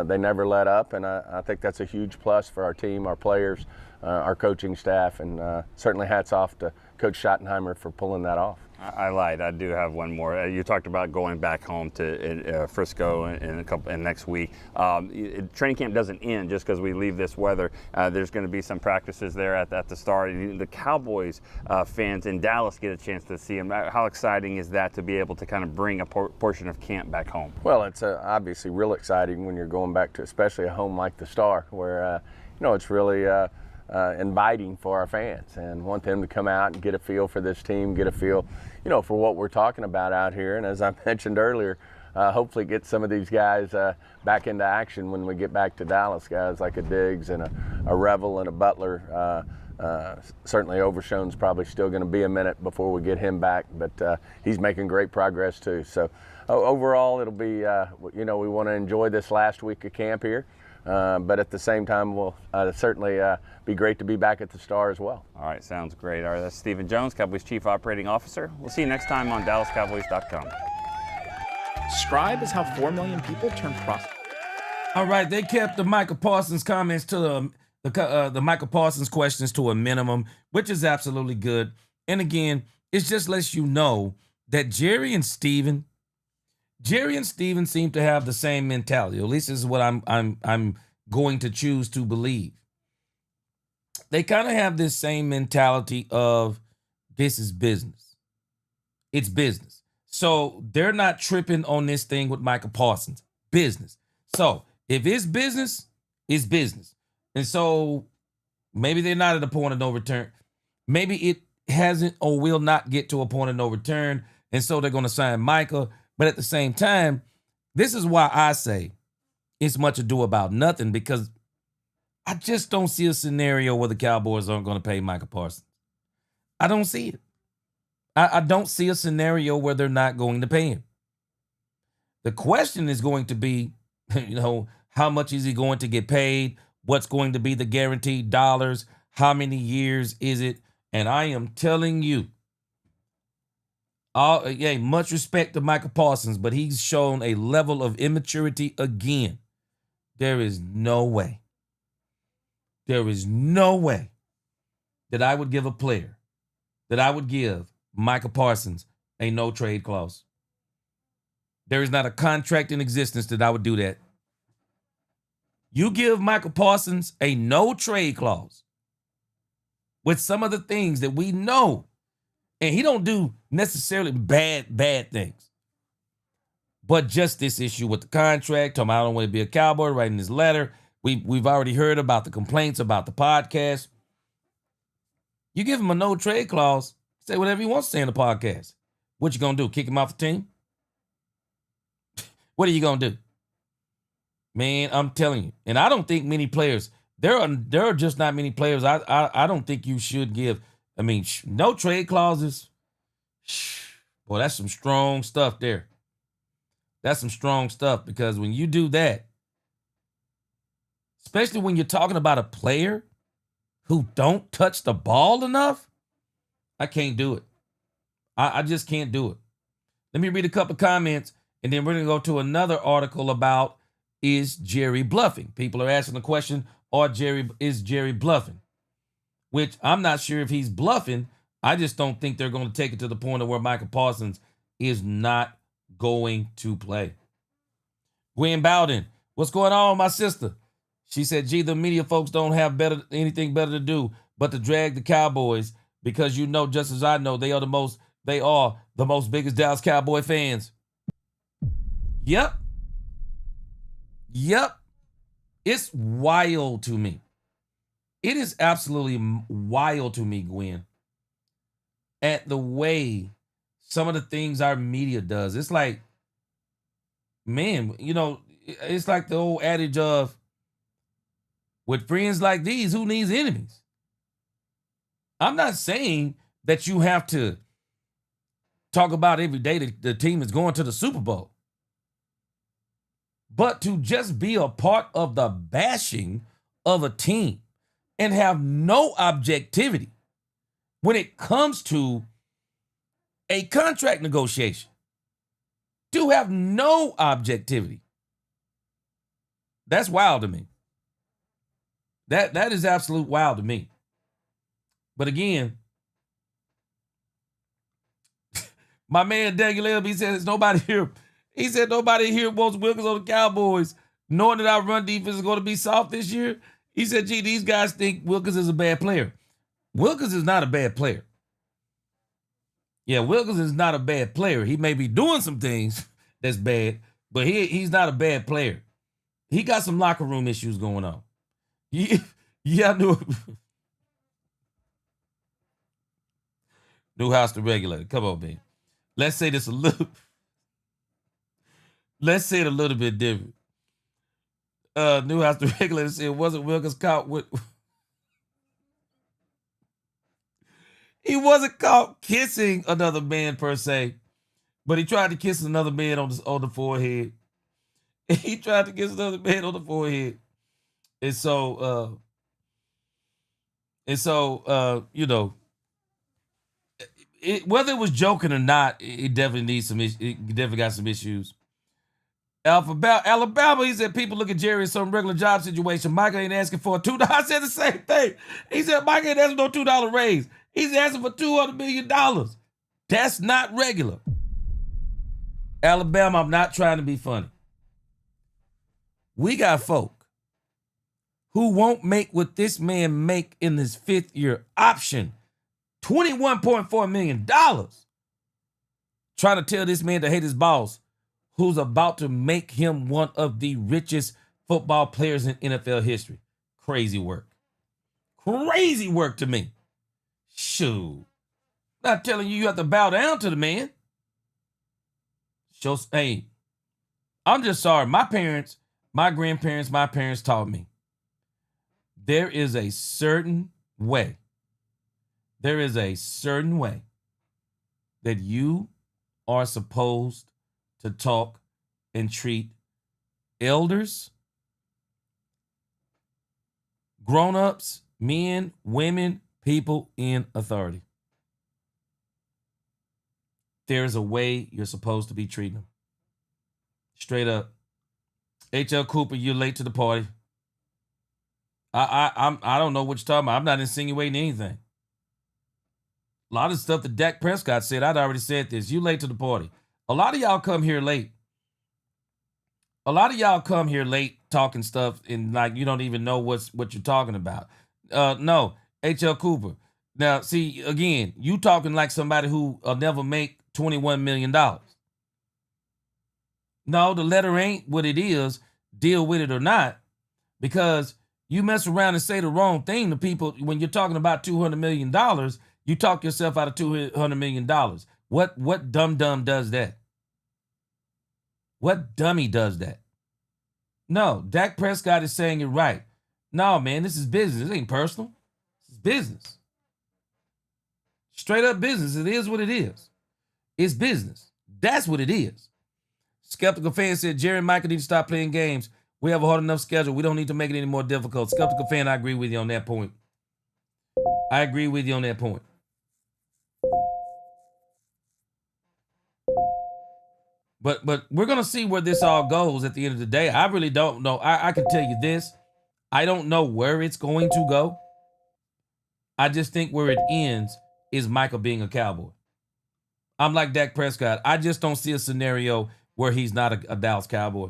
they never let up, and I think that's a huge plus for our team, our players, our coaching staff, and certainly hats off to Coach Schottenheimer for pulling that off. I lied. I do have one more. You talked about going back home to Frisco in next week. Training camp doesn't end just because we leave this weather. There's going to be some practices there at the start. The Cowboys fans in Dallas get a chance to see them. How exciting is that to be able to kind of bring a portion of camp back home? Well, it's obviously real exciting when you're going back to especially a home like the Star, where it's really inviting for our fans, and want them to come out and get a feel for this team, get a feel, for what we're talking about out here. And as I mentioned earlier, hopefully get some of these guys back into action when we get back to Dallas. Guys like a Diggs and a Revel and a Butler. Certainly Overshown's probably still going to be a minute before we get him back, but he's making great progress too. So overall, it'll be, we want to enjoy this last week of camp here. But at the same time, we'll certainly be great to be back at the Star as well. All right, sounds great. All right, that's Stephen Jones, Cowboys Chief Operating Officer. We'll see you next time on DallasCowboys.com. Scribe is how 4 million people turn process. All right, they kept the Michael Parsons comments to the Michael Parsons questions to a minimum, which is absolutely good. And again, it just lets you know that Jerry and Steven seem to have the same mentality. At least this is what I'm going to choose to believe. They kind of have this same mentality of this is business. It's business. So they're not tripping on this thing with Michael Parsons. Business. So if it's business, it's business. And so maybe they're not at a point of no return. Maybe it hasn't or will not get to a point of no return. And so they're going to sign Michael. But at the same time, this is why I say it's much ado about nothing, because I just don't see a scenario where the Cowboys aren't going to pay Michael Parsons. I don't see it. I don't see a scenario where they're not going to pay him. The question is going to be, how much is he going to get paid? What's going to be the guaranteed dollars? How many years is it? And I am telling you, much respect to Michael Parsons, but he's shown a level of immaturity again. There is no way that I would give a player, that I would give Michael Parsons a no-trade clause. There is not a contract in existence that I would do that. You give Michael Parsons a no-trade clause with some of the things that we know. And he don't do necessarily bad things. But just this issue with the contract, talking about I don't want to be a Cowboy, writing this letter. We've already heard about the complaints about the podcast. You give him a no trade clause, say whatever he wants to say in the podcast. What you gonna do? Kick him off the team? What are you gonna do? Man, I'm telling you. And I don't think many players, there are just not many players I don't think you should give. I mean, no trade clauses. Boy, that's some strong stuff there. That's some strong stuff, because when you do that, especially when you're talking about a player who don't touch the ball enough, I can't do it. I just can't do it. Let me read a couple of comments, and then we're going to go to another article about, is Jerry bluffing? People are asking the question, is Jerry bluffing? Which I'm not sure if he's bluffing. I just don't think they're going to take it to the point of where Michael Parsons is not going to play. Gwen Bowden, what's going on, my sister? She said, gee, the media folks don't have anything better to do but to drag the Cowboys because you know, just as I know, they are the most biggest Dallas Cowboy fans. Yep. It's wild to me. It is absolutely wild to me, Gwen, at the way some of the things our media does. It's like, man, you know, it's like the old adage of, with friends like these, who needs enemies? I'm not saying that you have to talk about every day that the team is going to the Super Bowl. But to just be a part of the bashing of a team and have no objectivity when it comes to a contract negotiation, to have no objectivity, that's wild to me. That is absolute wild to me. But again, my man Daniel Elb, he says nobody here. He said nobody here wants Wilkins on the Cowboys, knowing that our run defense is going to be soft this year. He said, gee, these guys think Wilkins is a bad player. Wilkins is not a bad player. Yeah, Wilkins is not a bad player. He may be doing some things that's bad, but he's not a bad player. He got some locker room issues going on. Yeah, I knew. New house to regulator. Come on, man. Let's say this a little. Let's say it a little bit different. New house to regulator said, wasn't Wilkins caught with? He wasn't caught kissing another man per se, but he tried to kiss another man on the forehead. He tried to kiss another man on the forehead, and so you know, whether it was joking or not, it definitely needs some. It definitely got some issues. Alabama, he said people look at Jerry as some regular job situation. Michael ain't asking for a $2. I said the same thing. He said Michael ain't asking no $2 raise. He's asking for $200 million. That's not regular. Alabama, I'm not trying to be funny. We got folk who won't make what this man make in his 5th year option, $21.4 million. Trying to tell this man to hate his boss, who's about to make him one of the richest football players in NFL history. Crazy work. Crazy work to me. Shoot. Not telling you have to bow down to the man. Hey, I'm just sorry. My parents, my grandparents, my parents taught me there is a certain way. There is a certain way that you are supposed to talk and treat elders, grown-ups, men, women, people in authority. There's a way you're supposed to be treating them. Straight up. H.L. Cooper, you're late to the party. I don't know what you're talking about. I'm not insinuating anything. A lot of stuff that Dak Prescott said, I'd already said this. You late to the party. A lot of y'all come here late. A lot of y'all come here late talking stuff and like you don't even know what you're talking about. No, H.L. Cooper. Now, see, again, you talking like somebody who will never make $21 million. No, the letter ain't what it is. Deal with it or not. Because you mess around and say the wrong thing to people when you're talking about $200 million, you talk yourself out of $200 million. What dum-dum does that? What dummy does that? No, Dak Prescott is saying it right. No, man, this is business. This ain't personal. This is business. Straight up business. It is what it is. It's business. That's what it is. Skeptical fan said, Jerry and Michael need to stop playing games. We have a hard enough schedule. We don't need to make it any more difficult. Skeptical fan, I agree with you on that point. I agree with you on that point. But we're going to see where this all goes at the end of the day. I really don't know. I can tell you this. I don't know where it's going to go. I just think where it ends is Michael being a Cowboy. I'm like Dak Prescott. I just don't see a scenario where he's not a Dallas Cowboy.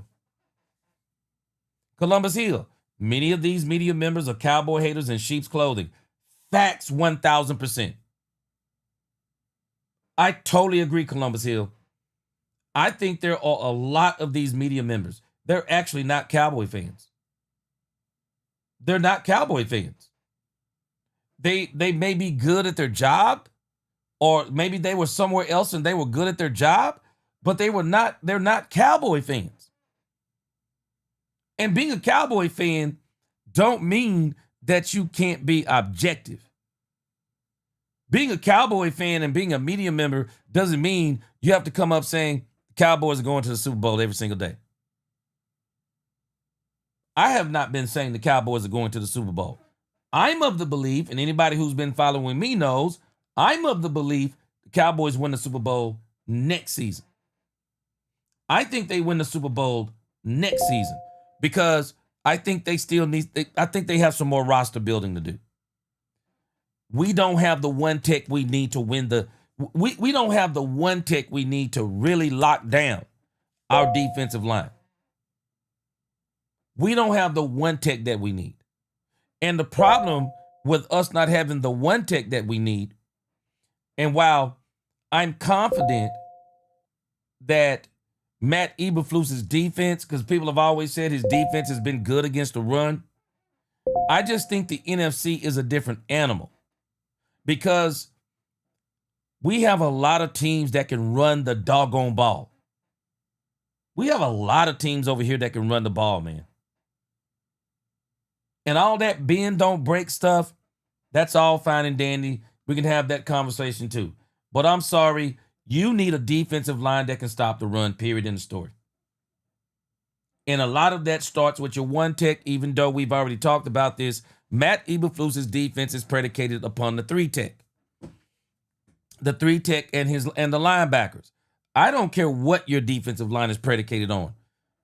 Columbus Hill. Many of these media members are Cowboy haters in sheep's clothing. Facts 1,000%. I totally agree, Columbus Hill. I think there are a lot of these media members. They're actually not Cowboy fans. They're not Cowboy fans. They may be good at their job, or maybe they were somewhere else and they were good at their job, but they're not Cowboy fans. And being a Cowboy fan don't mean that you can't be objective. Being a Cowboy fan and being a media member doesn't mean you have to come up saying Cowboys are going to the Super Bowl every single day. I have not been saying the Cowboys are going to the Super Bowl. I'm of the belief, and anybody who's been following me knows, I'm of the belief the Cowboys win the Super Bowl next season. I think they win the Super Bowl next season because I think they still I think they have some more roster building to do. We don't have the one tech we need to win we don't have the one tech we need to really lock down our defensive line. We don't have the one tech that we need. And the problem with us not having the one tech that we need, and while I'm confident that Matt Eberflus's defense, because people have always said his defense has been good against the run, I just think the NFC is a different animal because we have a lot of teams that can run the doggone ball. We have a lot of teams over here that can run the ball, man. And all that bend, don't break stuff, that's all fine and dandy. We can have that conversation too. But I'm sorry, you need a defensive line that can stop the run, period, in the story. And a lot of that starts with your one tech, even though we've already talked about this. Matt Eberflus's defense is predicated upon the three tech. The three tech and the linebackers. I don't care what your defensive line is predicated on.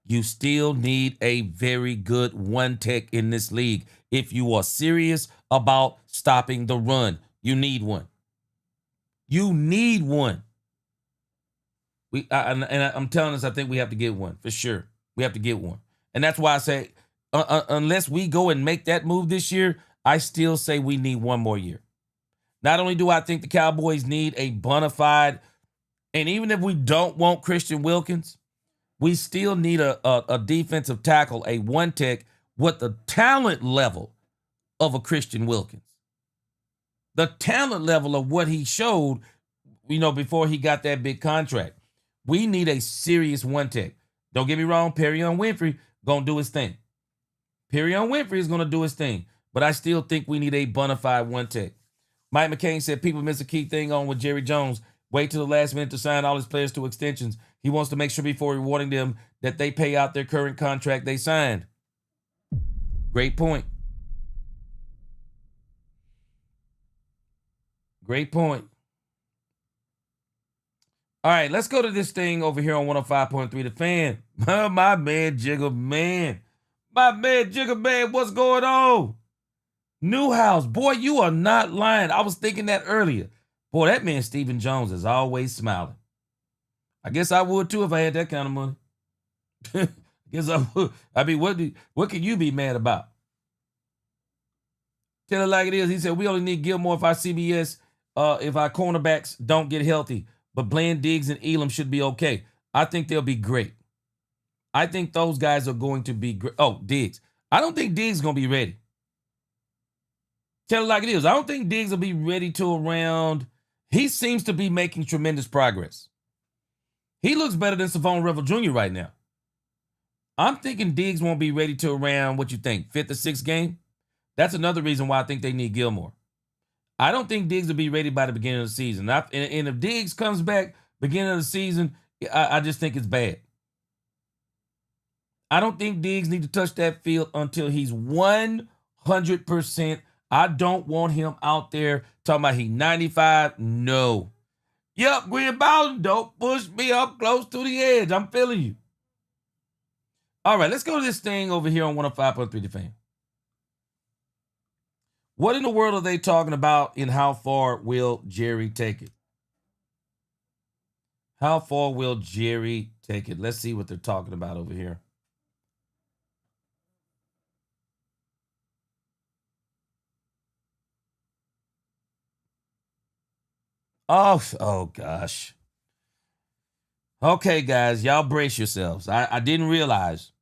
You still need a very good one tech in this league. If you are serious about stopping the run, you need one. You need one. I'm telling us, I think we have to get one for sure. We have to get one. And that's why I say, unless we go and make that move this year, I still say we need one more year. Not only do I think the Cowboys need a bona fide, and even if we don't want Christian Wilkins, we still need a defensive tackle, a one tech with the talent level of a Christian Wilkins. The talent level of what he showed, before he got that big contract. We need a serious one tech. Don't get me wrong, Perion Winfrey gonna do his thing. Perion Winfrey is gonna do his thing, but I still think we need a bona fide one tech. Mike McCain said people miss a key thing on with Jerry Jones. Wait till the last minute to sign all his players to extensions. He wants to make sure before rewarding them that they pay out their current contract they signed. Great point. Great point. All right, let's go to this thing over here on 105.3 The Fan. My man, Jigga Man. My man, Jigga Man, what's going on? Newhouse, boy, you are not lying. I was thinking that earlier. Boy, that man Stephen Jones is always smiling. I guess I would too if I had that kind of money. I guess I would. I mean, what can you be mad about? Tell it like it is. He said, we only need Gilmore if our CBS, if our cornerbacks don't get healthy. But Bland, Diggs, and Elam should be okay. I think they'll be great. I think those guys are going to be great. Oh, Diggs. I don't think Diggs is going to be ready. Tell it like it is. I don't think Diggs will be ready till around. He seems to be making tremendous progress. He looks better than Savon Revel Jr. right now. I'm thinking Diggs won't be ready till around, what you think, 5th or 6th game? That's another reason why I think they need Gilmore. I don't think Diggs will be ready by the beginning of the season. And if Diggs comes back beginning of the season, I just think it's bad. I don't think Diggs need to touch that field until he's 100%. I don't want him out there talking about he 95. No. Yep, Green Bowden, don't push me up close to the edge. I'm feeling you. All right, let's go to this thing over here on 105.3 The Fan. What in the world are they talking about in how far will Jerry take it? How far will Jerry take it? Let's see what they're talking about over here. Oh gosh. Okay, guys, y'all brace yourselves. I didn't realize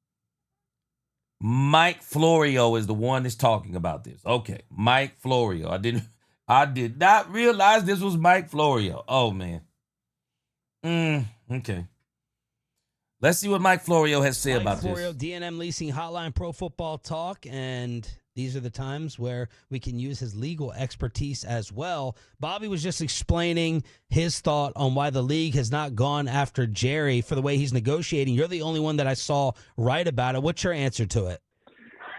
Mike Florio is the one that's talking about this. Okay, Mike Florio. I did not realize this was Mike Florio. Oh man. Okay. Let's see what Mike Florio has to say about Florio, this. D&M Leasing Hotline, Pro Football Talk, and these are the times where we can use his legal expertise as well. Bobby was just explaining his thought on why the league has not gone after Jerry for the way he's negotiating. You're the only one that I saw write about it. What's your answer to it?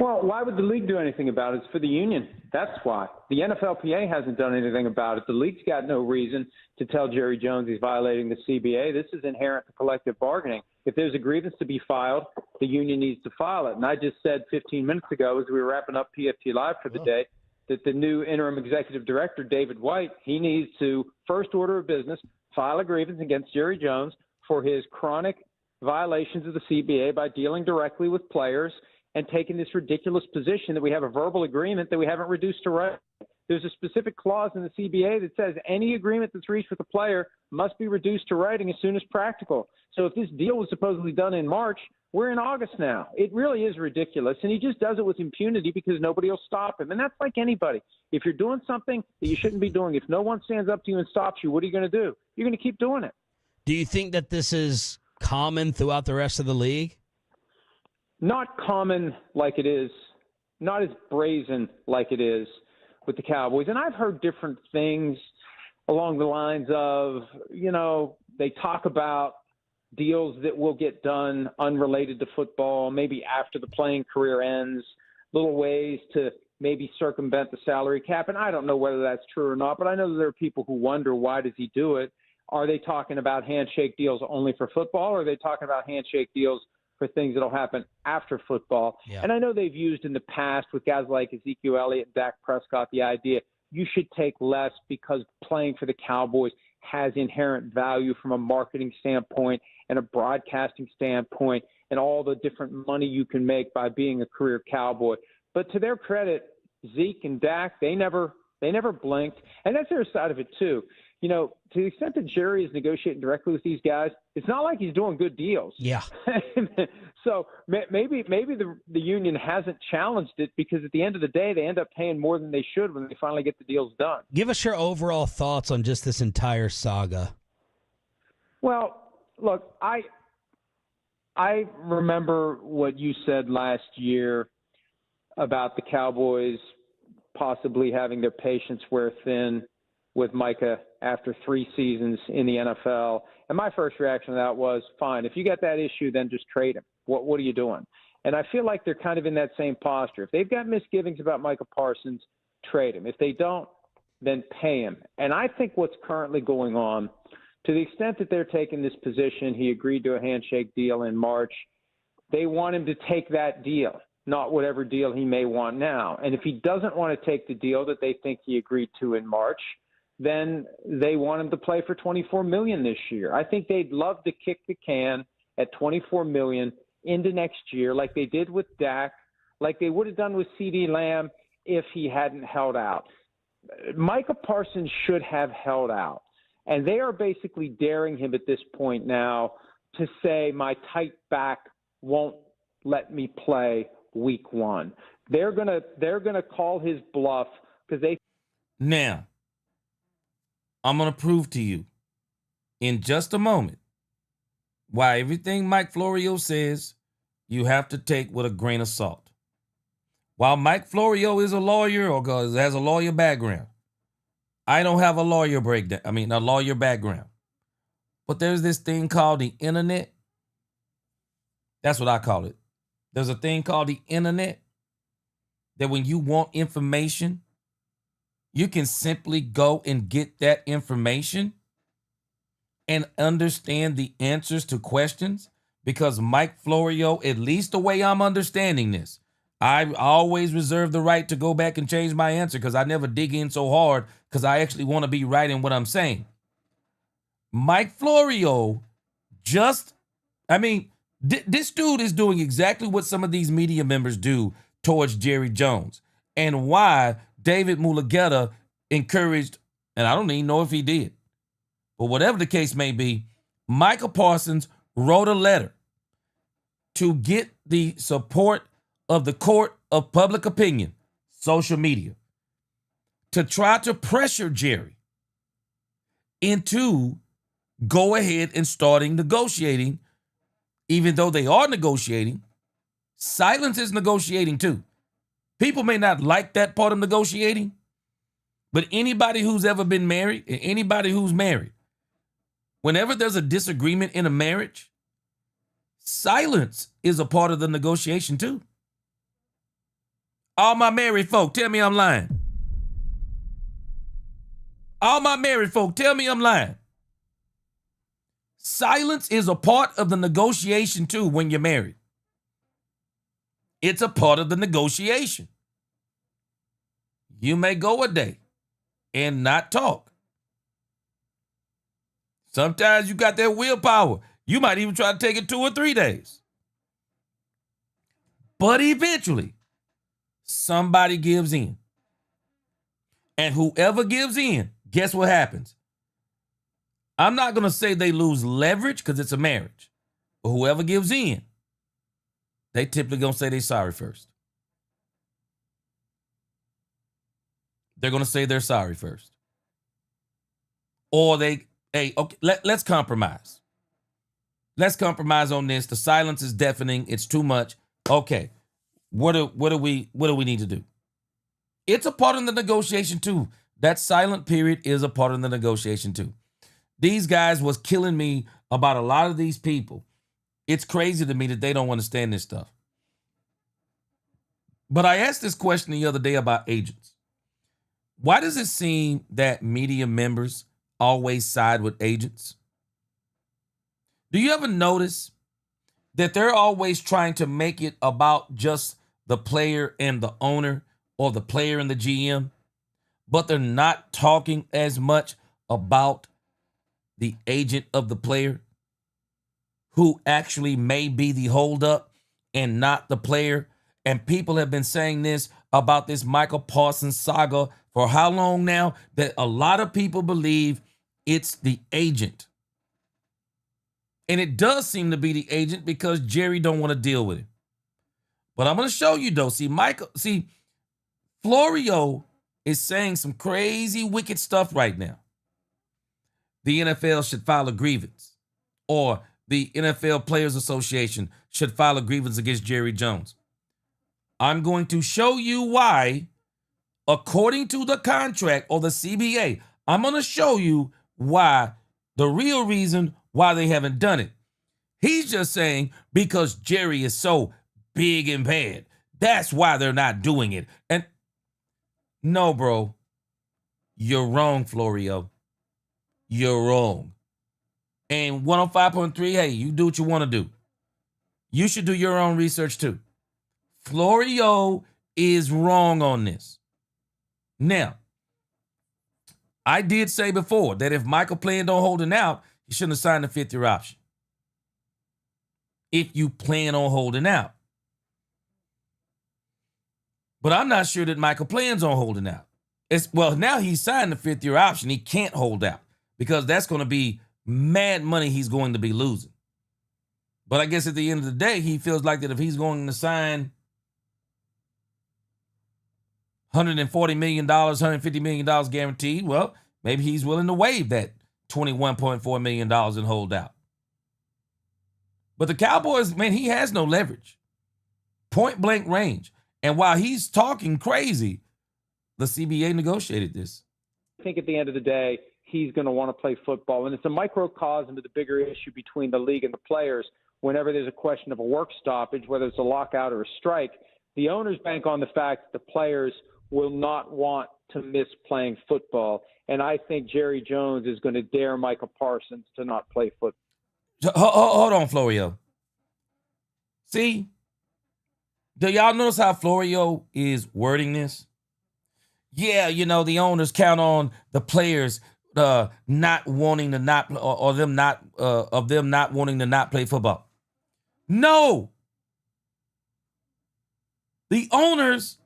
Well, why would the league do anything about it? It's for the union. That's why. The NFLPA hasn't done anything about it. The league's got no reason to tell Jerry Jones he's violating the CBA. This is inherent to collective bargaining. If there's a grievance to be filed, the union needs to file it. And I just said 15 minutes ago as we were wrapping up PFT Live for the day that the new interim executive director, David White, he needs to, first order of business, file a grievance against Jerry Jones for his chronic violations of the CBA by dealing directly with players and taking this ridiculous position that we have a verbal agreement that we haven't reduced to writing. There's a specific clause in the CBA that says any agreement that's reached with a player must be reduced to writing as soon as practical. So if this deal was supposedly done in March, we're in August now. It really is ridiculous. And he just does it with impunity because nobody will stop him. And that's like anybody. If you're doing something that you shouldn't be doing, if no one stands up to you and stops you, what are you going to do? You're going to keep doing it. Do you think that this is common throughout the rest of the league? Not common like it is, not as brazen like it is with the Cowboys. And I've heard different things along the lines of, you know, they talk about deals that will get done unrelated to football, maybe after the playing career ends, little ways to maybe circumvent the salary cap. And I don't know whether that's true or not, but I know that there are people who wonder, why does he do it? Are they talking about handshake deals only for football, or are they talking about handshake deals for things that'll happen after football? Yeah. And I know they've used in the past with guys like Ezekiel Elliott and Dak Prescott the idea you should take less because playing for the Cowboys has inherent value from a marketing standpoint and a broadcasting standpoint and all the different money you can make by being a career Cowboy. But to their credit, Zeke and Dak, they never blinked. And that's their side of it too. You know, to the extent that Jerry is negotiating directly with these guys, it's not like he's doing good deals. Yeah. So maybe the union hasn't challenged it because at the end of the day, they end up paying more than they should when they finally get the deals done. Give us your overall thoughts on just this entire saga. Well, look, I remember what you said last year about the Cowboys possibly having their patience wear thin with Micah after 3 seasons in the NFL. And my first reaction to that was, fine, if you got that issue, then just trade him. What are you doing? And I feel like they're kind of in that same posture. If they've got misgivings about Micah Parsons, trade him. If they don't, then pay him. And I think what's currently going on, to the extent that they're taking this position, he agreed to a handshake deal in March, they want him to take that deal, not whatever deal he may want now. And if he doesn't want to take the deal that they think he agreed to in March, then they want him to play for $24 million this year. I think they'd love to kick the can at $24 million into next year, like they did with Dak, like they would have done with CeeDee Lamb if he hadn't held out. Micah Parsons should have held out, and they are basically daring him at this point now to say my tight back won't let me play week 1. They're gonna call his bluff because they. Now, I'm going to prove to you in just a moment why everything Mike Florio says you have to take with a grain of salt. While Mike Florio is a lawyer or has a lawyer background, I don't have a lawyer background. But there's this thing called the internet. That's what I call it. There's a thing called the internet that when you want information, you can simply go and get that information and understand the answers to questions, because Mike Florio, at least the way I'm understanding this, I always reserve the right to go back and change my answer because I never dig in so hard because I actually want to be right in what I'm saying. Mike Florio this dude is doing exactly what some of these media members do towards Jerry Jones, and why David Mulugeta encouraged, and I don't even know if he did, but whatever the case may be, Michael Parsons wrote a letter to get the support of the court of public opinion, social media, to try to pressure Jerry into go ahead and starting negotiating. Even though they are negotiating, silence is negotiating too. People may not like that part of negotiating, but anybody who's ever been married and anybody who's married, whenever there's a disagreement in a marriage, silence is a part of the negotiation too. All my married folk, tell me I'm lying. All my married folk, tell me I'm lying. Silence is a part of the negotiation too when you're married. It's a part of the negotiation. You may go a day and not talk. Sometimes you got that willpower. You might even try to take it 2 or 3 days. But eventually, somebody gives in. And whoever gives in, guess what happens? I'm not going to say they lose leverage because it's a marriage. But whoever gives in, they typically going to say they're sorry first. They're going to say they're sorry first. Or okay, let's compromise. Let's compromise on this. The silence is deafening. It's too much. Okay, what do we need to do? It's a part of the negotiation too. That silent period is a part of the negotiation too. These guys was killing me about a lot of these people. It's crazy to me that they don't understand this stuff. But I asked this question the other day about agents. Why does it seem that media members always side with agents? Do you ever notice that they're always trying to make it about just the player and the owner or the player and the GM, but they're not talking as much about the agent of the player who actually may be the holdup and not the player? And people have been saying this about this Michael Parsons saga for how long now, that a lot of people believe it's the agent. And it does seem to be the agent because Jerry don't want to deal with it. But I'm going to show you though. Florio is saying some crazy, wicked stuff right now. The NFL should file a grievance, or the NFL Players Association should file a grievance against Jerry Jones. I'm going to show you why, according to the contract or the CBA, I'm going to show you why, the real reason why they haven't done it. He's just saying because Jerry is so big and bad. That's why they're not doing it. And no, bro, you're wrong, Florio. You're wrong. And 105.3, hey, you do what you want to do. You should do your own research too. Florio is wrong on this. Now, I did say before that if Michael planned on holding out, he shouldn't have signed the 5th-year option. If you plan on holding out. But I'm not sure that Michael plans on holding out. Now he's signed the 5th-year option. He can't hold out because that's going to be mad money he's going to be losing. But I guess at the end of the day, he feels like that if he's going to sign $140 million, $150 million guaranteed, well, maybe he's willing to waive that $21.4 million and hold out. But the Cowboys, man, he has no leverage. Point blank range. And while he's talking crazy, the CBA negotiated this. I think at the end of the day, he's going to want to play football. And it's a microcosm of the bigger issue between the league and the players. Whenever there's a question of a work stoppage, whether it's a lockout or a strike, the owners bank on the fact that the players will not want to miss playing football. And I think Jerry Jones is going to dare Michael Parsons to not play football. Hold on, Florio. See, Do y'all notice how Florio is wording this? Yeah, the owners count on the players not wanting to not or them not of them not wanting to not play football. No. The owners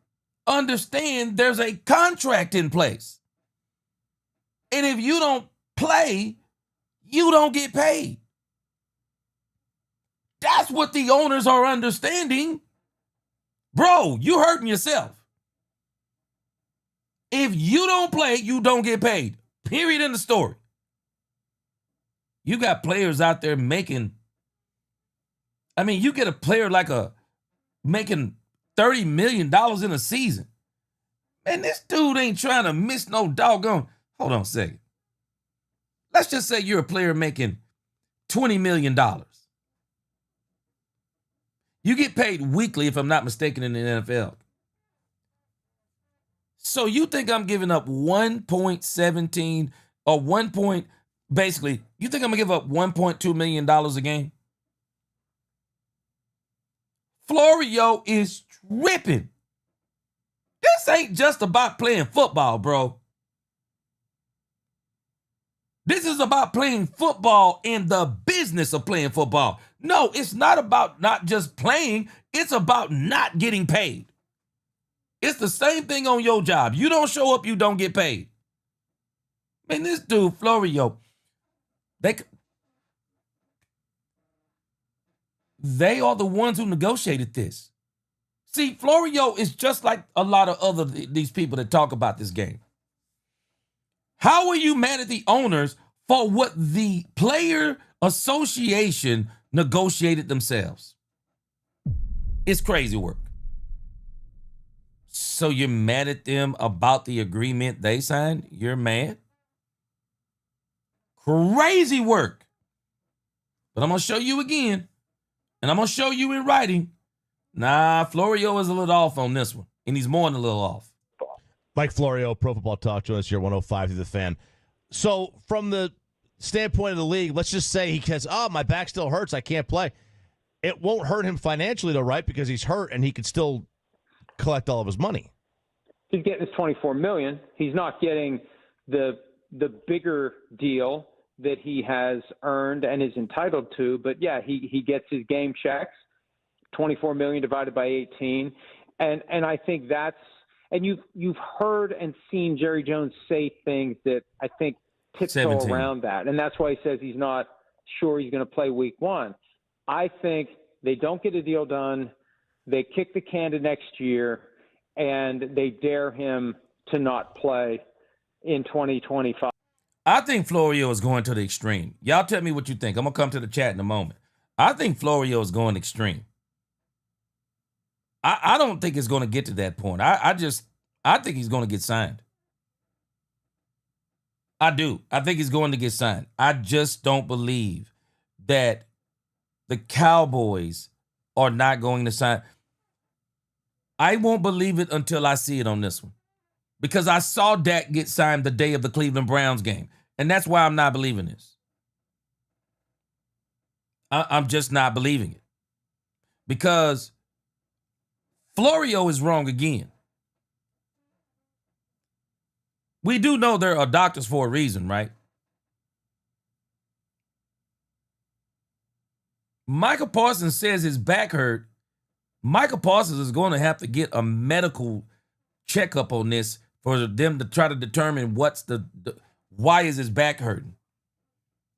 understand there's a contract in place. And if you don't play, you don't get paid. That's what the owners are understanding. Bro, you hurting yourself. If you don't play, you don't get paid. Period in the story. You got players out there making, you get a player making $30 million in a season. Man, this dude ain't trying to miss no doggone. Hold on a second. Let's just say you're a player making $20 million. You get paid weekly, if I'm not mistaken, in the NFL. So you think I'm giving up 1.17 or basically, you think I'm going to give up $1.2 million a game? Florio is tripping. This ain't just about playing football, bro. This is about playing football in the business of playing football. No, it's not about not just playing. It's about not getting paid. It's the same thing on your job. You don't show up, you don't get paid. Man, this dude, Florio, they are the ones who negotiated this. See, Florio is just like a lot of these people that talk about this game. How are you mad at the owners for what the player association negotiated themselves? It's crazy work. So you're mad at them about the agreement they signed? You're mad? Crazy work. But I'm going to show you again, and I'm going to show you in writing. Nah, Florio is a little off on this one, and he's more than a little off. Mike Florio, Pro Football Talk, joins us here, 105 to the Fan. So from the standpoint of the league, let's just say he says, my back still hurts, I can't play. It won't hurt him financially, though, right? Because he's hurt, and he could still collect all of his money. He's getting his $24 million. He's not getting the bigger deal that he has earned and is entitled to. But yeah, he gets his game checks, $24 million divided by 18, and I think that's, and you've heard and seen Jerry Jones say things that I think tiptoe around that, and that's why he says he's not sure he's going to play Week 1. I think they don't get a deal done. They kick the can to next year, and they dare him to not play in 2025. I think Florio is going to the extreme. Y'all tell me what you think. I'm going to come to the chat in a moment. I think Florio is going extreme. I don't think it's going to get to that point. I think he's going to get signed. I do. I think he's going to get signed. I just don't believe that the Cowboys are not going to sign. I won't believe it until I see it on this one. Because I saw Dak get signed the day of the Cleveland Browns game. And that's why I'm not believing this. I'm just not believing it. Because Florio is wrong again. We do know there are doctors for a reason, right? Michael Parsons says his back hurt. Michael Parsons is going to have to get a medical checkup on this for them to try to determine why is his back hurting.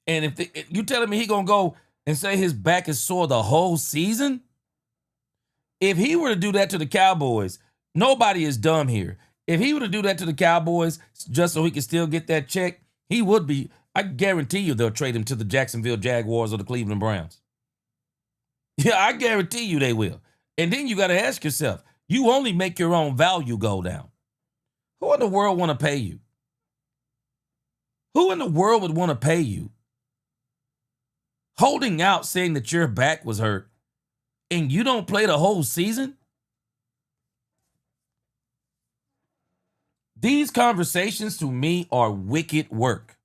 And if you telling me he going to go and say his back is sore the whole season? If he were to do that to the Cowboys, nobody is dumb here. If he were to do that to the Cowboys just so he can still get that check, he would be. I guarantee you they'll trade him to the Jacksonville Jaguars or the Cleveland Browns. Yeah, I guarantee you they will. And then you got to ask yourself, you only make your own value go down. Who in the world want to pay you? Who in the world would want to pay you? Holding out saying that your back was hurt and you don't play the whole season? These conversations to me are wicked work.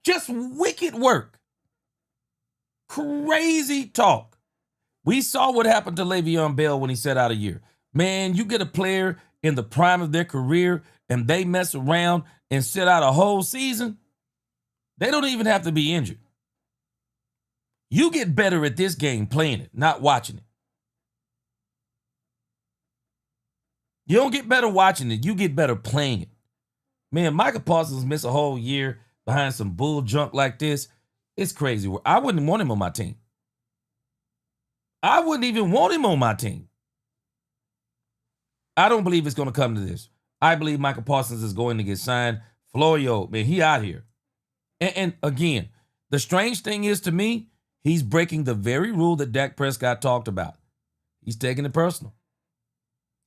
Just wicked work. Crazy talk. We saw what happened to Le'Veon Bell when he sat out a year. Man, you get a player in the prime of their career and they mess around and sit out a whole season, they don't even have to be injured. You get better at this game playing it, not watching it. You don't get better watching it. You get better playing it. Man, Micah Parsons missed a whole year behind some bull junk like this. It's crazy. I wouldn't want him on my team. I wouldn't even want him on my team. I don't believe it's going to come to this. I believe Micah Parsons is going to get signed. Florio, man, he out here. And again, the strange thing is to me, he's breaking the very rule that Dak Prescott talked about. He's taking it personal.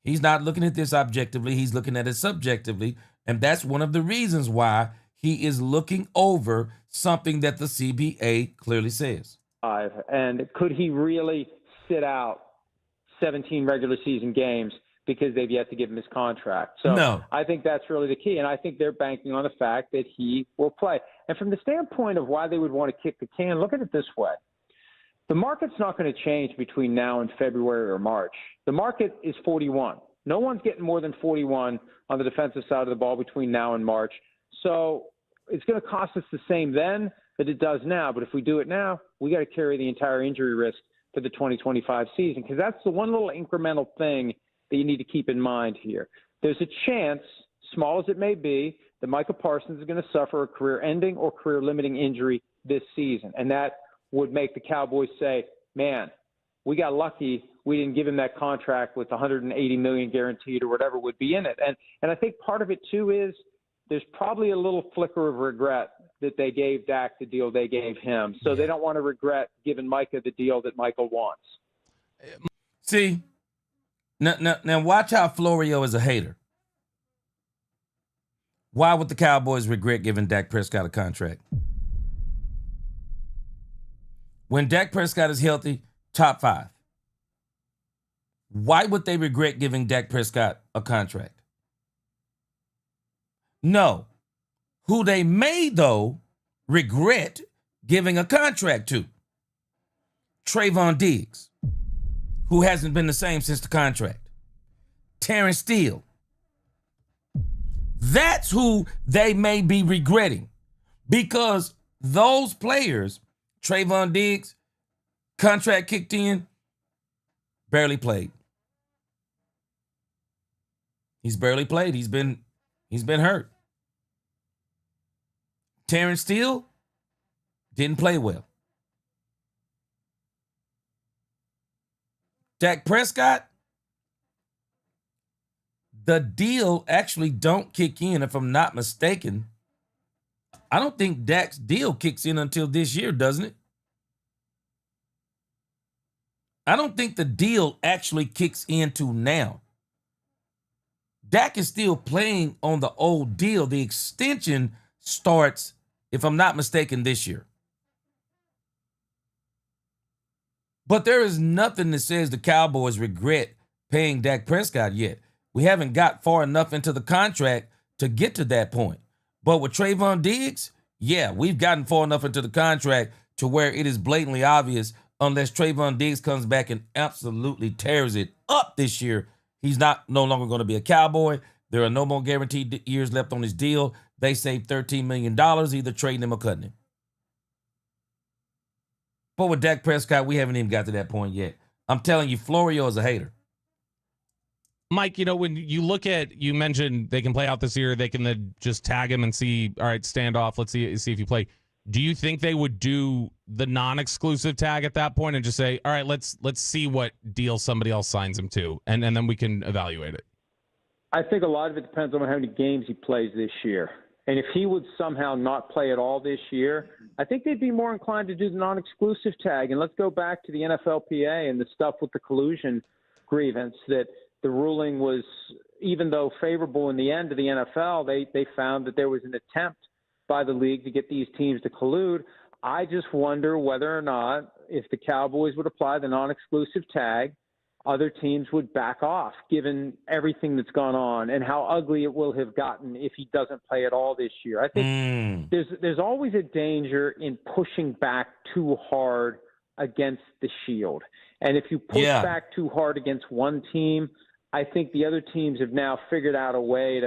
He's not looking at this objectively. He's looking at it subjectively. And that's one of the reasons why he is looking over something that the CBA clearly says. And could he really sit out 17 regular season games because they've yet to give him his contract? So no. I think that's really the key. And I think they're banking on the fact that he will play. And from the standpoint of why they would want to kick the can, look at it this way. The market's not going to change between now and February or March. The market is 41. No one's getting more than 41 on the defensive side of the ball between now and March. So it's going to cost us the same then that it does now. But if we do it now, we got to carry the entire injury risk for the 2025 season, because that's the one little incremental thing that you need to keep in mind here. There's a chance, small as it may be, that Micah Parsons is going to suffer a career-ending or career-limiting injury this season. And that would make the Cowboys say, man, we got lucky we didn't give him that contract with $180 million guaranteed or whatever would be in it. And I think part of it, too, is there's probably a little flicker of regret that they gave Dak the deal they gave him. So they don't want to regret giving Micah the deal that Michael wants. See, now watch how Florio is a hater. Why would the Cowboys regret giving Dak Prescott a contract? When Dak Prescott is healthy, top 5. Why would they regret giving Dak Prescott a contract? No. Who they may, though, regret giving a contract to. Trayvon Diggs, who hasn't been the same since the contract. Terrence Steele. That's who they may be regretting, because those players, Trayvon Diggs, contract kicked in, barely played. He's barely played. He's been hurt. Terrence Steele didn't play well. Dak Prescott, the deal actually don't kick in, if I'm not mistaken. I don't think Dak's deal kicks in until this year, doesn't it? I don't think the deal actually kicks into now. Dak is still playing on the old deal. The extension starts, if I'm not mistaken, this year. But there is nothing that says the Cowboys regret paying Dak Prescott yet. We haven't got far enough into the contract to get to that point. But with Trayvon Diggs, yeah, we've gotten far enough into the contract to where it is blatantly obvious, unless Trayvon Diggs comes back and absolutely tears it up this year, he's no longer going to be a Cowboy. There are no more guaranteed years left on his deal. They saved $13 million, either trading him or cutting him. But with Dak Prescott, we haven't even got to that point yet. I'm telling you, Florio is a hater. Mike, when you look at, you mentioned they can play out this year, they can then just tag him and see, all right, stand off, let's see if you play. Do you think they would do the non-exclusive tag at that point and just say, all right, let's see what deal somebody else signs him to, and then we can evaluate it? I think a lot of it depends on how many games he plays this year. And if he would somehow not play at all this year, I think they'd be more inclined to do the non-exclusive tag. And let's go back to the NFLPA and the stuff with the collusion grievance, that the ruling was, even though favorable in the end to the NFL, they found that there was an attempt by the league to get these teams to collude. I just wonder whether or not, if the Cowboys would apply the non-exclusive tag, other teams would back off, given everything that's gone on and how ugly it will have gotten if he doesn't play at all this year. I think there's always a danger in pushing back too hard against the Shield. And if you push back too hard against one team, I think the other teams have now figured out a way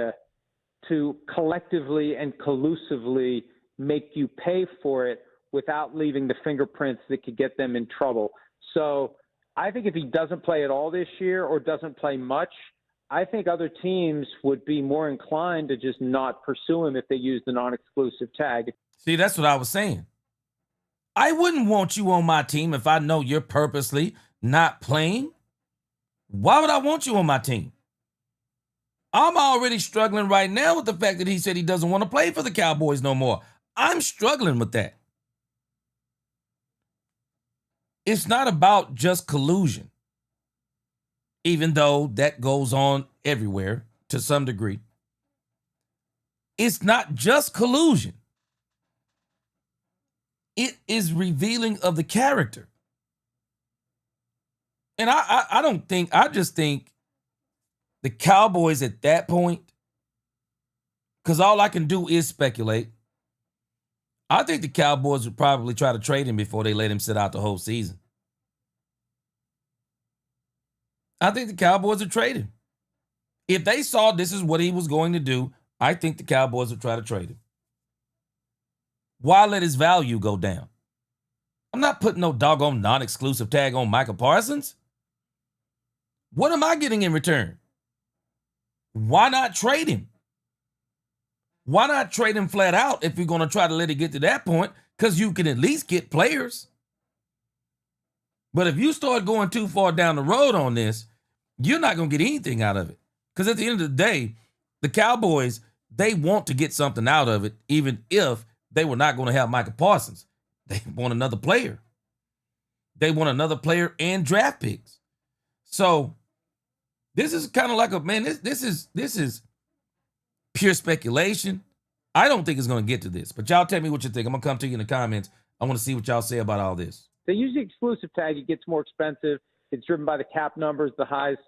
to collectively and collusively make you pay for it without leaving the fingerprints that could get them in trouble. So I think if he doesn't play at all this year or doesn't play much, I think other teams would be more inclined to just not pursue him if they use the non-exclusive tag. See, that's what I was saying. I wouldn't want you on my team if I know you're purposely not playing. Why would I want you on my team? I'm already struggling right now with the fact that he said he doesn't want to play for the Cowboys no more. I'm struggling with that. It's not about just collusion, even though that goes on everywhere to some degree. It's not just collusion. It is revealing of the character. And I just think the Cowboys at that point, because all I can do is speculate, I think the Cowboys would probably try to trade him before they let him sit out the whole season. I think the Cowboys would trade him. If they saw this is what he was going to do, I think the Cowboys would try to trade him. Why let his value go down? I'm not putting no doggone non-exclusive tag on Micah Parsons. What am I getting in return? Why not trade him? Why not trade him flat out if you're going to try to let it get to that point? Because you can at least get players. But if you start going too far down the road on this, you're not going to get anything out of it. Because at the end of the day, the Cowboys, they want to get something out of it, even if they were not going to have Micah Parsons. They want another player. They want another player and draft picks. So this is kind of like this is pure speculation. I don't think it's going to get to this, but y'all tell me what you think. I'm going to come to you in the comments. I want to see what y'all say about all this. They use the exclusive tag. It gets more expensive. It's driven by the cap numbers, the highest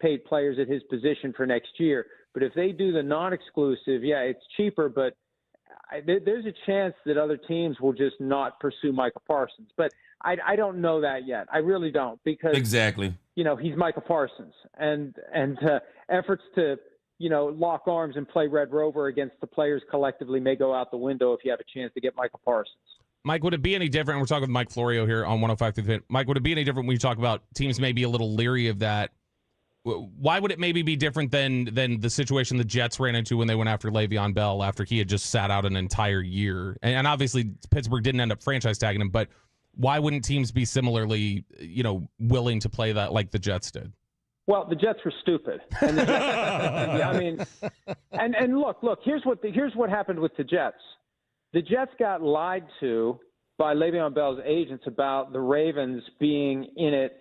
paid players at his position for next year. But if they do the non-exclusive, yeah, it's cheaper, but there's a chance that other teams will just not pursue Micah Parsons. But I don't know that yet. I really don't, because exactly, he's Micah Parsons, and efforts to lock arms and play Red Rover against the players collectively may go out the window if you have a chance to get Micah Parsons. Mike, would it be any different? We're talking with Mike Florio here on 105 through the Fan. Mike, would it be any different when you talk about teams maybe a little leery of that? Why would it maybe be different than the situation the Jets ran into when they went after Le'Veon Bell after he had just sat out an entire year? And obviously Pittsburgh didn't end up franchise tagging him, but why wouldn't teams be similarly, willing to play that like the Jets did? Well, the Jets were stupid. And the Jets, and look, here's what happened with the Jets. The Jets got lied to by Le'Veon Bell's agents about the Ravens being in it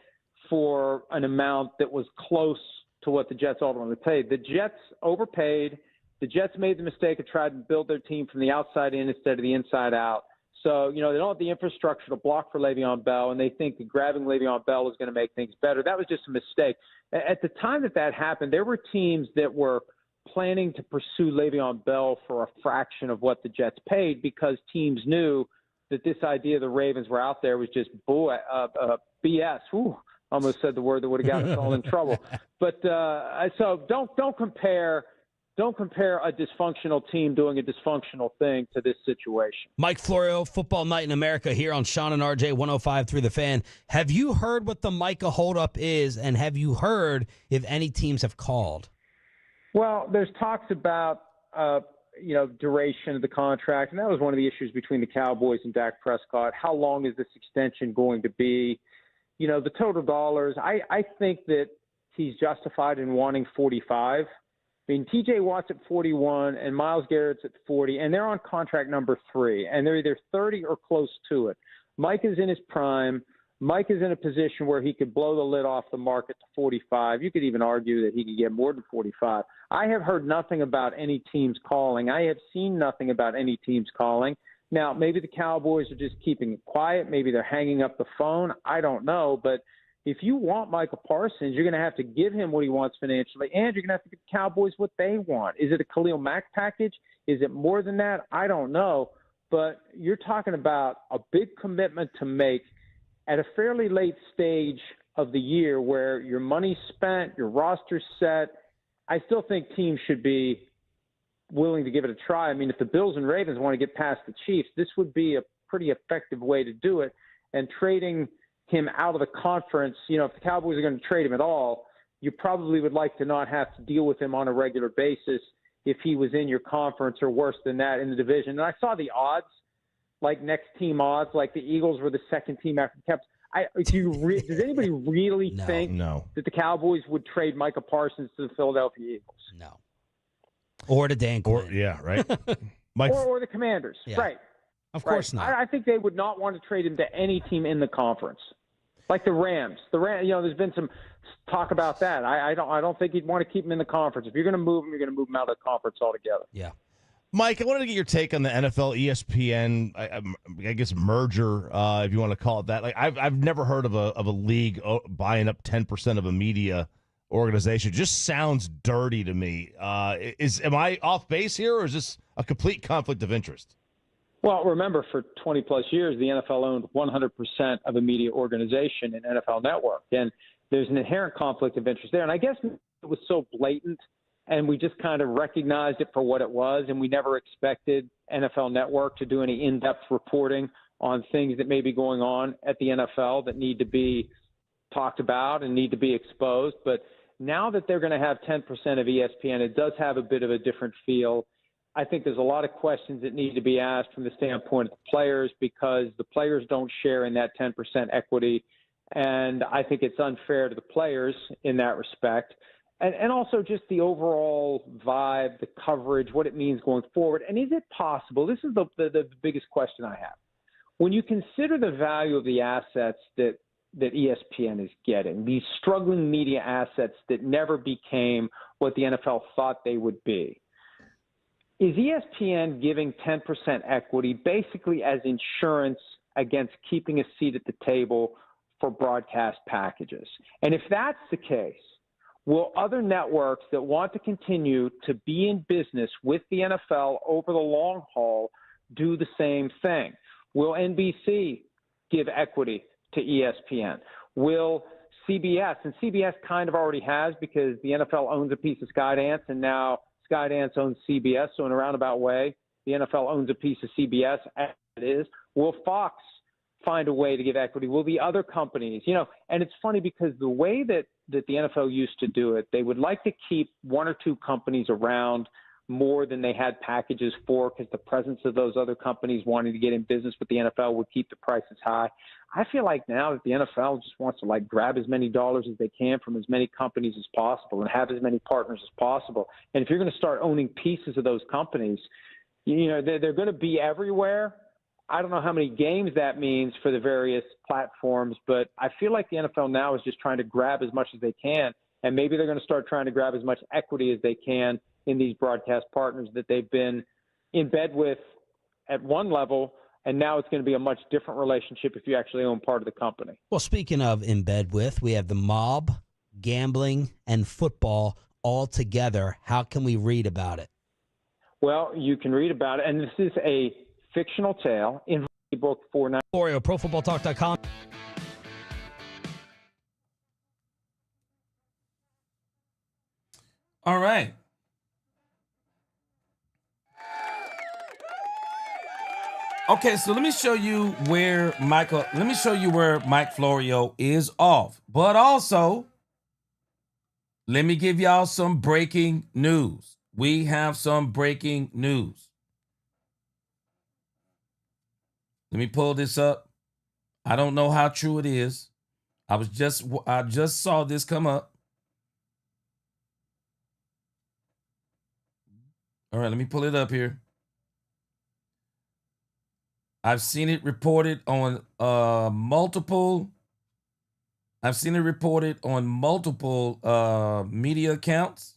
for an amount that was close to what the Jets ultimately paid. The Jets overpaid. The Jets made the mistake of trying to build their team from the outside in instead of the inside out. So, they don't have the infrastructure to block for Le'Veon Bell, and they think that grabbing Le'Veon Bell is going to make things better. That was just a mistake. At the time that happened, there were teams that were planning to pursue Le'Veon Bell for a fraction of what the Jets paid, because teams knew that this idea the Ravens were out there was just BS. Ooh, almost said the word that would have gotten us all in trouble. But so don't compare a dysfunctional team doing a dysfunctional thing to this situation. Mike Florio, Football Night in America here on Sean and RJ 105 through the Fan. Have you heard what the Micah holdup is, and have you heard if any teams have called? Well, there's talks about duration of the contract, and that was one of the issues between the Cowboys and Dak Prescott. How long is this extension going to be? The total dollars, I think that he's justified in wanting 45. I mean, TJ Watt's at 41 and Myles Garrett's at 40, and they're on contract number 3, and they're either 30 or close to it. Mike is in his prime. Mike is in a position where he could blow the lid off the market to 45. You could even argue that he could get more than 45. I have heard nothing about any teams calling. I have seen nothing about any teams calling. Now, maybe the Cowboys are just keeping it quiet. Maybe they're hanging up the phone. I don't know. But if you want Micah Parsons, you're going to have to give him what he wants financially, and you're going to have to give the Cowboys what they want. Is it a Khalil Mack package? Is it more than that? I don't know. But you're talking about a big commitment to make, at a fairly late stage of the year where your money's spent, your roster's set, I still think teams should be willing to give it a try. I mean, if the Bills and Ravens want to get past the Chiefs, this would be a pretty effective way to do it. And trading him out of the conference, if the Cowboys are going to trade him at all, you probably would like to not have to deal with him on a regular basis if he was in your conference or worse than that in the division. And I saw the odds, like next team odds, like the Eagles were the second team after the Cowboys. Does anybody really think that the Cowboys would trade Micah Parsons to the Philadelphia Eagles? No. Or to Dan Quinn. Yeah, right. or the Commanders, Yeah. right. Of course not. I think they would not want to trade him to any team in the conference, like the Rams. There's been some talk about that. I don't think you'd want to keep him in the conference. If you're going to move him, you're going to move him out of the conference altogether. Yeah. Mike, I wanted to get your take on the NFL ESPN, I guess merger, if you want to call it that. Like I've never heard of a league buying up 10% of a media organization. Just sounds dirty to me. Am I off base here, or is this a complete conflict of interest? Well, remember, for 20-plus years, the NFL owned 100% of a media organization in NFL Network, and there's an inherent conflict of interest there. And I guess it was so blatant, and we just kind of recognized it for what it was, and we never expected NFL Network to do any in-depth reporting on things that may be going on at the NFL that need to be talked about and need to be exposed. But now that they're going to have 10% of ESPN, it does have a bit of a different feel. I think there's a lot of questions that need to be asked from the standpoint of the players, because the players don't share in that 10% equity. And I think it's unfair to the players in that respect. And also just the overall vibe, the coverage, what it means going forward. And is it possible? This is the biggest question I have. When you consider the value of the assets that ESPN is getting, these struggling media assets that never became what the NFL thought they would be, is ESPN giving 10% equity basically as insurance against keeping a seat at the table for broadcast packages? And if that's the case, will other networks that want to continue to be in business with the NFL over the long haul do the same thing? Will NBC give equity to ESPN? Will CBS, and CBS kind of already has, because the NFL owns a piece of Skydance, and now Skydance owns CBS, so in a roundabout way, the NFL owns a piece of CBS, as it is. Will Fox find a way to give equity? Will the other companies? And it's funny because the way that the NFL used to do it, they would like to keep one or two companies around more than they had packages for, because the presence of those other companies wanting to get in business with the NFL would keep the prices high. I feel like now that the NFL just wants to grab as many dollars as they can from as many companies as possible and have as many partners as possible. And if you're going to start owning pieces of those companies, they're going to be everywhere. I don't know how many games that means for the various platforms, but I feel like the NFL now is just trying to grab as much as they can. And maybe they're going to start trying to grab as much equity as they can in these broadcast partners that they've been in bed with at one level, and now it's going to be a much different relationship if you actually own part of the company. Well, speaking of in bed with, we have the mob, gambling, and football all together. How can we read about it? Well, you can read about it, and this is a fictional tale in book 49. Florio, ProFootballTalk.com. All right. Okay, so let me show you where Mike Florio is off. But also, let me give y'all some breaking news. We have some breaking news. Let me pull this up. I don't know how true it is. I just saw this come up. All right, let me pull it up here. I've seen it reported on multiple media accounts.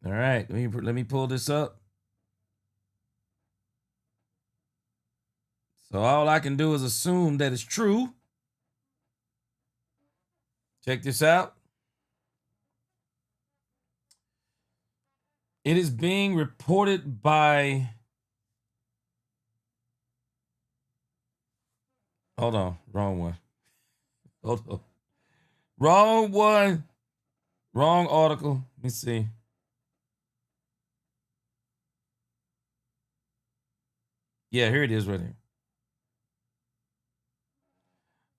All right, let me pull this up. So all I can do is assume that it's true. Check this out. It is being reported by Hold on. Wrong one. Hold on. Wrong one. Wrong article. Let me see. Yeah, here it is right here.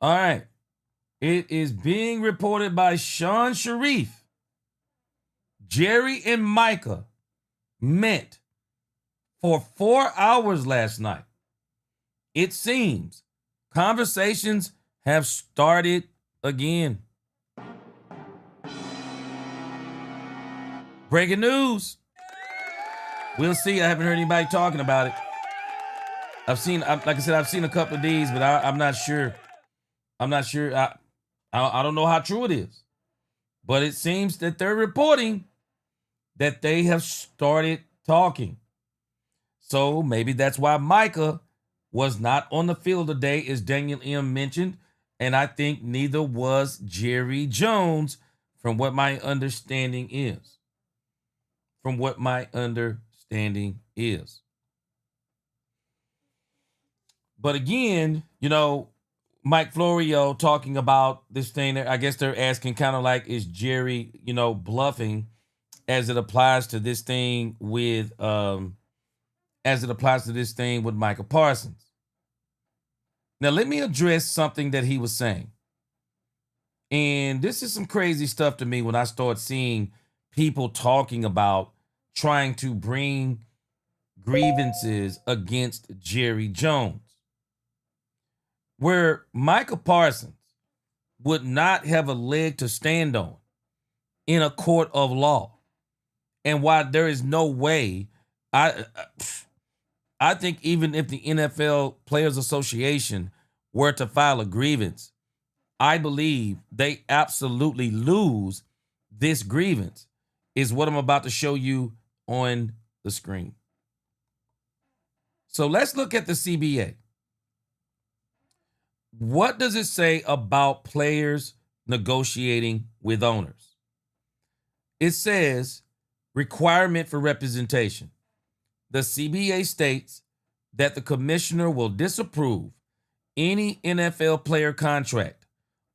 All right. It is being reported by Sean Sharif. Jerry and Micah met for 4 hours last night. It seems conversations have started again. Breaking news. We'll see. I haven't heard anybody talking about it. Like I said, I've seen a couple of these, but I'm not sure. I'm not sure. I don't know how true it is. But it seems that they're reporting that they have started talking. So maybe that's why Micah was not on the field today, as Daniel M. mentioned. And I think neither was Jerry Jones, from what my understanding is. But again, Mike Florio talking about this thing. I guess they're asking kind of like, is Jerry, bluffing as it applies to this thing with Michael Parsons. Now, let me address something that he was saying. And this is some crazy stuff to me when I start seeing people talking about trying to bring grievances against Jerry Jones, where Michael Parsons would not have a leg to stand on in a court of law. And while there is no way, I think even if the NFL Players Association were to file a grievance, I believe they absolutely lose this grievance, is what I'm about to show you on the screen. So let's look at the CBA. What does it say about players negotiating with owners? It says requirement for representation. The CBA states that the commissioner will disapprove any NFL player contract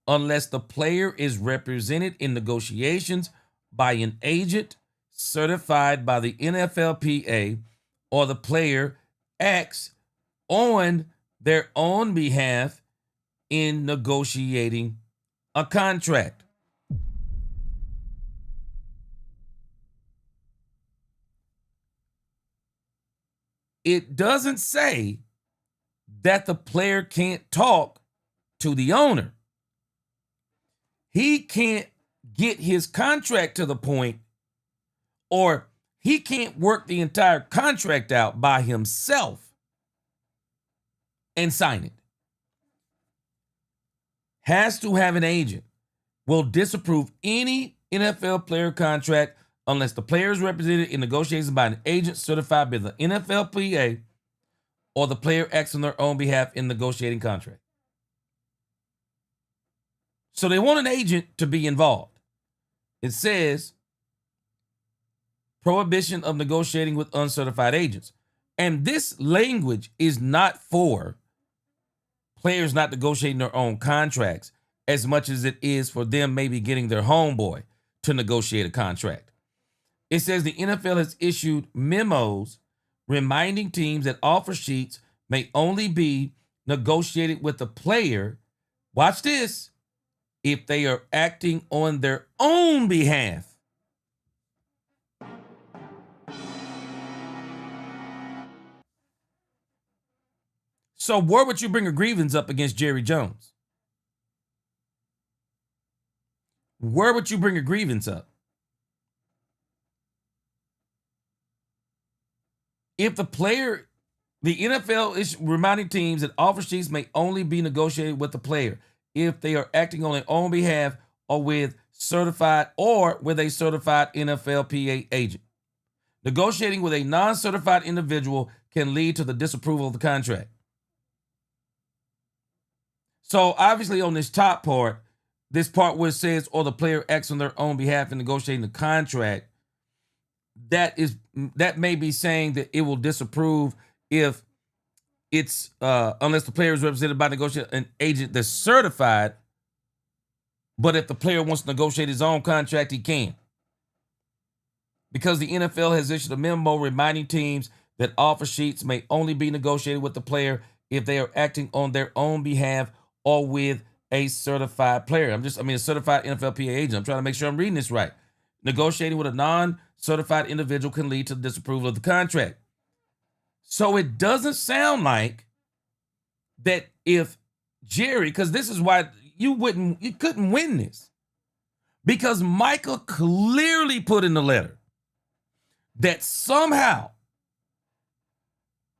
unless the player is represented in negotiations by an agent certified by the NFLPA, or the player acts on their own behalf in negotiating a contract. It doesn't say that the player can't talk to the owner. He can't get his contract to the point, or he can't work the entire contract out by himself and sign it. Has to have an agent. Will disapprove any NFL player contract unless the player is represented in negotiations by an agent certified by the NFLPA, or the player acts on their own behalf in negotiating contract. So they want an agent to be involved. It says prohibition of negotiating with uncertified agents. And this language is not for players not negotiating their own contracts as much as it is for them maybe getting their homeboy to negotiate a contract. It says the NFL has issued memos reminding teams that offer sheets may only be negotiated with the player, watch this, if they are acting on their own behalf. So where would you bring a grievance up against Jerry Jones? Where would you bring a grievance up? If the NFL is reminding teams that offer sheets may only be negotiated with the player if they are acting on their own behalf or with a certified NFLPA agent. Negotiating with a non-certified individual can lead to the disapproval of the contract. So obviously on this top part, this part where it says, or the player acts on their own behalf in negotiating the contract, that may be saying that it will disapprove if it's unless the player is represented by an agent that's certified. But if the player wants to negotiate his own contract, he can. Because the NFL has issued a memo reminding teams that offer sheets may only be negotiated with the player if they are acting on their own behalf or with a certified player. A certified NFLPA agent. I'm trying to make sure I'm reading this right. Negotiating with a non-certified individual can lead to disapproval of the contract. So it doesn't sound like that if Jerry, because this is why you couldn't win this. Because Michael clearly put in the letter that somehow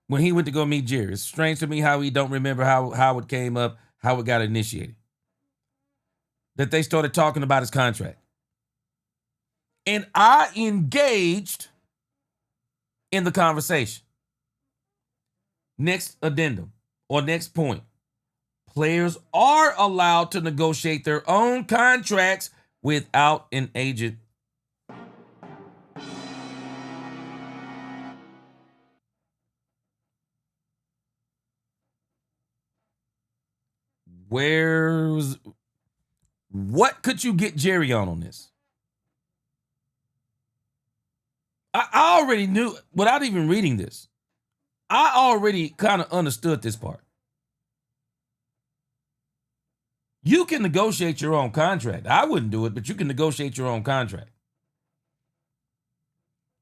when he went to go meet Jerry, it's strange to me how he don't remember how it came up, how it got initiated, that they started talking about his contract. And I engaged in the conversation. Next addendum or next point. Players are allowed to negotiate their own contracts without an agent. What could you get Jerry on this? I already knew, without even reading this, I already kind of understood this part. You can negotiate your own contract. I wouldn't do it, but you can negotiate your own contract.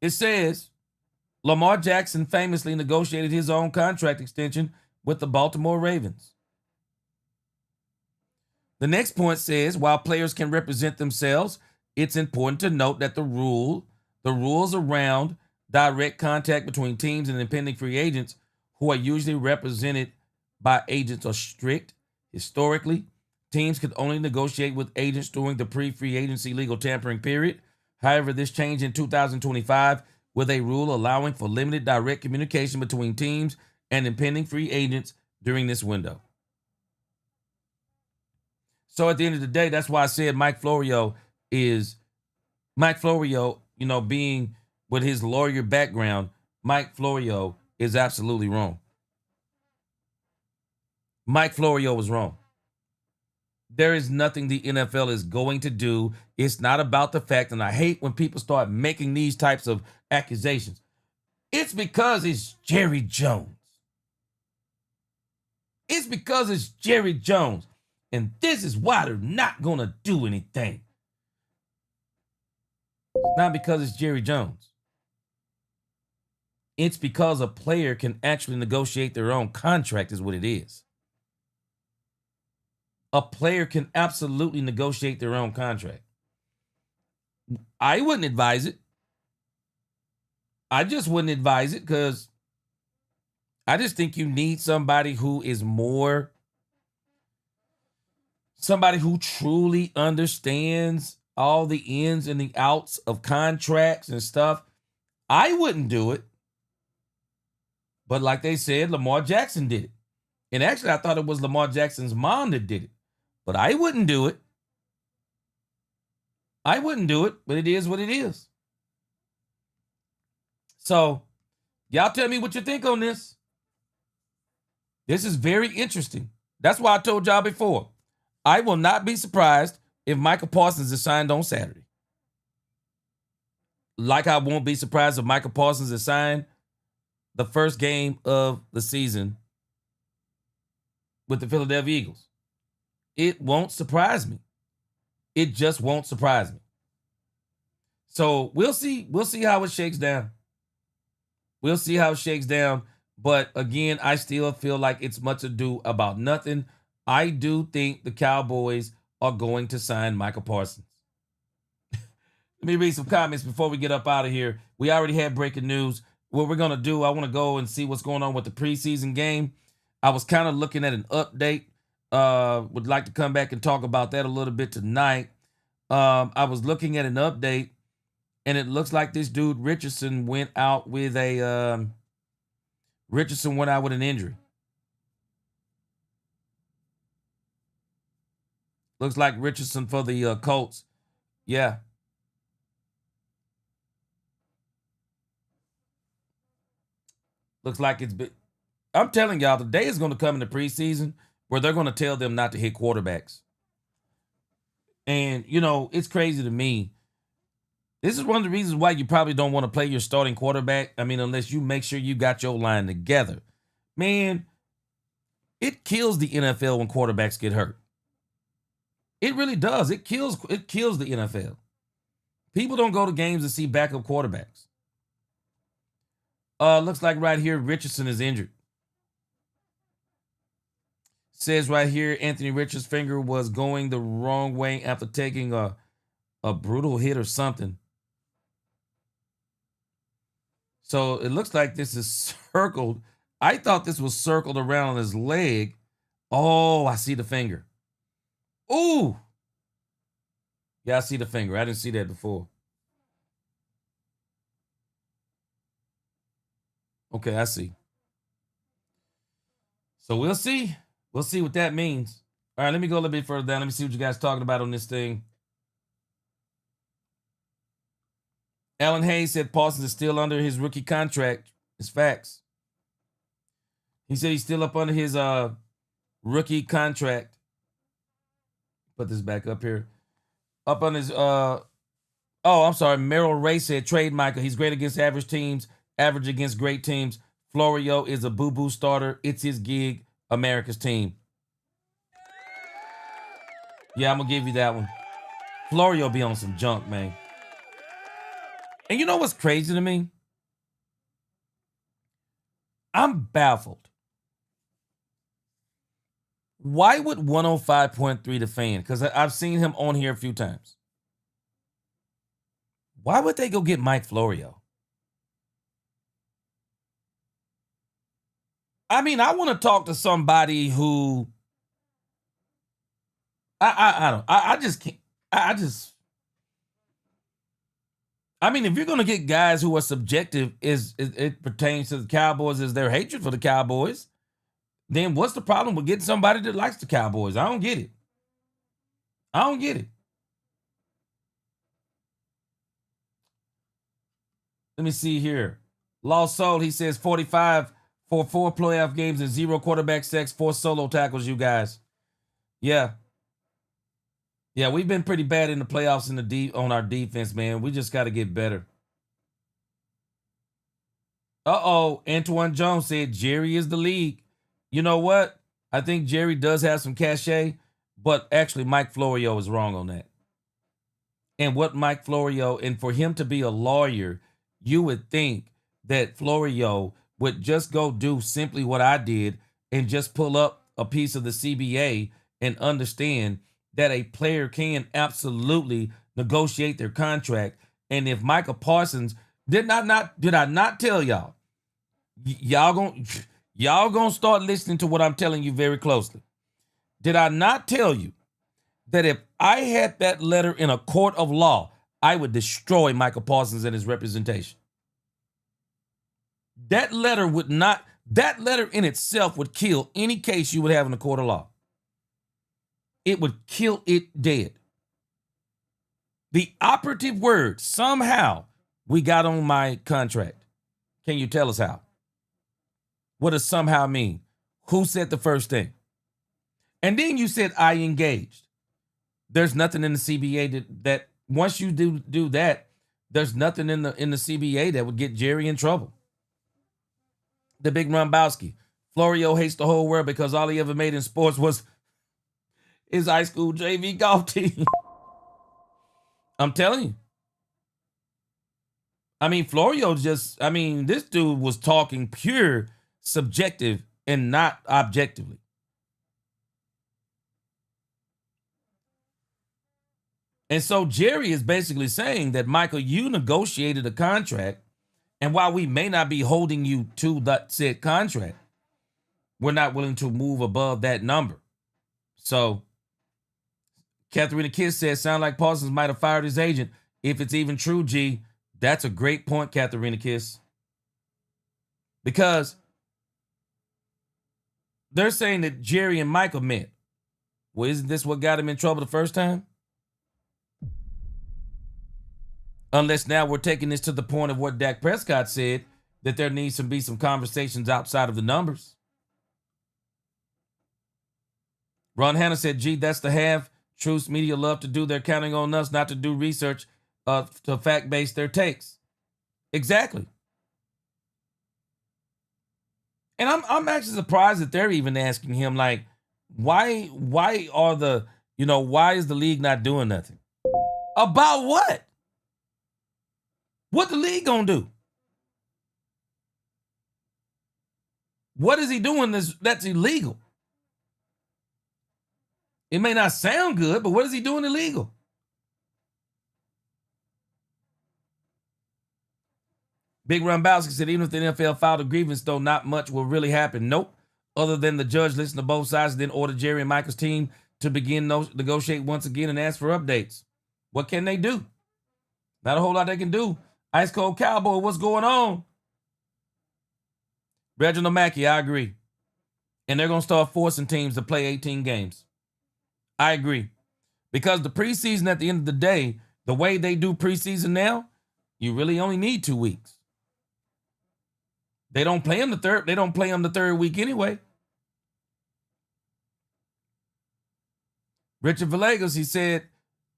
It says Lamar Jackson famously negotiated his own contract extension with the Baltimore Ravens. The next point says, while players can represent themselves, it's important to note that the rules around direct contact between teams and impending free agents who are usually represented by agents are strict. Historically, teams could only negotiate with agents during the pre-free agency legal tampering period. However, this changed in 2025 with a rule allowing for limited direct communication between teams and impending free agents during this window. So at the end of the day, that's why I said Mike Florio, being with his lawyer background, Mike Florio is absolutely wrong. Mike Florio was wrong. There is nothing the NFL is going to do. It's not about the fact, and I hate when people start making these types of accusations. It's because it's Jerry Jones. It's because it's Jerry Jones. And this is why they're not going to do anything. It's not because it's Jerry Jones. It's because a player can actually negotiate their own contract is what it is. A player can absolutely negotiate their own contract. I wouldn't advise it. I just wouldn't advise it because I just think you need somebody who is somebody who truly understands all the ins and the outs of contracts and stuff. I wouldn't do it. But like they said, Lamar Jackson did it. And actually, I thought it was Lamar Jackson's mom that did it. But I wouldn't do it. I wouldn't do it, but it is what it is. So, y'all tell me what you think on this. This is very interesting. That's why I told y'all before. I will not be surprised if Michael Parsons is signed on Saturday. Like I won't be surprised if Michael Parsons is signed the first game of the season with the Philadelphia Eagles. It won't surprise me. It just won't surprise me. So we'll see. We'll see how it shakes down. We'll see how it shakes down. But again, I still feel like it's much ado about nothing. I do think the Cowboys are going to sign Michael Parsons. Let me read some comments before we get up out of here. We already had breaking news. What we're going to do, I want to go and see what's going on with the preseason game. I was kind of looking at an update. Would like to come back and talk about that a little bit tonight. I was looking at an update, and it looks like this dude Richardson went out with an injury. Looks like Richardson for the Colts. Yeah. Looks like it's been. I'm telling y'all, the day is going to come in the preseason where they're going to tell them not to hit quarterbacks. And, you know, it's crazy to me. This is one of the reasons why you probably don't want to play your starting quarterback. I mean, unless you make sure you got your line together. Man, it kills the NFL when quarterbacks get hurt. It really does. It kills the NFL. People don't go to games to see backup quarterbacks. Looks like right here, Richardson is injured. Says right here, Anthony Richards' finger was going the wrong way after taking a brutal hit or something. So it looks like this is circled. I thought this was circled around his leg. Oh, I see the finger. Ooh. Yeah, I see the finger. I didn't see that before. Okay, I see. So we'll see. We'll see what that means. All right, let me go a little bit further down. Let me see what you guys are talking about on this thing. Alan Hayes said Parsons is still under his rookie contract. It's facts. He said he's still up under his rookie contract. Put this back up here. Up on his I'm sorry. Merrill Ray said trade Micah. He's great against average teams, average against great teams. Florio is a boo-boo starter. It's his gig. America's team. Yeah, I'm gonna give you that one. Florio be on some junk, man. And you know what's crazy to me? I'm baffled. Why would 105.3 The Fan? Because I've seen him on here a few times. Why would they go get Mike Florio? I mean, I want to talk to somebody who I just can't. I mean, if you're going to get guys who are subjective, it pertains to the Cowboys as their hatred for the Cowboys, then what's the problem with getting somebody that likes the Cowboys? I don't get it. I don't get it. Let me see here. Lost Soul, he says 45 for 4 playoff games and 0 quarterback sacks, 4 solo tackles, you guys. Yeah. Yeah, we've been pretty bad in the playoffs on our defense, man. We just got to get better. Antoine Jones said Jerry is the league. You know what? I think Jerry does have some cachet, but actually Mike Florio is wrong on that. And what Mike Florio, and for him to be a lawyer, you would think that Florio would just go do simply what I did and just pull up a piece of the CBA and understand that a player can absolutely negotiate their contract. And if Micah Parsons did I not tell y'all, y'all gonna start listening to what I'm telling you very closely. Did I not tell you that if I had that letter in a court of law, I would destroy Micah Parsons and his representation? That letter in itself would kill any case you would have in a court of law. It would kill it dead. The operative word, somehow, we got on my contract. Can you tell us how? What does somehow mean? Who said the first thing? And then you said I engaged. There's nothing in the CBA that once you do that, there's nothing in the CBA that would get Jerry in trouble. The Big Rumbowski. Florio hates the whole world because all he ever made in sports was his high school JV golf team. I'm telling you. I mean, Florio this dude was talking pure subjective and not objectively. And so Jerry is basically saying that, Michael, you negotiated a contract, and while we may not be holding you to that said contract, we're not willing to move above that number. So Katharina Kiss says, sound like Parsons might have fired his agent. If it's even true, G, that's a great point, Katharina Kiss. Because they're saying that Jerry and Michael met. Well, isn't this what got him in trouble the first time? Unless now we're taking this to the point of what Dak Prescott said, that there needs to be some conversations outside of the numbers. Ron Hanna said, gee, that's the half truths media love to do. They're counting on us not to do research to fact-base their takes. Exactly. And I'm actually surprised that they're even asking him, like, why is the league not doing nothing? About what? What the league gonna do? What is he doing that's illegal? It may not sound good, but what is he doing illegal? Big Rumbowski said, even if the NFL filed a grievance, though, not much will really happen. Nope. Other than the judge listen to both sides and then order Jerry and Michael's team to begin negotiate once again and ask for updates. What can they do? Not a whole lot they can do. Ice Cold Cowboy, what's going on? Reginald Mackey, I agree. And they're going to start forcing teams to play 18 games. I agree. Because the preseason, at the end of the day, the way they do preseason now, you really only need 2 weeks. They don't play them the third week anyway. Richard Villegas, he said,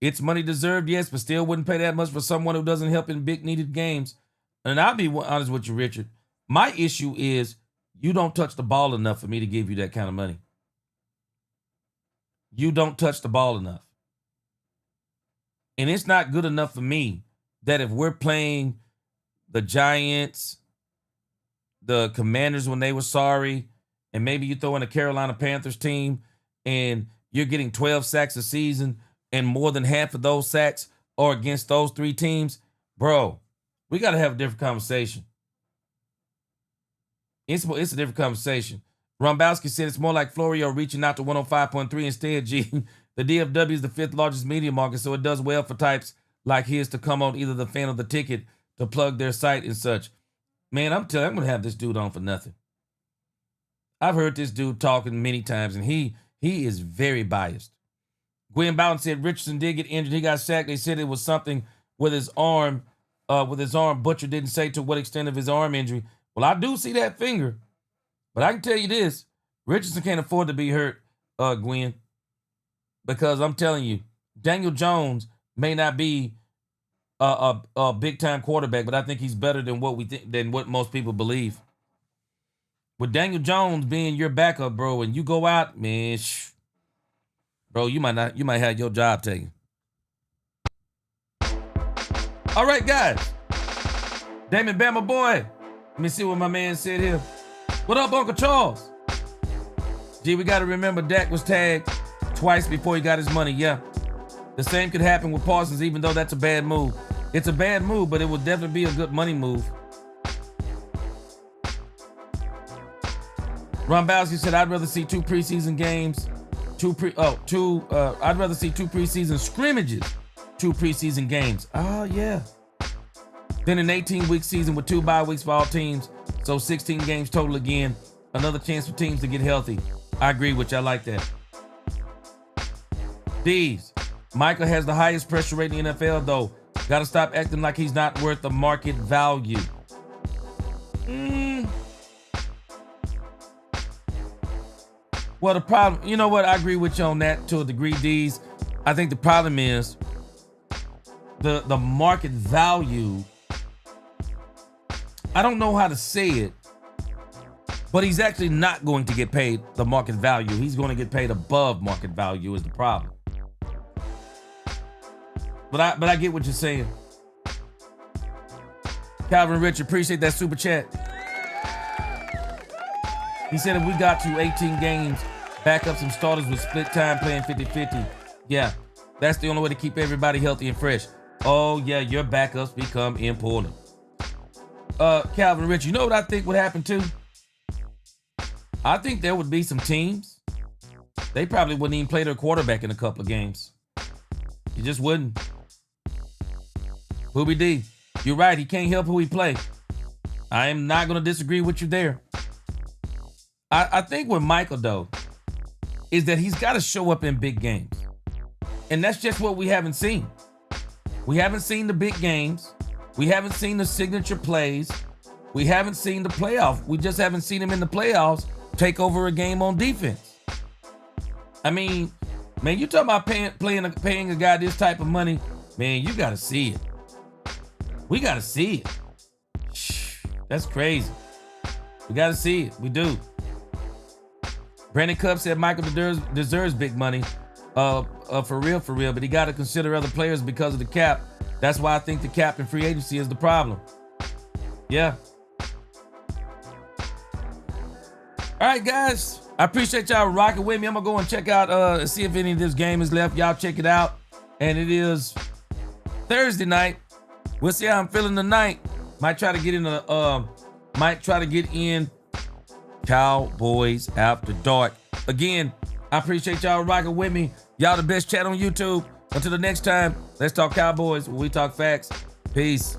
it's money deserved, yes, but still wouldn't pay that much for someone who doesn't help in big needed games. And I'll be honest with you, Richard. My issue is you don't touch the ball enough for me to give you that kind of money. You don't touch the ball enough. And it's not good enough for me that if we're playing the Giants, the Commanders when they were sorry, and maybe you throw in a Carolina Panthers team and you're getting 12 sacks a season and more than half of those sacks are against those 3 teams, bro, we got to have a different conversation. It's a different conversation. Rombowski said it's more like Florio reaching out to 105.3 instead, G. The DFW is the 5th largest media market, so it does well for types like his to come on either the Fan or the Ticket to plug their site and such. Man, I'm telling you, I'm going to have this dude on for nothing. I've heard this dude talking many times, and he is very biased. Gwen Bowden said Richardson did get injured. He got sacked. They said it was something with his arm. Butcher didn't say to what extent of his arm injury. Well, I do see that finger. But I can tell you this. Richardson can't afford to be hurt, Gwen. Because I'm telling you, Daniel Jones may not be a big-time quarterback, but I think he's better than what most people believe. With Daniel Jones being your backup, bro, and you go out, man, bro, you might have your job taken. All right, guys. Damon Bama boy. Let me see what my man said here. What up, Uncle Charles? Gee, we got to remember Dak was tagged twice before he got his money. Yeah. The same could happen with Parsons, even though that's a bad move. It's a bad move, but it would definitely be a good money move. Ron Bowski said, I'd rather see 2 preseason games. I'd rather see 2 preseason scrimmages, 2 preseason games. Oh, yeah. Then an 18-week season with 2 bye weeks for all teams. So 16 games total again. Another chance for teams to get healthy. I agree with you. I like that. D's. Michael has the highest pressure rate in the NFL, though. Got to stop acting like he's not worth the market value. Well, the problem, you know what? I agree with you on that to a degree, D's. I think the problem is the market value. I don't know how to say it, but he's actually not going to get paid the market value. He's going to get paid above market value is the problem. But I get what you're saying. Calvin Rich, appreciate that super chat. He said if we got to 18 games, backups and starters with split time playing 50-50. Yeah, that's the only way to keep everybody healthy and fresh. Oh, yeah, your backups become important. Calvin Rich, you know what I think would happen too? I think there would be some teams. They probably wouldn't even play their quarterback in a couple of games. You just wouldn't. Booby D, you're right. He can't help who he play. I am not going to disagree with you there. I think with Michael, though, is that he's got to show up in big games. And that's just what we haven't seen. We haven't seen the big games. We haven't seen the signature plays. We haven't seen the playoff. We just haven't seen him in the playoffs take over a game on defense. I mean, man, you talking about paying a guy this type of money, man, you got to see it. We got to see it. Shh, that's crazy. We got to see it. We do. Brandon Cupp said Michael deserves big money. For real, but he got to consider other players because of the cap. That's why I think the cap and free agency is the problem. Yeah. All right, guys. I appreciate y'all rocking with me. I'm going to go and check out, see if any of this game is left. Y'all check it out. And it is Thursday night. We'll see how I'm feeling tonight. Might try to get in Cowboys After Dark. Again, I appreciate y'all rocking with me. Y'all the best chat on YouTube. Until the next time, let's talk Cowboys. We talk facts. Peace.